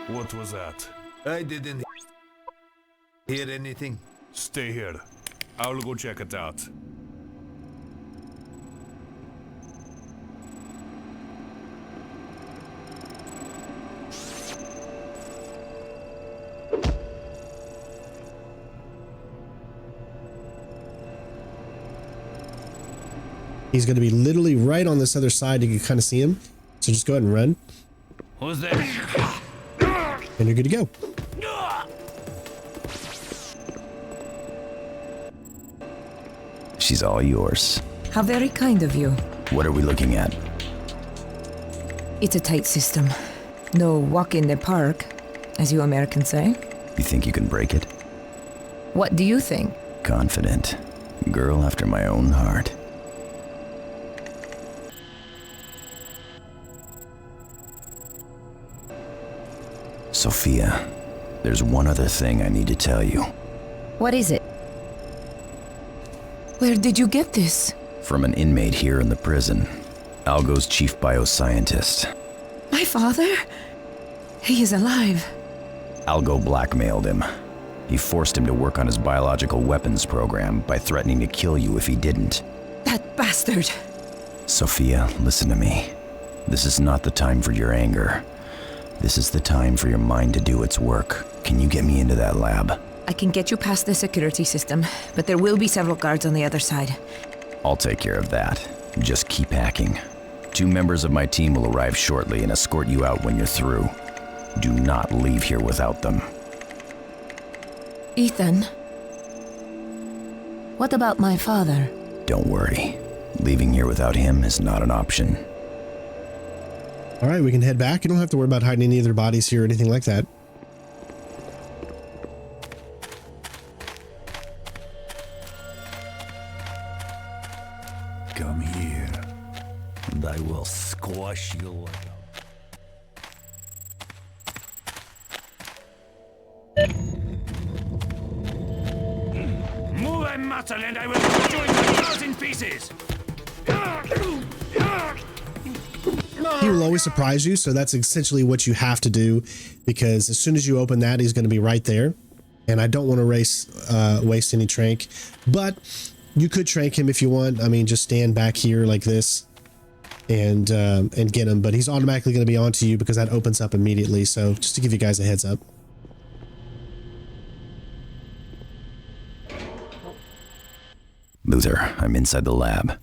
What was that? I didn't hear anything. Stay here. I'll go check it out. He's going to be literally right on this other side. You can kind of see him. So just go ahead and run. Who's there? And you're good to go. She's all yours. How very kind of you. What are we looking at? It's a tight system. No walk in the park, as you Americans say. You think you can break it? What do you think? Confident. Girl after my own heart. Sophia, there's one other thing I need to tell you. What is it? Where did you get this? From an inmate here in the prison. Algo's chief bioscientist. My father? He is alive. Algo blackmailed him. He forced him to work on his biological weapons program by threatening to kill you if he didn't. That bastard! Sophia, listen to me. This is not the time for your anger. This is the time for your mind to do its work. Can you get me into that lab? I can get you past the security system, but there will be several guards on the other side. I'll take care of that. Just keep hacking. 2 members of my team will arrive shortly and escort you out when you're through. Do not leave here without them. Ethan? What about my father? Don't worry. Leaving here without him is not an option. All right, we can head back. You don't have to worry about hiding any of their bodies here or anything like that. Come here, and I will squash you like Move a muscle and I will cut you into 1,000 pieces! He will always surprise you, so that's essentially what you have to do, because as soon as you open that, he's going to be right there. And I don't want to waste any trank, but you could trank him if you want. I mean, just stand back here like this and get him, but he's automatically going to be onto you because that opens up immediately. So just to give you guys a heads up. Luther, I'm inside the lab.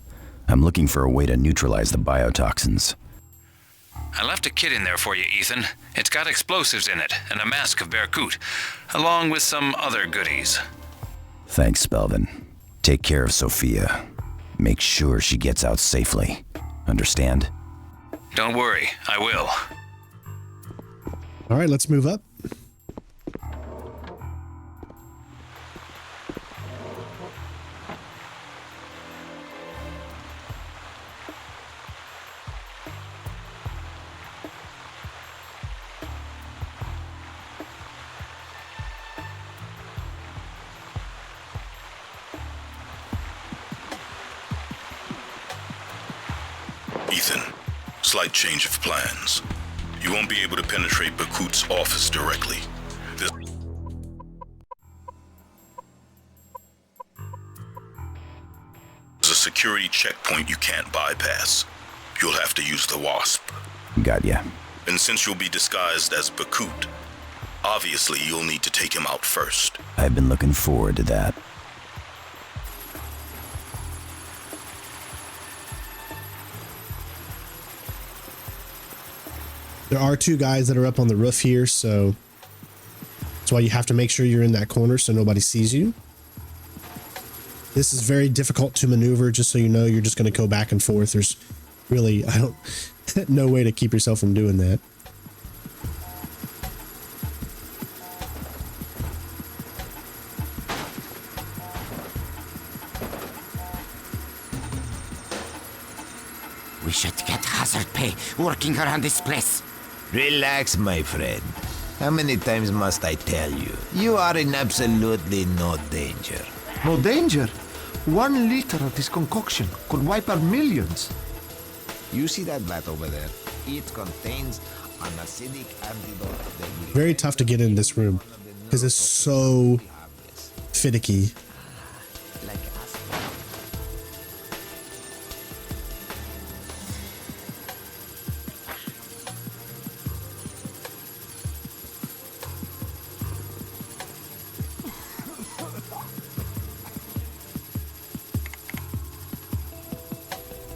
I'm looking for a way to neutralize the biotoxins. I left a kit in there for you, Ethan. It's got explosives in it and a mask of Berkut, along with some other goodies. Thanks, Spelvin. Take care of Sophia. Make sure she gets out safely. Understand? Don't worry, I will. All right, let's move up. Ethan, slight change of plans. You won't be able to penetrate Berkut's office directly. There's a security checkpoint you can't bypass. You'll have to use the Wasp. Got ya. And since you'll be disguised as Berkut, obviously you'll need to take him out first. I've been looking forward to that. There are two guys that are up on the roof here, so that's why you have to make sure you're in that corner so nobody sees you. This is very difficult to maneuver, just so you know. You're just going to go back and forth. There's really, no way to keep yourself from doing that. We should get hazard pay working around this place. Relax, my friend. How many times must I tell you? You are in absolutely no danger. No danger? 1 liter of this concoction could wipe out millions. You see that vat over there? It contains an acidic antidote that will... Very tough to get in this room because it's so finicky.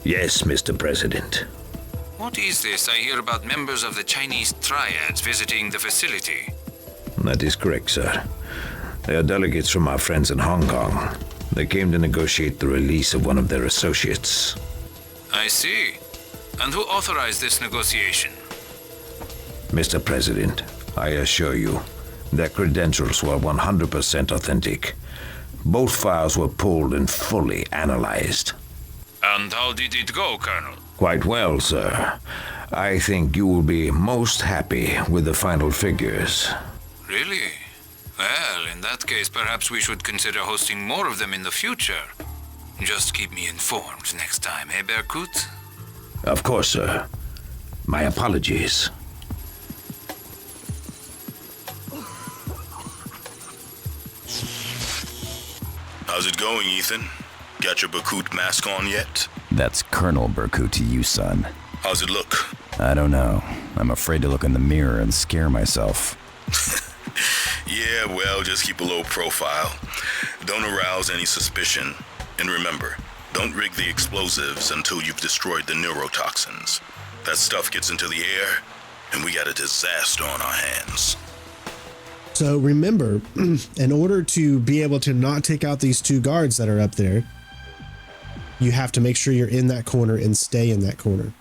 Yes, Mr. President. What is this I hear about members of the Chinese triads visiting the facility? That is correct, sir. They are delegates from our friends in Hong Kong. They came to negotiate the release of one of their associates. I see. And who authorized this negotiation? Mr. President, I assure you, their credentials were 100% authentic. Both files were pulled and fully analyzed. And how did it go, Colonel? Quite well, sir. I think you will be most happy with the final figures. Really? Well, in that case, perhaps we should consider hosting more of them in the future. Just keep me informed next time, eh, Berkut? Of course, sir. My apologies. How's it going, Ethan? Got your Berkut mask on yet? That's Colonel Berkut to you, son. How's it look? I don't know. I'm afraid to look in the mirror and scare myself. Yeah, well, just keep a low profile. Don't arouse any suspicion. And remember, don't rig the explosives until you've destroyed the neurotoxins. That stuff gets into the air, and we got a disaster on our hands. So remember, in order to be able to not take out these two guards that are up there, you have to make sure you're in that corner and stay in that corner.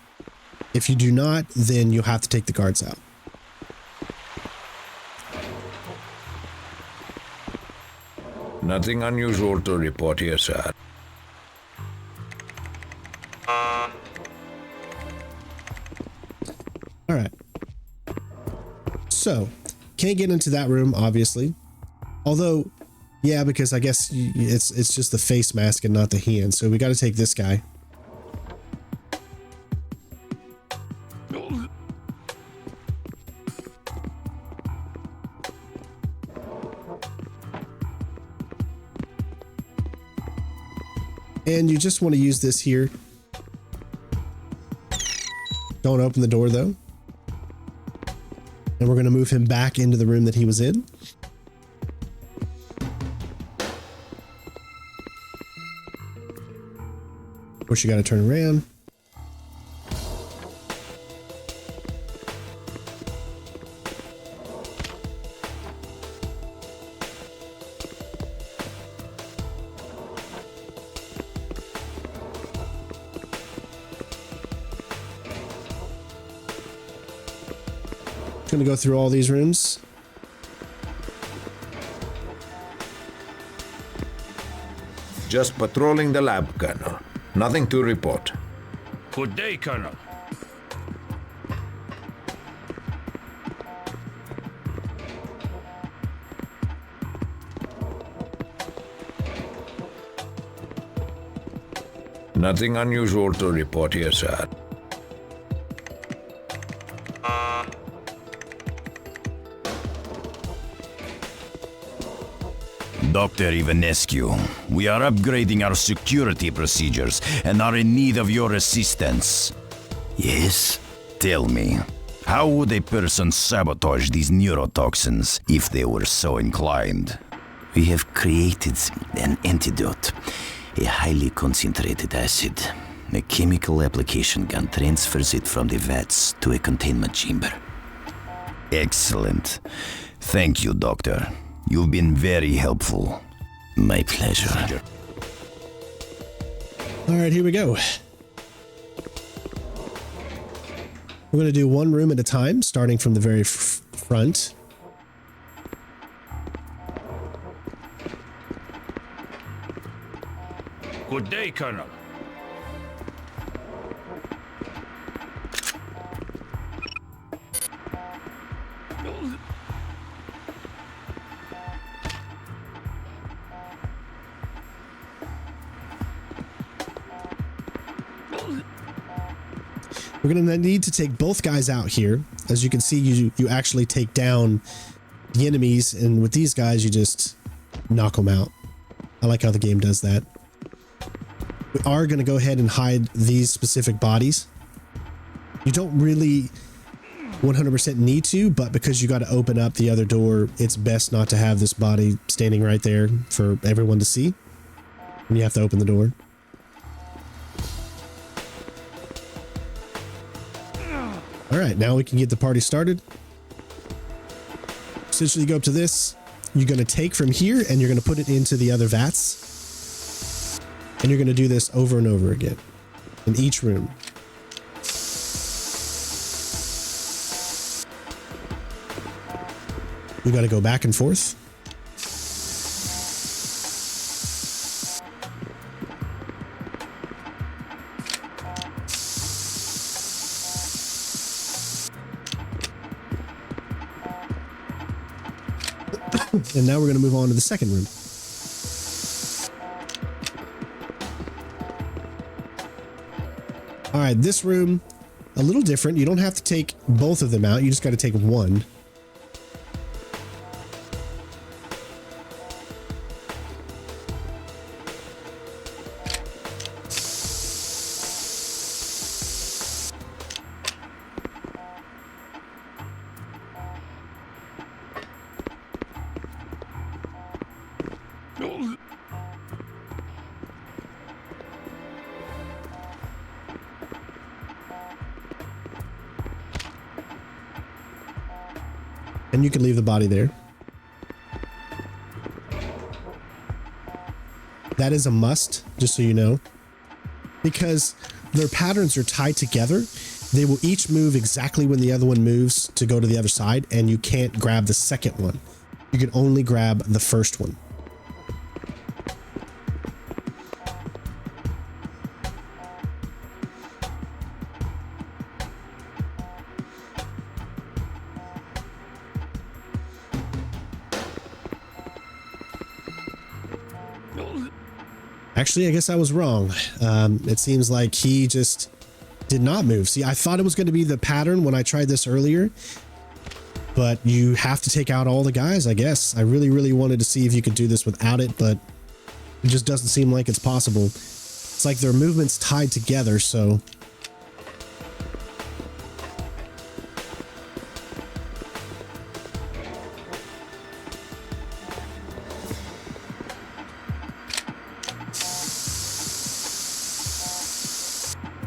If you do not, then you'll have to take the guards out. Nothing unusual to report here, sir. All right. So, can't get into that room, obviously. Although, yeah, because I guess it's just the face mask and not the hand. So we got to take this guy. And you just want to use this here. Don't open the door, though. And we're going to move him back into the room that he was in. course, you got to turn around. Going to go through all these rooms. Just patrolling the lab, Colonel. Nothing to report. Good day, Colonel. Nothing unusual to report here, sir. Dr. Ivanescu, we are upgrading our security procedures and are in need of your assistance. Yes? Tell me, how would a person sabotage these neurotoxins if they were so inclined? We have created an antidote, a highly concentrated acid. A chemical application gun transfers it from the vats to a containment chamber. Excellent. Thank you, Doctor. You've been very helpful. My pleasure. All right, here we go. We're going to do one room at a time, starting from the very front. Good day, Colonel. We're going to need to take both guys out here. As you can see, you actually take down the enemies, and with these guys, you just knock them out. I like how the game does that. We are going to go ahead and hide these specific bodies. You don't really 100% need to, but because you got to open up the other door, it's best not to have this body standing right there for everyone to see. And you have to open the door. All right, now we can get the party started. Essentially, you go up to this. You're going to take from here and you're going to put it into the other vats. And you're going to do this over and over again in each room. We got to go back and forth. And now we're going to move on to the second room. All right, this room, a little different. You don't have to take both of them out. You just got to take one. And you can leave the body there. That is a must, just so you know. Because their patterns are tied together, they will each move exactly when the other one moves to go to the other side, and you can't grab the second one. You can only grab the first one. Actually, I guess I was wrong. It seems like he just did not move. See, I thought it was going to be the pattern when I tried this earlier, but you have to take out all the guys, I guess. I really, really wanted to see if you could do this without it, but it just doesn't seem like it's possible. It's like their movements tied together, so...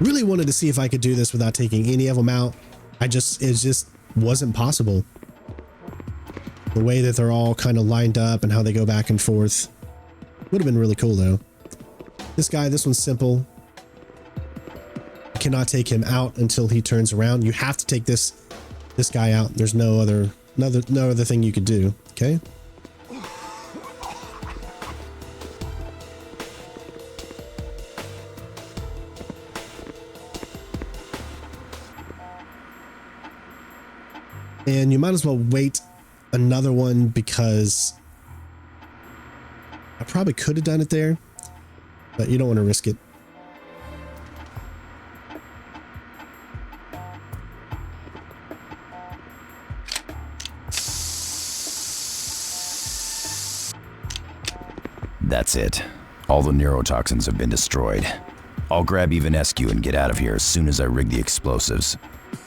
Really wanted to see if I could do this without taking any of them out. It just wasn't possible. The way that they're all kind of lined up and how they go back and forth. Would have been really cool though. This guy, this one's simple. You cannot take him out until he turns around. You have to take this guy out. There's no other thing you could do. Okay. And you might as well wait another one because I probably could have done it there, but you don't want to risk it. That's it. All the neurotoxins have been destroyed. I'll grab Ivanescu and get out of here as soon as I rig the explosives.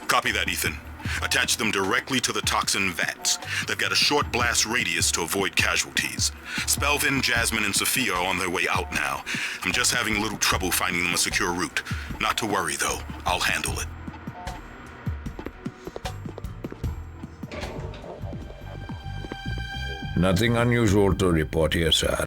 Copy that, Ethan. Attach them directly to the toxin vats. They've got a short blast radius to avoid casualties. Spelvin, Jasmine, and Sophia are on their way out now. I'm just having a little trouble finding them a secure route. Not to worry, though. I'll handle it. Nothing unusual to report here, sir.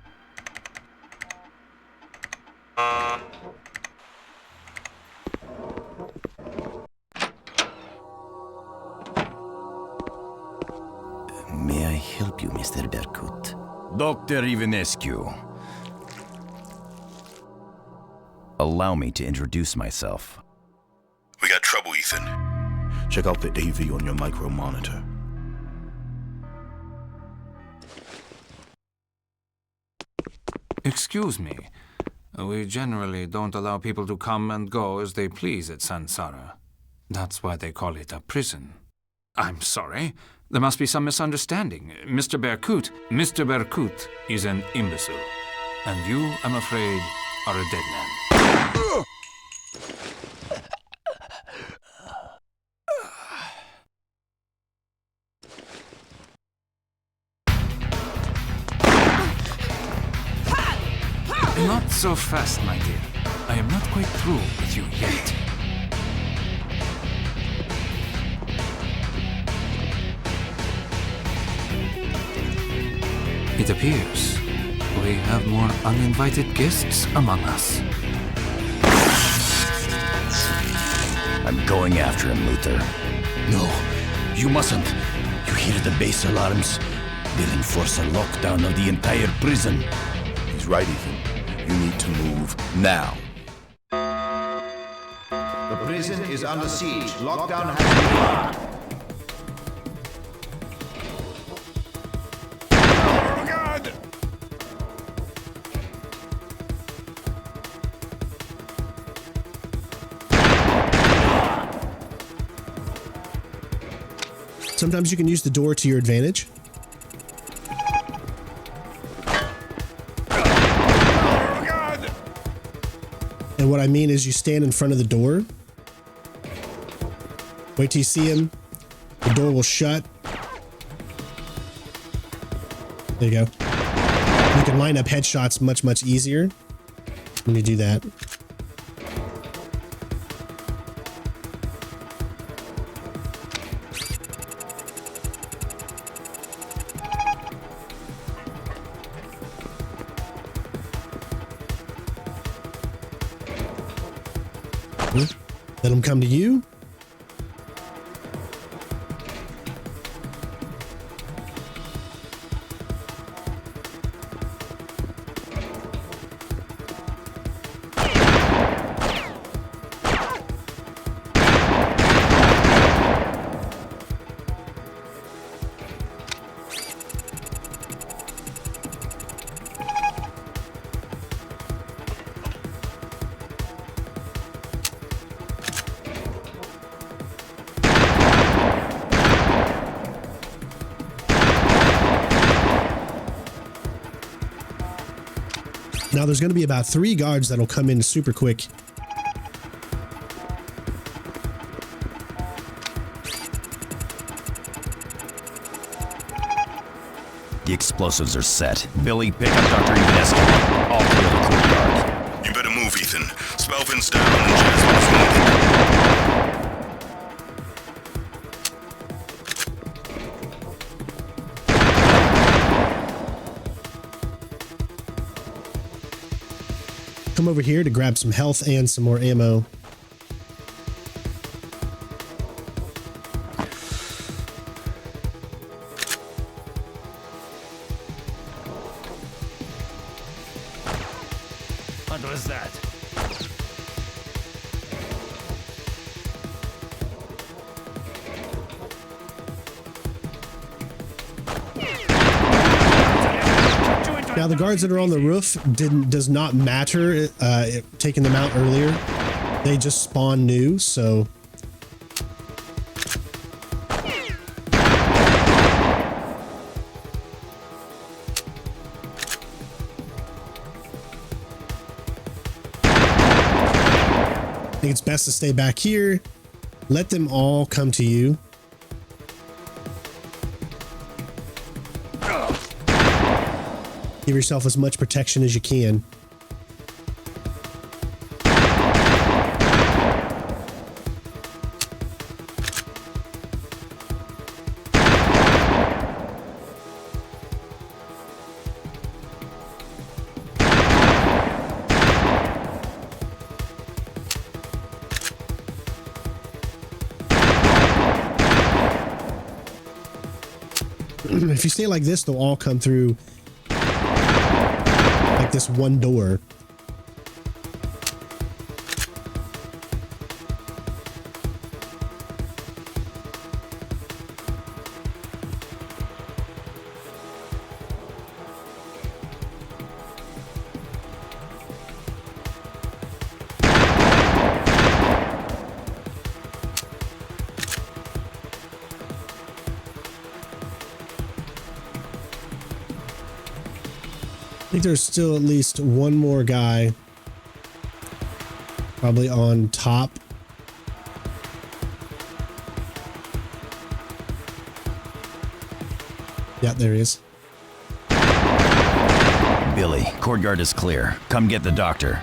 May I help you, Mr. Berkut? Dr. Ivanescu. Allow me to introduce myself. We got trouble, Ethan. Check out the AV on your micro monitor. Excuse me. We generally don't allow people to come and go as they please at Sansara. That's why they call it a prison. I'm sorry. There must be some misunderstanding. Mr. Berkut is an imbecile. And you, I'm afraid, are a dead man. Not so fast, my dear. I am not quite through with you yet. It appears we have more uninvited guests among us. I'm going after him, Luther. No, you mustn't. You hear the base alarms? They'll enforce a lockdown of the entire prison. He's right, Ethan. You need to move now. The prison is under siege. Lockdown has been locked. Oh, God! Sometimes you can use the door to your advantage. And what I mean is you stand in front of the door. Wait till you see him. The door will shut. There you go. You can line up headshots much, much easier when you do that. Let them come to you. Now there's going to be about 3 guards that'll come in super quick. The explosives are set. Billy, pick up Dr. Ivanescu. I'll clear the courtyard. You better move, Ethan. Spelvin's down and Jasmine's wounded. come over here to grab some health and some more ammo. What was that? Now the guards that are on the roof does not matter taking them out earlier. They just spawn new, so I think it's best to stay back here. Let them all come to you. Give yourself as much protection as you can. If you stay like this, they'll all come through like this one door. I think there's still at least one more guy probably on top. Yeah, there he is. Billy, courtyard is clear. Come get the doctor.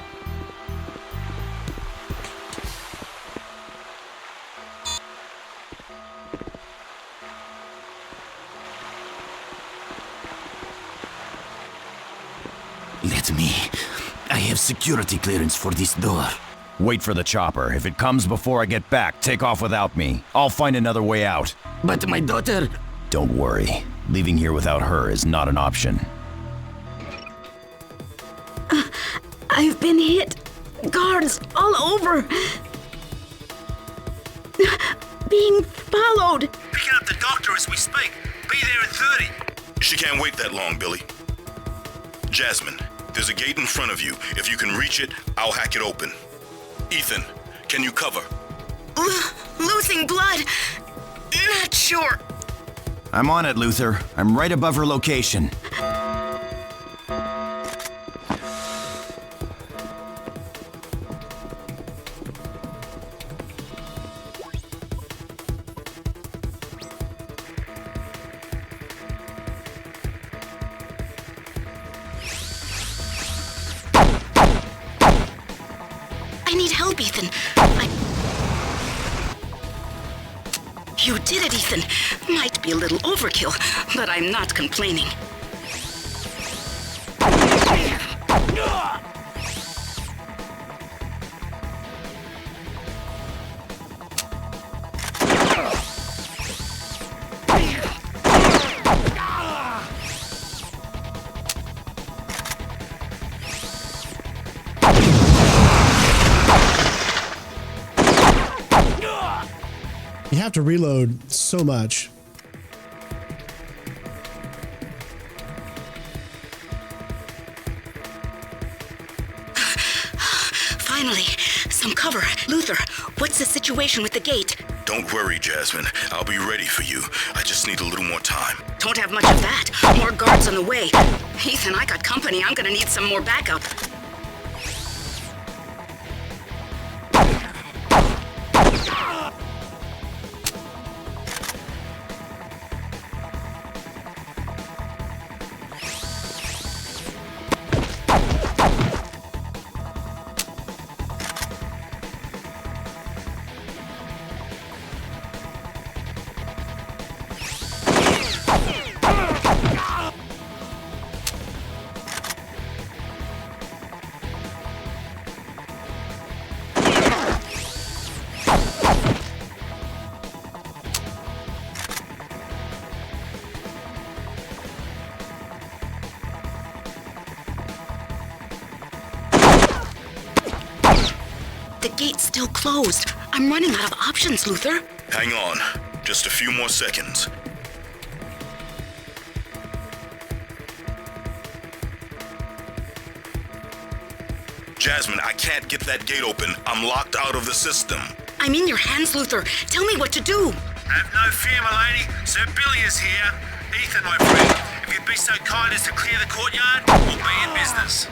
Let me. I have security clearance for this door. Wait for the chopper. If it comes before I get back, take off without me. I'll find another way out. But my daughter... Don't worry. Leaving here without her is not an option. I've been hit. Guards all over. Being followed. Picking up the doctor as we speak. Be there in 30. She can't wait that long, Billy. Jasmine, there's a gate in front of you. If you can reach it, I'll hack it open. Ethan, can you cover? Losing blood. Not sure. I'm on it, Luther. I'm right above her location. I need help, Ethan. You did it, Ethan. Might be a little overkill, but I'm not complaining. You have to reload so much. Finally, some cover. Luther, what's the situation with the gate? Don't worry, Jasmine. I'll be ready for you. I just need a little more time. Don't have much of that. More guards on the way. Ethan, I got company. I'm gonna need some more backup. gate's still closed. I'm running out of options, Luther. Hang on. Just a few more seconds. Jasmine, I can't get that gate open. I'm locked out of the system. I'm in your hands, Luther. Tell me what to do. Have no fear, my lady. Sir Billy is here. Ethan, my friend, if you'd be so kind as to clear the courtyard, we'll be in business.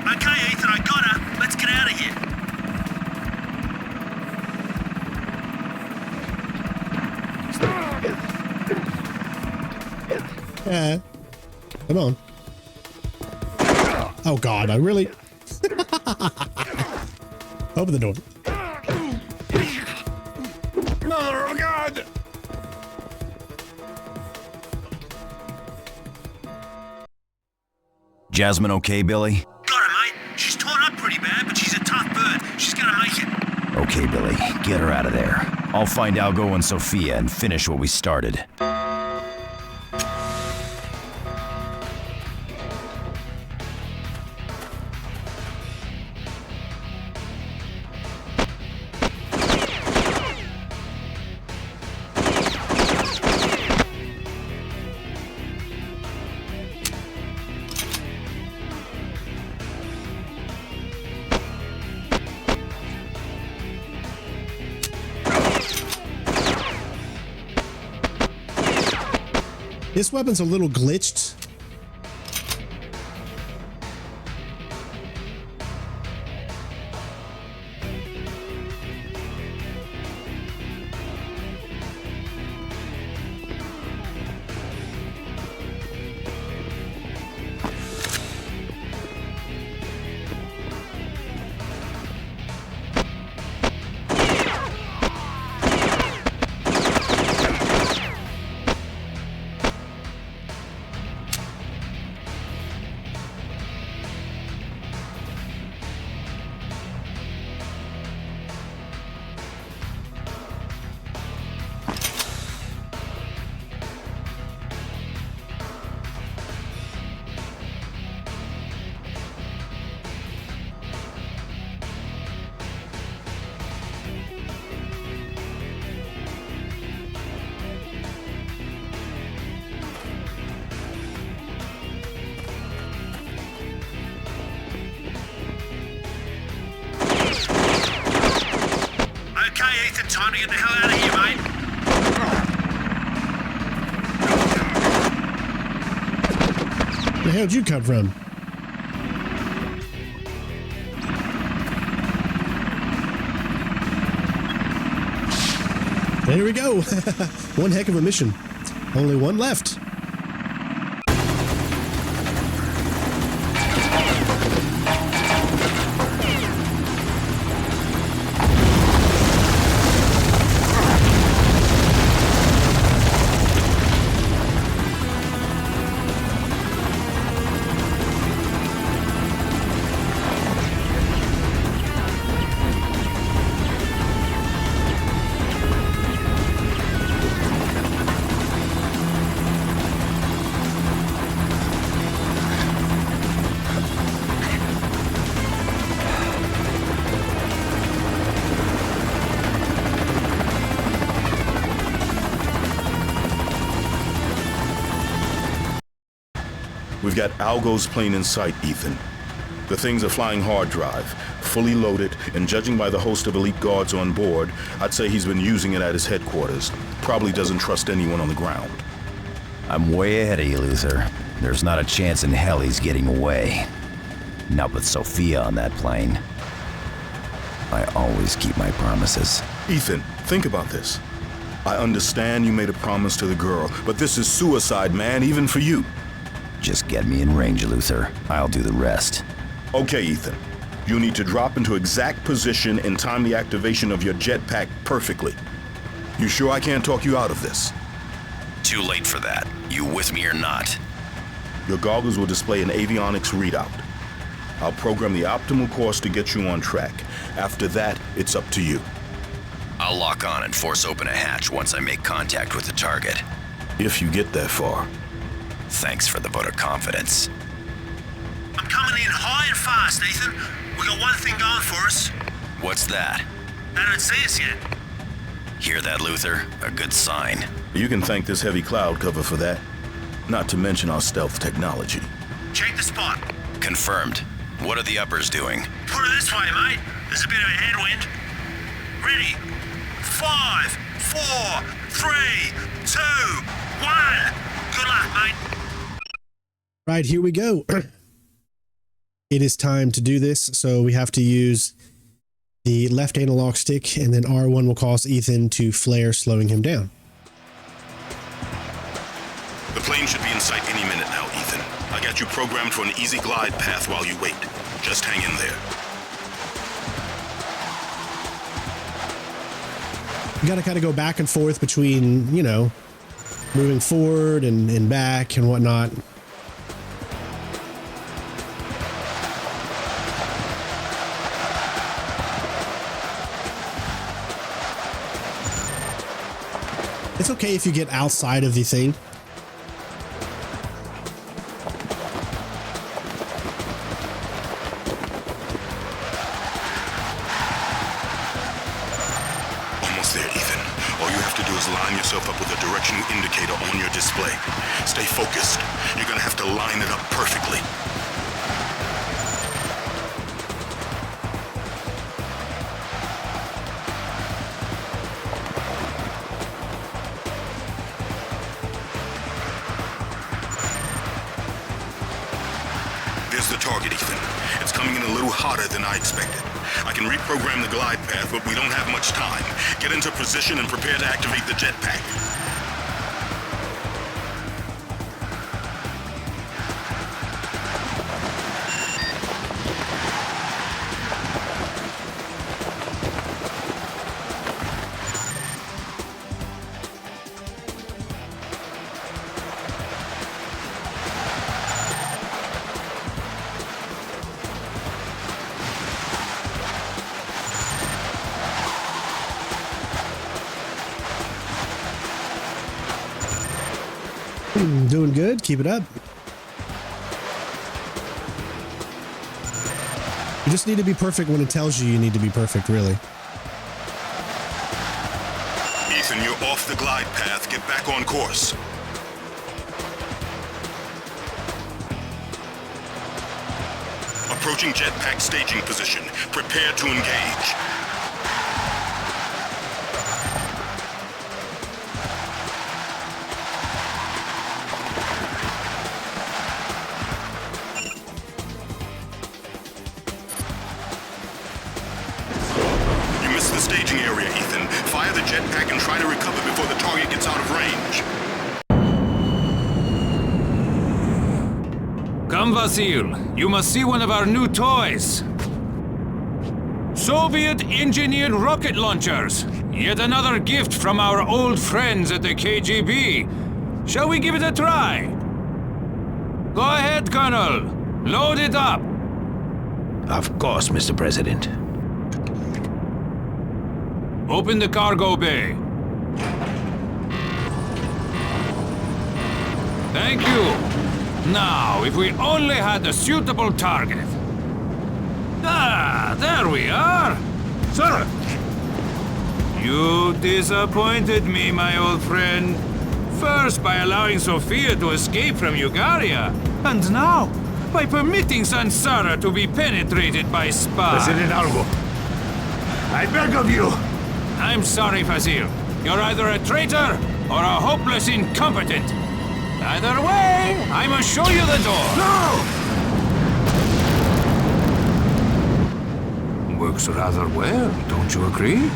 Okay, Ethan, I got her. Let's get out of here. Yeah. Come on. Oh God, I really... Open the door. Mother of God! Jasmine okay, Billy? Got her, mate. She's torn up pretty bad, but she's a tough bird. She's gonna make it. Okay, Billy, get her out of there. I'll find Algo and Sophia and finish what we started. This weapon's a little glitched. Okay, Ethan, time to get the hell out of here, mate. Where the hell did you come from? There we go. One heck of a mission. Only one left. We've got Algo's plane in sight, Ethan. The thing's a flying hard drive, fully loaded, and judging by the host of elite guards on board, I'd say he's been using it at his headquarters. Probably doesn't trust anyone on the ground. I'm way ahead of you, Luther. There's not a chance in hell he's getting away. Not with Sophia on that plane. I always keep my promises. Ethan, think about this. I understand you made a promise to the girl, but this is suicide, man, even for you. Just get me in range, Luther. I'll do the rest. Okay, Ethan. You need to drop into exact position and time the activation of your jetpack perfectly. You sure I can't talk you out of this? Too late for that. You with me or not? Your goggles will display an avionics readout. I'll program the optimal course to get you on track. After that, it's up to you. I'll lock on and force open a hatch once I make contact with the target. If you get that far. Thanks for the vote of confidence. I'm coming in high and fast, Ethan. We got one thing going for us. What's that? They don't see us yet. Hear that, Luther? A good sign. You can thank this heavy cloud cover for that. Not to mention our stealth technology. Check the spot. Confirmed. What are the uppers doing? Put it this way, mate. There's a bit of a headwind. Ready? 5, 4, 3, 2, 1. Good luck, mate. Right, here we go. It is time to do this, so we have to use the left analog stick, and then R1 will cause Ethan to flare, slowing him down. The plane should be in sight any minute now, Ethan. I got you programmed for an easy glide path while you wait. Just hang in there. You gotta kind of go back and forth between, you know, moving forward and back and whatnot. It's okay if you get outside of the thing. Almost there, Ethan. All you have to do is line yourself up with a directional indicator on your display. Stay focused. You're gonna have to line it up perfectly. There's the target, Ethan. It's coming in a little hotter than I expected. I can reprogram the glide path, but we don't have much time. Get into position and prepare to activate the jetpack. Doing good. Keep it up. You just need to be perfect when it tells you need to be perfect, really. Ethan, you're off the glide path. Get back on course. Approaching jetpack staging position. Prepare to engage. Staging area, Ethan. Fire the jetpack and try to recover before the target gets out of range. Come, Vasil. You must see one of our new toys. Soviet-engineered rocket launchers. Yet another gift from our old friends at the KGB. Shall we give it a try? Go ahead, Colonel. Load it up. Of course, Mr. President. Open the cargo bay. Thank you. Now, if we only had a suitable target. Ah, there we are. Sir! You disappointed me, my old friend. First by allowing Sophia to escape from Ugaria, and now by permitting Sansara to be penetrated by spies. President Algo, I beg of you. I'm sorry, Fazil. You're either a traitor or a hopeless incompetent. Either way, I must show you the door. No! Works rather well, don't you agree?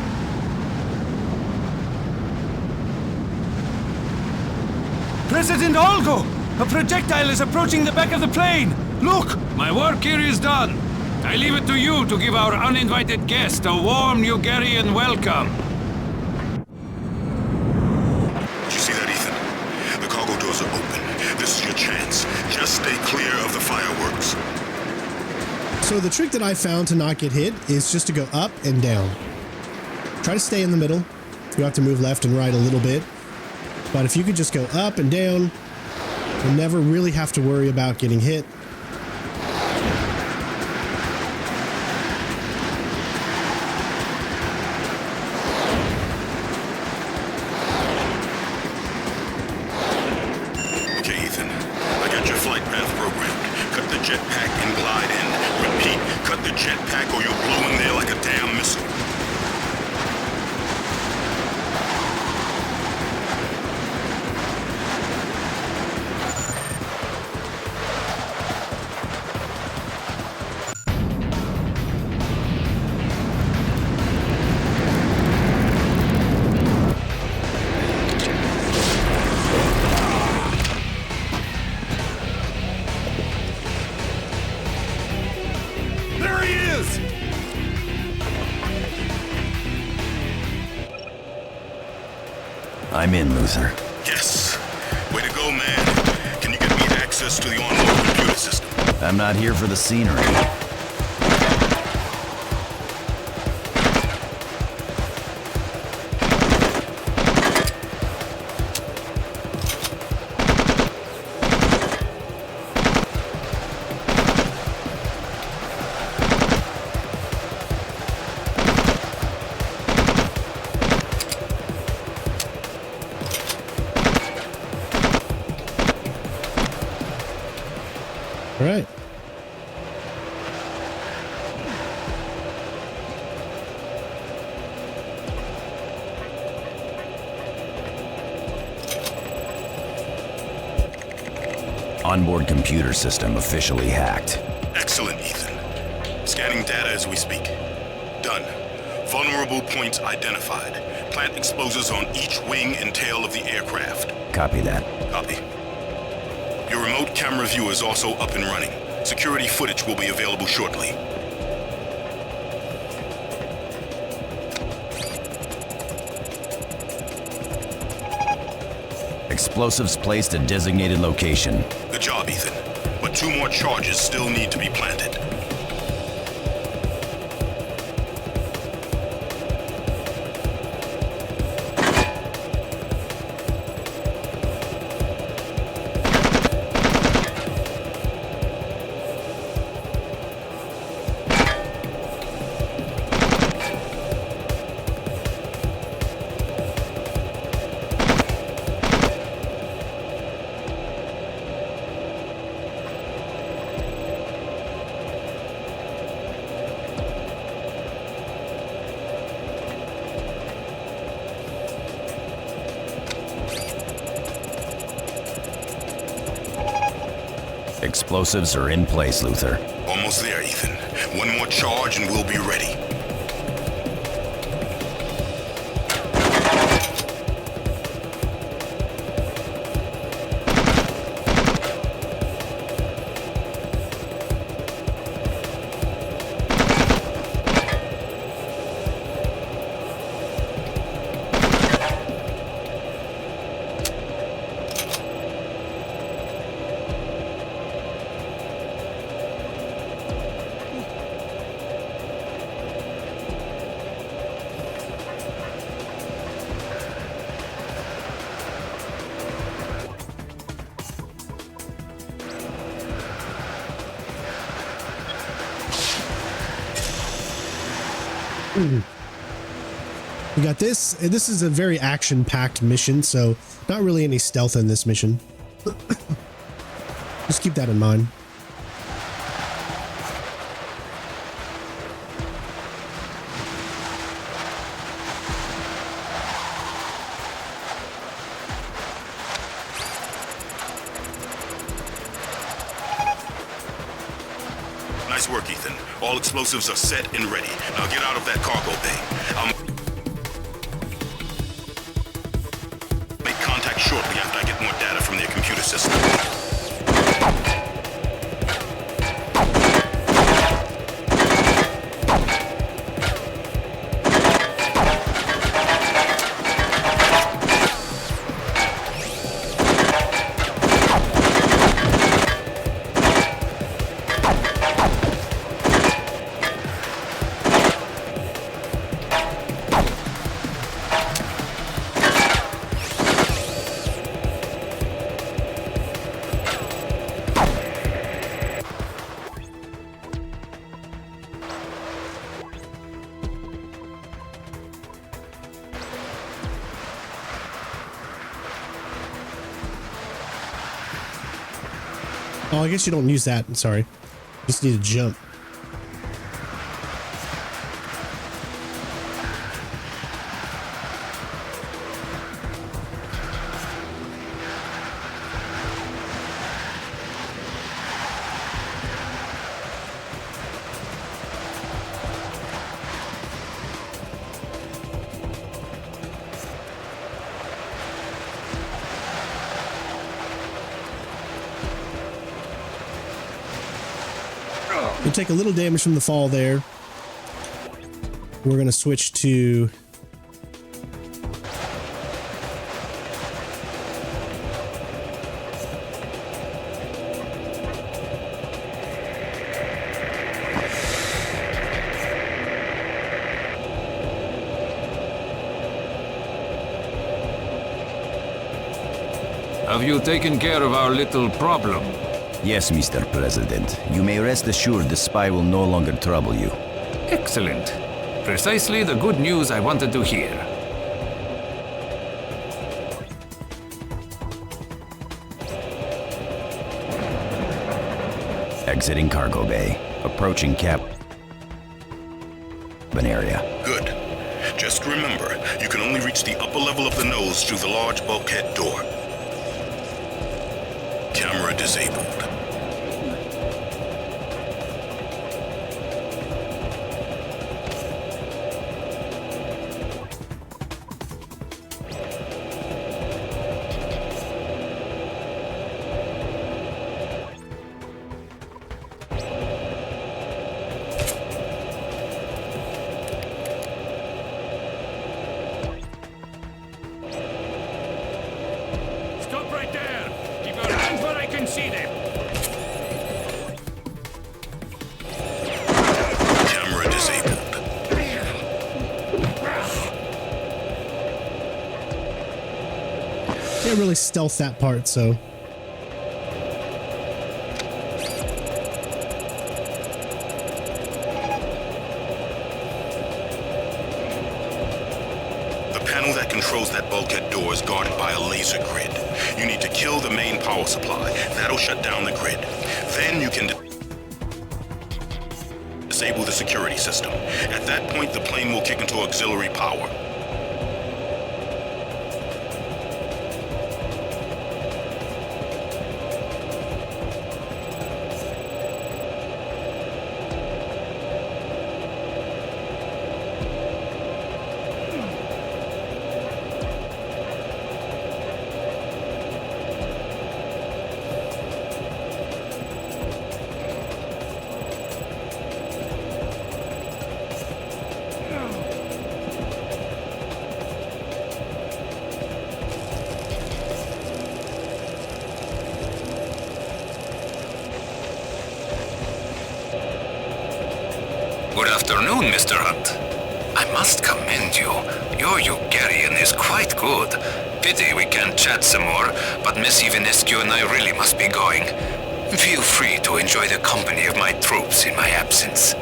President Algo! A projectile is approaching the back of the plane! Look! My work here is done. I leave it to you to give our uninvited guest a warm Ugarian welcome. Did you see that, Ethan? The cargo doors are open. This is your chance. Just stay clear of the fireworks. So the trick that I found to not get hit is just to go up and down. Try to stay in the middle. You have to move left and right a little bit. But if you could just go up and down, you'll never really have to worry about getting hit. Okay, Ethan. I got your flight path programmed. Cut the jetpack and glide in. Repeat, cut the jetpack or you'll blow in there like a damn missile. I'm in, Luther. Yes. Way to go, man. Can you get me access to the onboard computer system? I'm not here for the scenery. All right. Onboard computer system officially hacked. Excellent, Ethan. Scanning data as we speak. Done. Vulnerable points identified. Plant explosives on each wing and tail of the aircraft. Copy that. Copy. Your remote camera view is also up and running. Security footage will be available shortly. Explosives placed at designated location. Good job, Ethan. But 2 more charges still need to be planted. Explosives are in place, Luther. Almost there, Ethan. 1 more charge and we'll be ready. We got this. This is a very action-packed mission, so Not really any stealth in this mission. Just keep that in mind. Nice work, Ethan. All explosives are set and ready. Now get out of that cargo bay. I'll make contact shortly after I get more data from their computer system. Oh, I guess you don't use that. I'm sorry. Just need to jump. We'll take a little damage from the fall there. We're going to switch to Have you taken care of our little problem? Yes, Mr. President. You may rest assured the spy will no longer trouble you. Excellent. Precisely the good news I wanted to hear. Exiting cargo bay. Approaching cabin area. Good. Just remember, you can only reach the upper level of the nose through the large bulkhead door. Camera disabled. Stop right there! Keep your hands where I can see them! Camera disabled. can't really stealth that part, so. The panel that controls that bulkhead door is guarded by a laser grid. You need to kill the main power supply. That'll shut down the grid. Then you can disable the security system. At that point, the plane will kick into auxiliary power. Good afternoon, Mr. Hunt. I must commend you. Your Hungarian is quite good. Pity we can't chat some more, but Miss Ivanescu and I really must be going. Feel free to enjoy the company of my troops in my absence.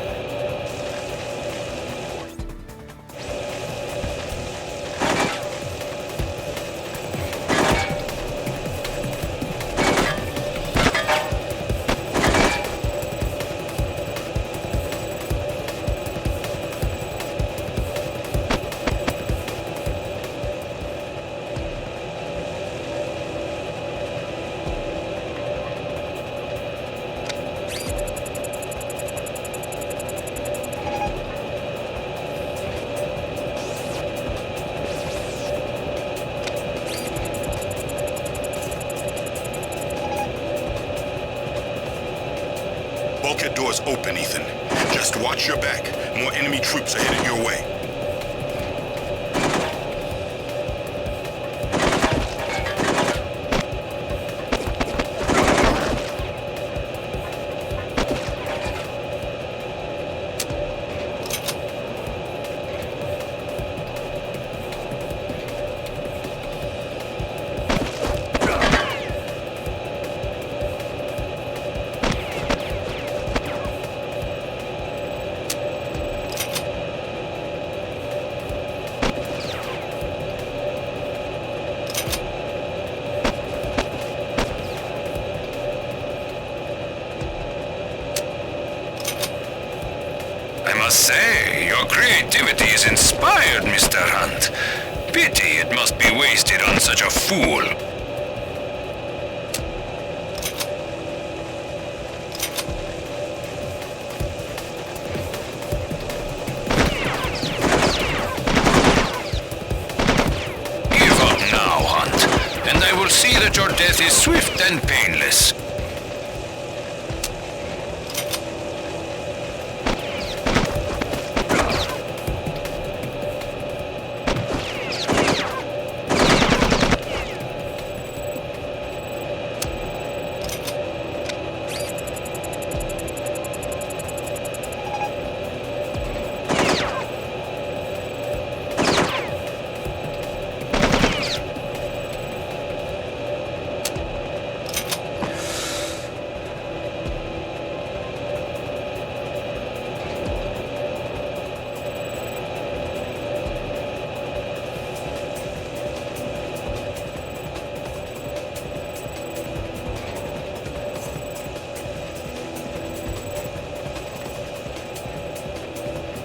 Bulkhead door's open, Ethan. Just watch your back. More enemy troops are headed your way. I must say, your creativity is inspired, Mr. Hunt. Pity it must be wasted on such a fool. Give up now, Hunt, and I will see that your death is swift and painless.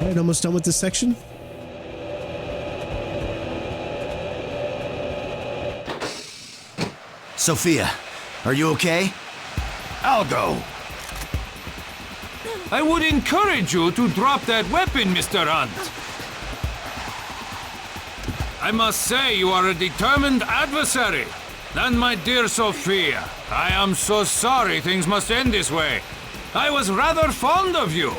All right, almost done with this section. Sophia, are you okay? Algo! I would encourage you to drop that weapon, Mr. Hunt. I must say you are a determined adversary. And my dear Sophia, I am so sorry things must end this way. I was rather fond of you.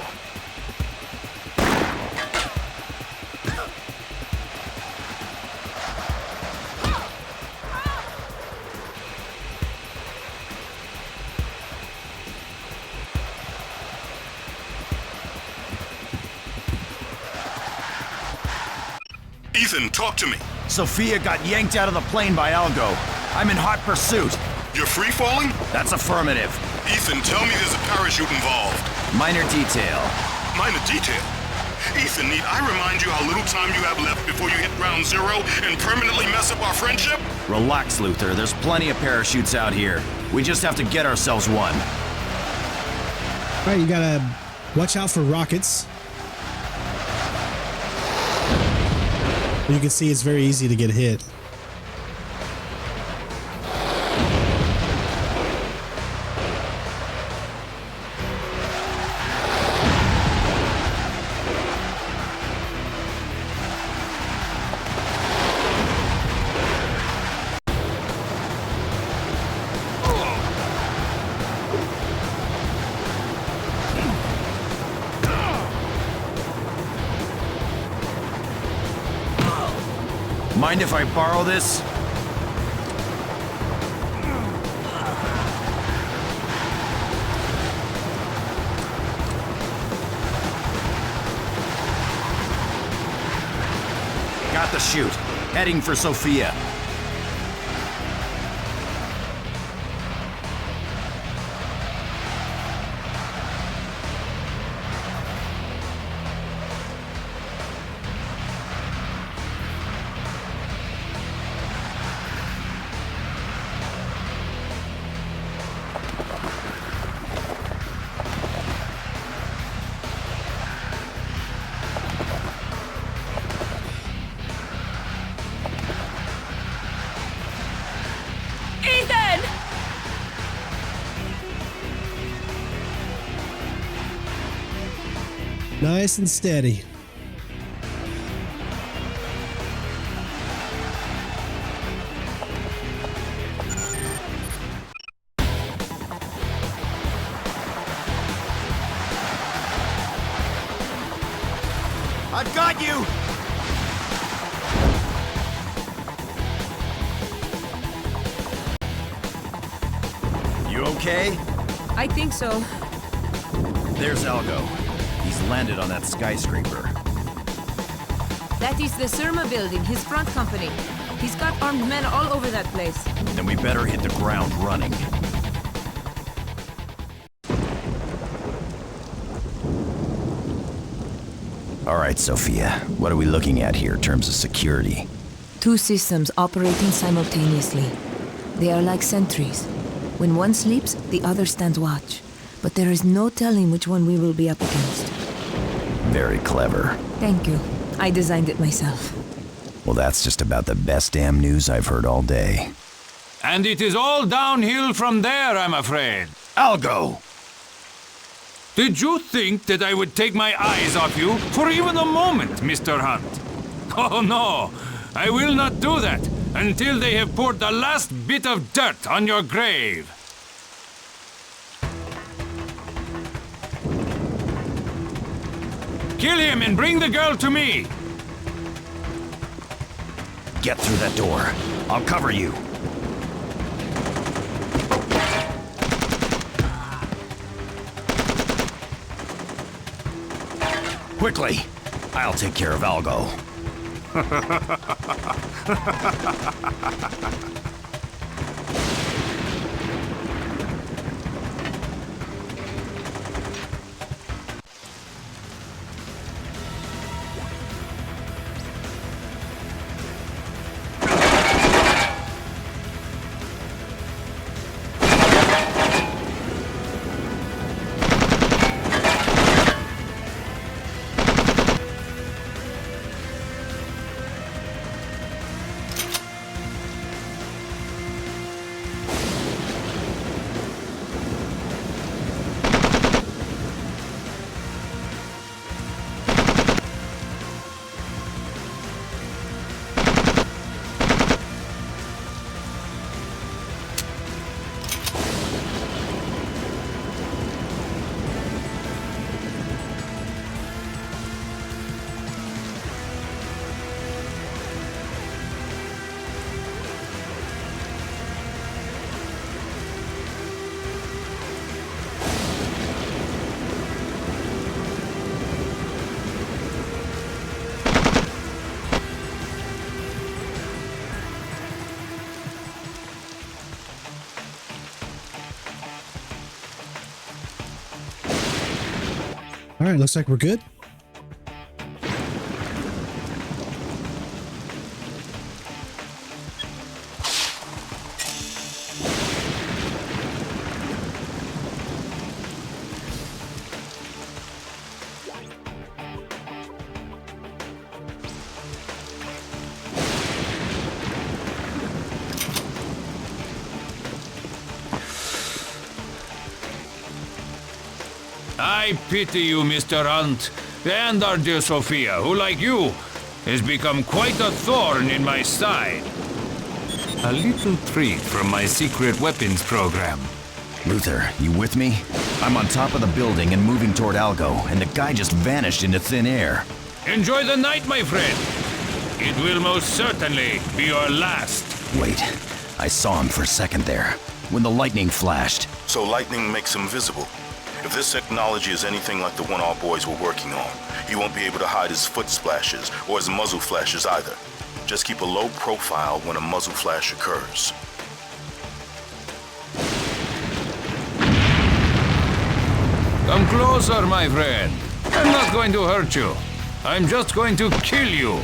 Ethan, talk to me. Sophia got yanked out of the plane by Algo. I'm in hot pursuit. You're free-falling? That's affirmative. Ethan, tell me there's a parachute involved. Minor detail. Minor detail? Ethan, need I remind you how little time you have left before you hit ground zero and permanently mess up our friendship? Relax, Luther. There's plenty of parachutes out here. We just have to get ourselves one. All right, you gotta watch out for rockets. You can see it's very easy to get hit. Mind if I borrow this? Got the chute. Heading for Sophia. Nice and steady. I've got you! You okay? I think so. There's Algo. He's landed on that skyscraper. That is the Surma building, his front company. He's got armed men all over that place. Then we better hit the ground running. All right, Sophia. What are we looking at here in terms of security? 2 systems operating simultaneously. They are like sentries. When one sleeps, the other stands watch. But there is no telling which one we will be up against. Very clever. Thank you. I designed it myself. Well, that's just about the best damn news I've heard all day. And it is all downhill from there, I'm afraid. Algo! Did you think that I would take my eyes off you for even a moment, Mr. Hunt? Oh no, I will not do that until they have poured the last bit of dirt on your grave. Kill him and bring the girl to me! Get through that door. I'll cover you. Quickly! I'll take care of Algo. All right, looks like we're good. I pity you, Mr. Hunt, and our dear Sophia, who, like you, has become quite a thorn in my side. A little treat from my secret weapons program. Luther, you with me? I'm on top of the building and moving toward Algo, and the guy just vanished into thin air. Enjoy the night, my friend. It will most certainly be your last. Wait, I saw him for a second there, when the lightning flashed. So lightning makes him visible. If this technology is anything like the one our boys were working on, he won't be able to hide his foot splashes or his muzzle flashes either. Just keep a low profile when a muzzle flash occurs. Come closer, my friend. I'm not going to hurt you. I'm just going to kill you.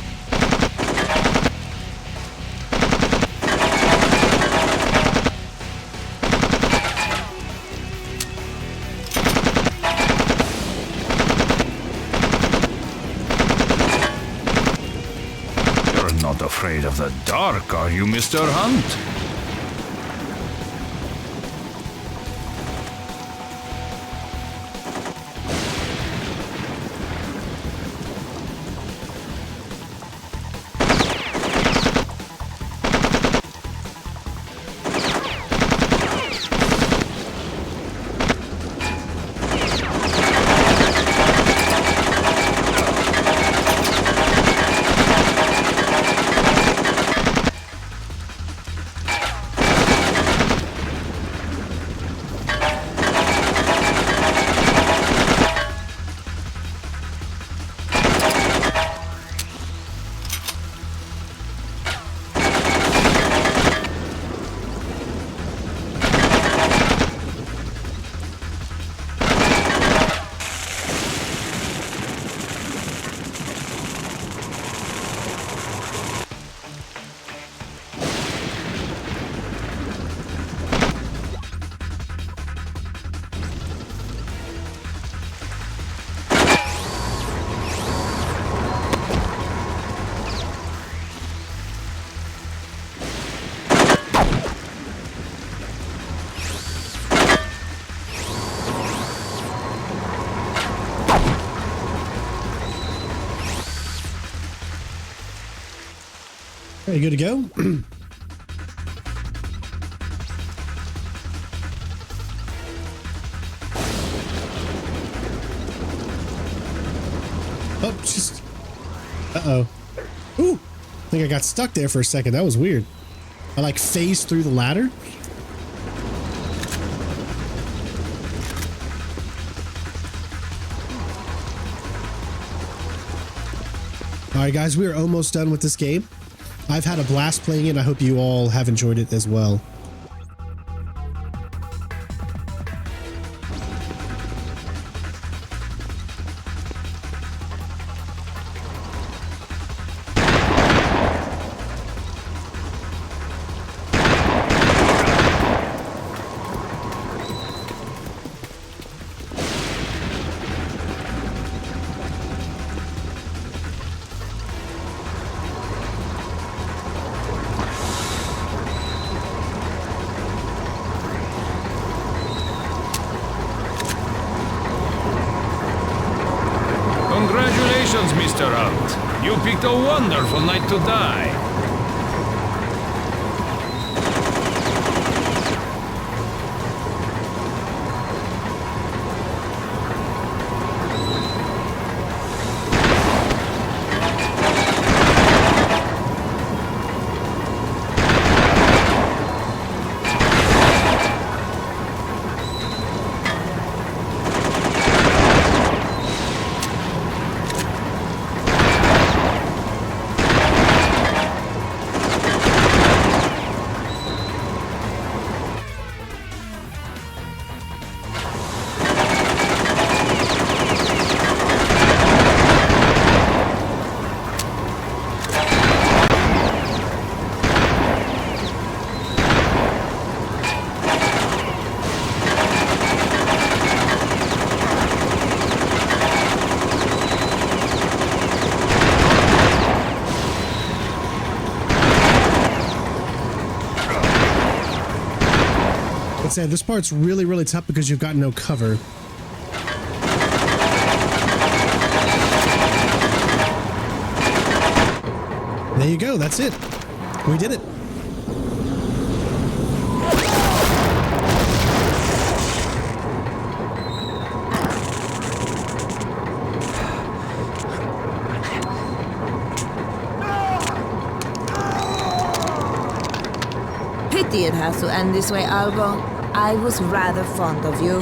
Not afraid of the dark, are you, Mr. Hunt? Are you good to go? Oh, just... Uh-oh. Ooh! I think I got stuck there for a second. That was weird. I like phased through the ladder. Alright guys, we are almost done with this game. I've had a blast playing it. I hope you all have enjoyed it as well. Congratulations, Mr. Hunt. You picked a wonderful night to die. Say this part's really tough because you've got no cover. There you go, that's it. We did it. Pity it has to end this way, Algo. I was rather fond of you.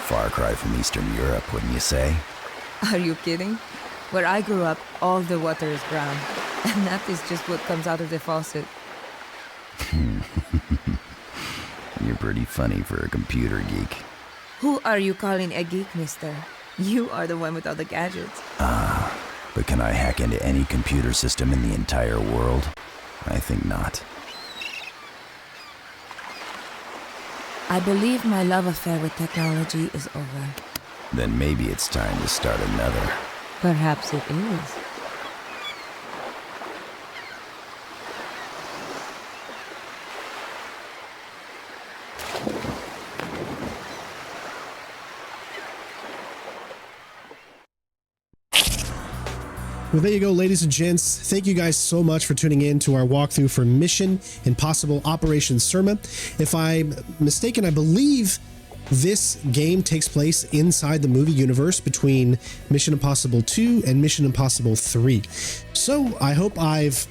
Far cry from Eastern Europe, wouldn't you say? Are you kidding? Where I grew up, all the water is brown. And that is just what comes out of the faucet. You're pretty funny for a computer geek. Who are you calling a geek, mister? You are the one with all the gadgets. But can I hack into any computer system in the entire world? I think not. I believe my love affair with technology is over. Then maybe it's time to start another. Perhaps it is. Well, there you go, ladies and gents. Thank you guys so much for tuning in to our walkthrough for Mission Impossible Operation Surma. If I'm mistaken, I believe this game takes place inside the movie universe between Mission Impossible 2 and Mission Impossible 3. So I hope I've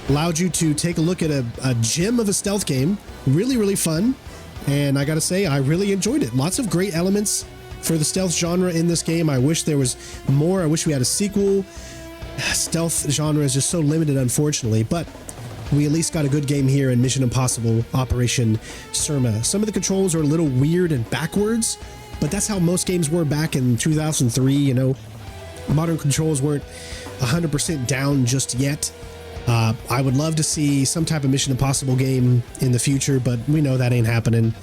allowed you to take a look at a gem of a stealth game. Really fun. And I gotta say, I really enjoyed it. Lots of great elements for the stealth genre in this game. I wish there was more. I wish we had a sequel. Stealth genre is just so limited, unfortunately, but we at least got a good game here in Mission Impossible Operation Surma. Some of the controls are a little weird and backwards, but that's how most games were back in 2003, you know. Modern controls weren't 100% down just yet. I would love to see some type of Mission Impossible game in the future, but we know that ain't happening.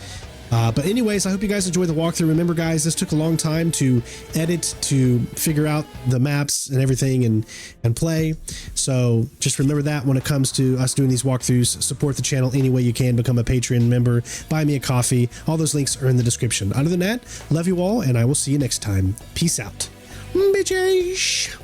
But anyways, I hope you guys enjoyed the walkthrough. Remember, guys, this took a long time to edit, to figure out the maps and everything and play. So just remember that when it comes to us doing these walkthroughs. Support the channel any way you can. Become a Patreon member. Buy me a coffee. All those links are in the description. Other than that, love you all, and I will see you next time. Peace out. Bitches.